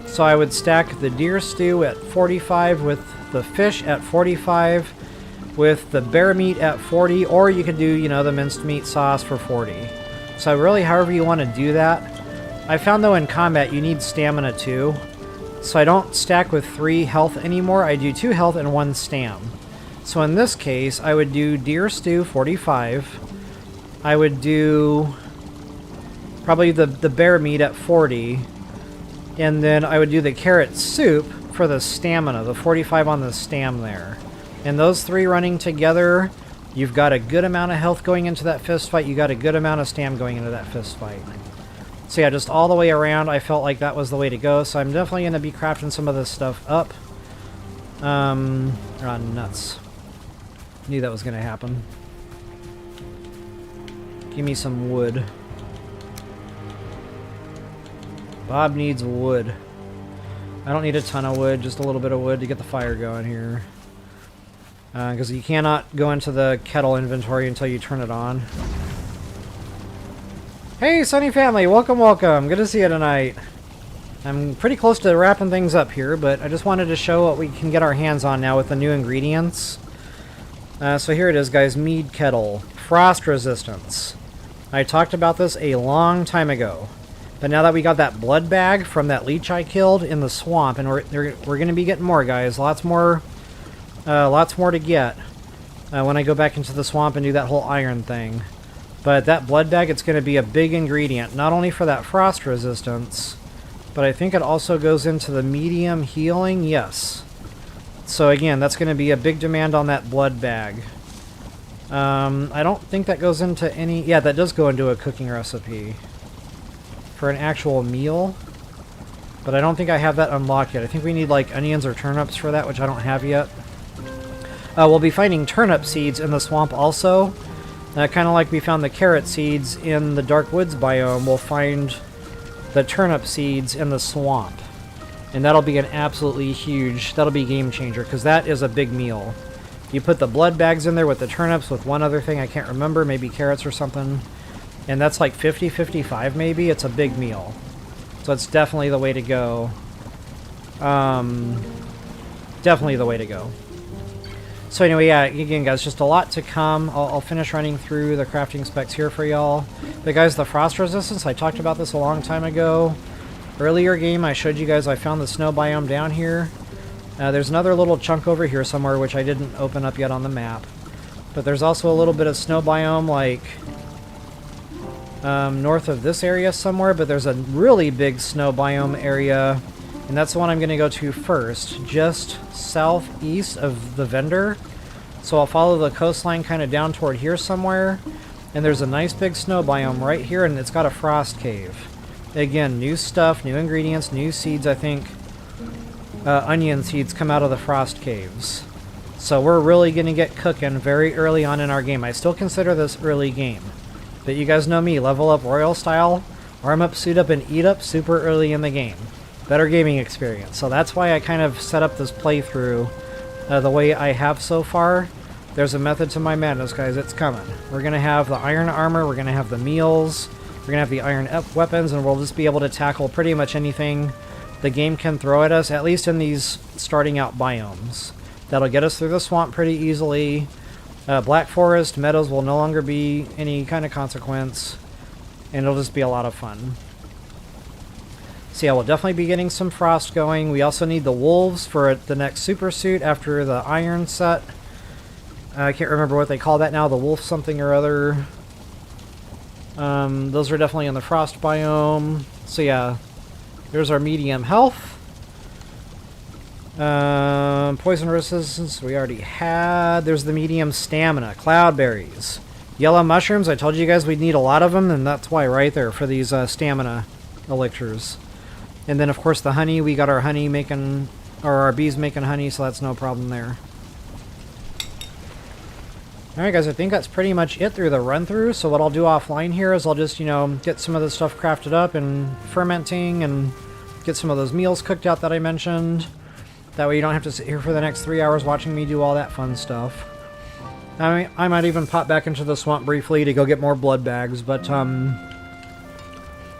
So I would stack the deer stew at 45 with the fish at 45 with the bear meat at 40, or you could do, you know, the minced meat sauce for 40. So really, however you want to do that. I found, though, in combat, you need stamina, too. So I don't stack with 3 health anymore. I do 2 health and 1 stam. So in this case, I would do deer stew 45. I would do probably the bear meat at 40, and then I would do the carrot soup for the stamina, the 45 on the stam there. And those three running together, you've got a good amount of health going into that fist fight, you got a good amount of stam going into that fist fight. So yeah, just all the way around, I felt like that was the way to go, so I'm definitely going to be crafting some of this stuff up. Oh, nuts. Knew that was going to happen. Give me some wood. Bob needs wood. I don't need a ton of wood, just a little bit of wood to get the fire going here. Because you cannot go into the kettle inventory until you turn it on. Hey, Sunny Family! Welcome, welcome! Good to see you tonight. I'm pretty close to wrapping things up here, but I just wanted to show what we can get our hands on now with the new ingredients. So here it is, guys. Mead Kettle. Frost resistance. I talked about this a long time ago. But now that we got that blood bag from that leech I killed in the swamp, and we're going to be getting more, guys. Lots more to get when I go back into the swamp and do that whole iron thing. But that blood bag, it's going to be a big ingredient, not only for that frost resistance, but I think it also goes into the medium healing, yes. So again, that's going to be a big demand on that blood bag. I don't think that goes into any... Yeah, that does go into a cooking recipe for an actual meal. But I don't think I have that unlocked yet. I think we need like onions or turnips for that, which I don't have yet. We'll be finding turnip seeds in the swamp also. Kind of like we found the carrot seeds in the Dark Woods biome, we'll find the turnip seeds in the swamp. And that'll be an absolutely huge, that'll be game changer, because that is a big meal. You put the blood bags in there with the turnips, with one other thing I can't remember, maybe carrots or something. And that's like 50, 55 maybe, it's a big meal. So it's definitely the way to go. Definitely the way to go. So anyway, yeah, again, guys, just a lot to come. I'll finish running through the crafting specs here for y'all. But guys, the frost resistance, I talked about this a long time ago. Earlier game, I showed you guys I found the snow biome down here. There's another little chunk over here somewhere, which I didn't open up yet on the map. But there's also a little bit of snow biome, like, north of this area somewhere. But there's a really big snow biome area. And that's the one I'm going to go to first, just southeast of the vendor. So I'll follow the coastline kind of down toward here somewhere. And there's a nice big snow biome right here, and it's got a frost cave. Again, new stuff, new ingredients, new seeds, I think. Onion seeds come out of the frost caves. So we're really going to get cooking very early on in our game. I still consider this early game. But you guys know me, level up royal style, arm up, suit up, and eat up super early in the game. Better gaming experience. So that's why I kind of set up this playthrough the way I have so far. There's a method to my madness, guys. It's coming. We're going to have the iron armor. We're going to have the meals. We're going to have the iron weapons. And we'll just be able to tackle pretty much anything the game can throw at us, at least in these starting out biomes. That'll get us through the swamp pretty easily. Black forest, meadows will no longer be any kind of consequence. And it'll just be a lot of fun. So yeah, we'll definitely be getting some frost going. We also need the wolves for the next super suit after the iron set. I can't remember what they call that now, the wolf something or other. Those are definitely in the frost biome. So yeah, there's our medium health. Poison resistance we already had. There's the medium stamina, cloudberries. Yellow mushrooms, I told you guys we'd need a lot of them, and that's why right there for these stamina elixirs. And then, of course, the honey. We got our honey making, or our bees making honey, so that's no problem there. Alright, guys, I think that's pretty much it through the run-through. So what I'll do offline here is I'll just, you know, get some of this stuff crafted up and fermenting and get some of those meals cooked out that I mentioned. That way you don't have to sit here for the next 3 hours watching me do all that fun stuff. I might even pop back into the swamp briefly to go get more blood bags, but,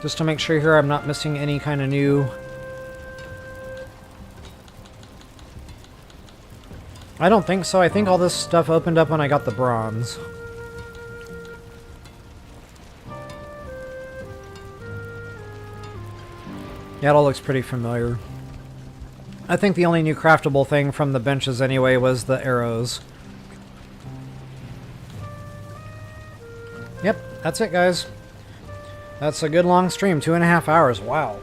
just to make sure here I'm not missing any kind of new... I don't think so. I think all this stuff opened up when I got the bronze. Yeah, it all looks pretty familiar. I think the only new craftable thing from the benches anyway was the arrows. Yep, that's it, guys. That's a good long stream, 2.5 hours. Wow.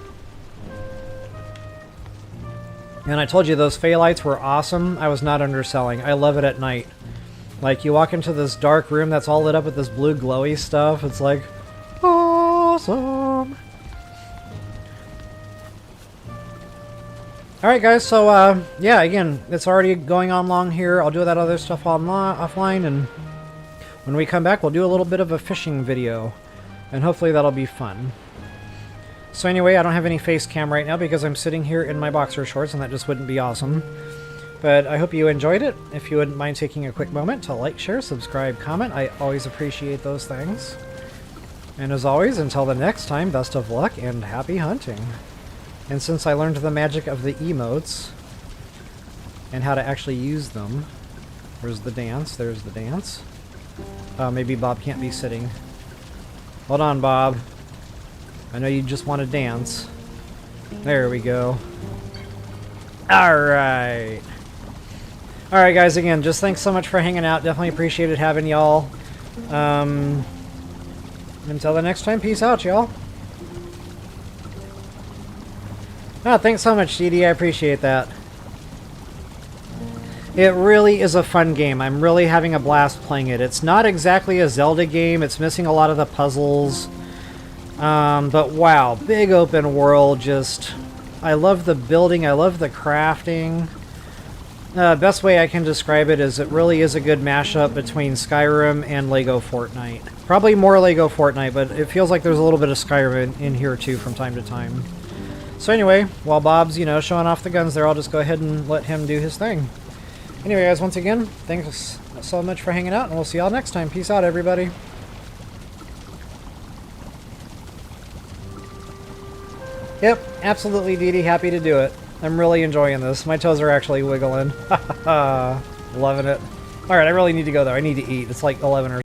And I told you those phthalites were awesome. I was not underselling. I love it at night. Like, you walk into this dark room that's all lit up with this blue glowy stuff. It's like, awesome. Alright guys, so yeah, again, it's already going on long here. I'll do that other stuff offline, and when we come back, we'll do a little bit of a fishing video. And hopefully that'll be fun. So anyway, I don't have any face cam right now because I'm sitting here in my boxer shorts, and that just wouldn't be awesome. But I hope you enjoyed it. If you wouldn't mind taking a quick moment to like, share, subscribe, comment, I always appreciate those things. And as always, until the next time, best of luck and happy hunting. And since I learned the magic of the emotes and how to actually use them, where's the dance? There's the dance. Maybe Bob can't be sitting. Hold on, Bob. I know you just want to dance. There we go. Alright. Alright guys, again, just thanks so much for hanging out. Definitely appreciated having y'all. Until the next time, peace out, y'all. Oh, thanks so much, Dee Dee. I appreciate that. It really is a fun game. I'm really having a blast playing it. It's not exactly a Zelda game. It's missing a lot of the puzzles. But wow, big open world. Just, I love the building. I love the crafting. Best way I can describe it is it really is a good mashup between Skyrim and Lego Fortnite. Probably more Lego Fortnite, but it feels like there's a little bit of Skyrim in here too from time to time. So anyway, while Bob's, you know, showing off the guns there, I'll just go ahead and let him do his thing. Anyway, guys, once again, thanks so much for hanging out, and we'll see y'all next time. Peace out, everybody. Yep, absolutely, Dee Dee. Happy to do it. I'm really enjoying this. My toes are actually wiggling. Loving it. Alright, I really need to go, though. I need to eat. It's like 11 or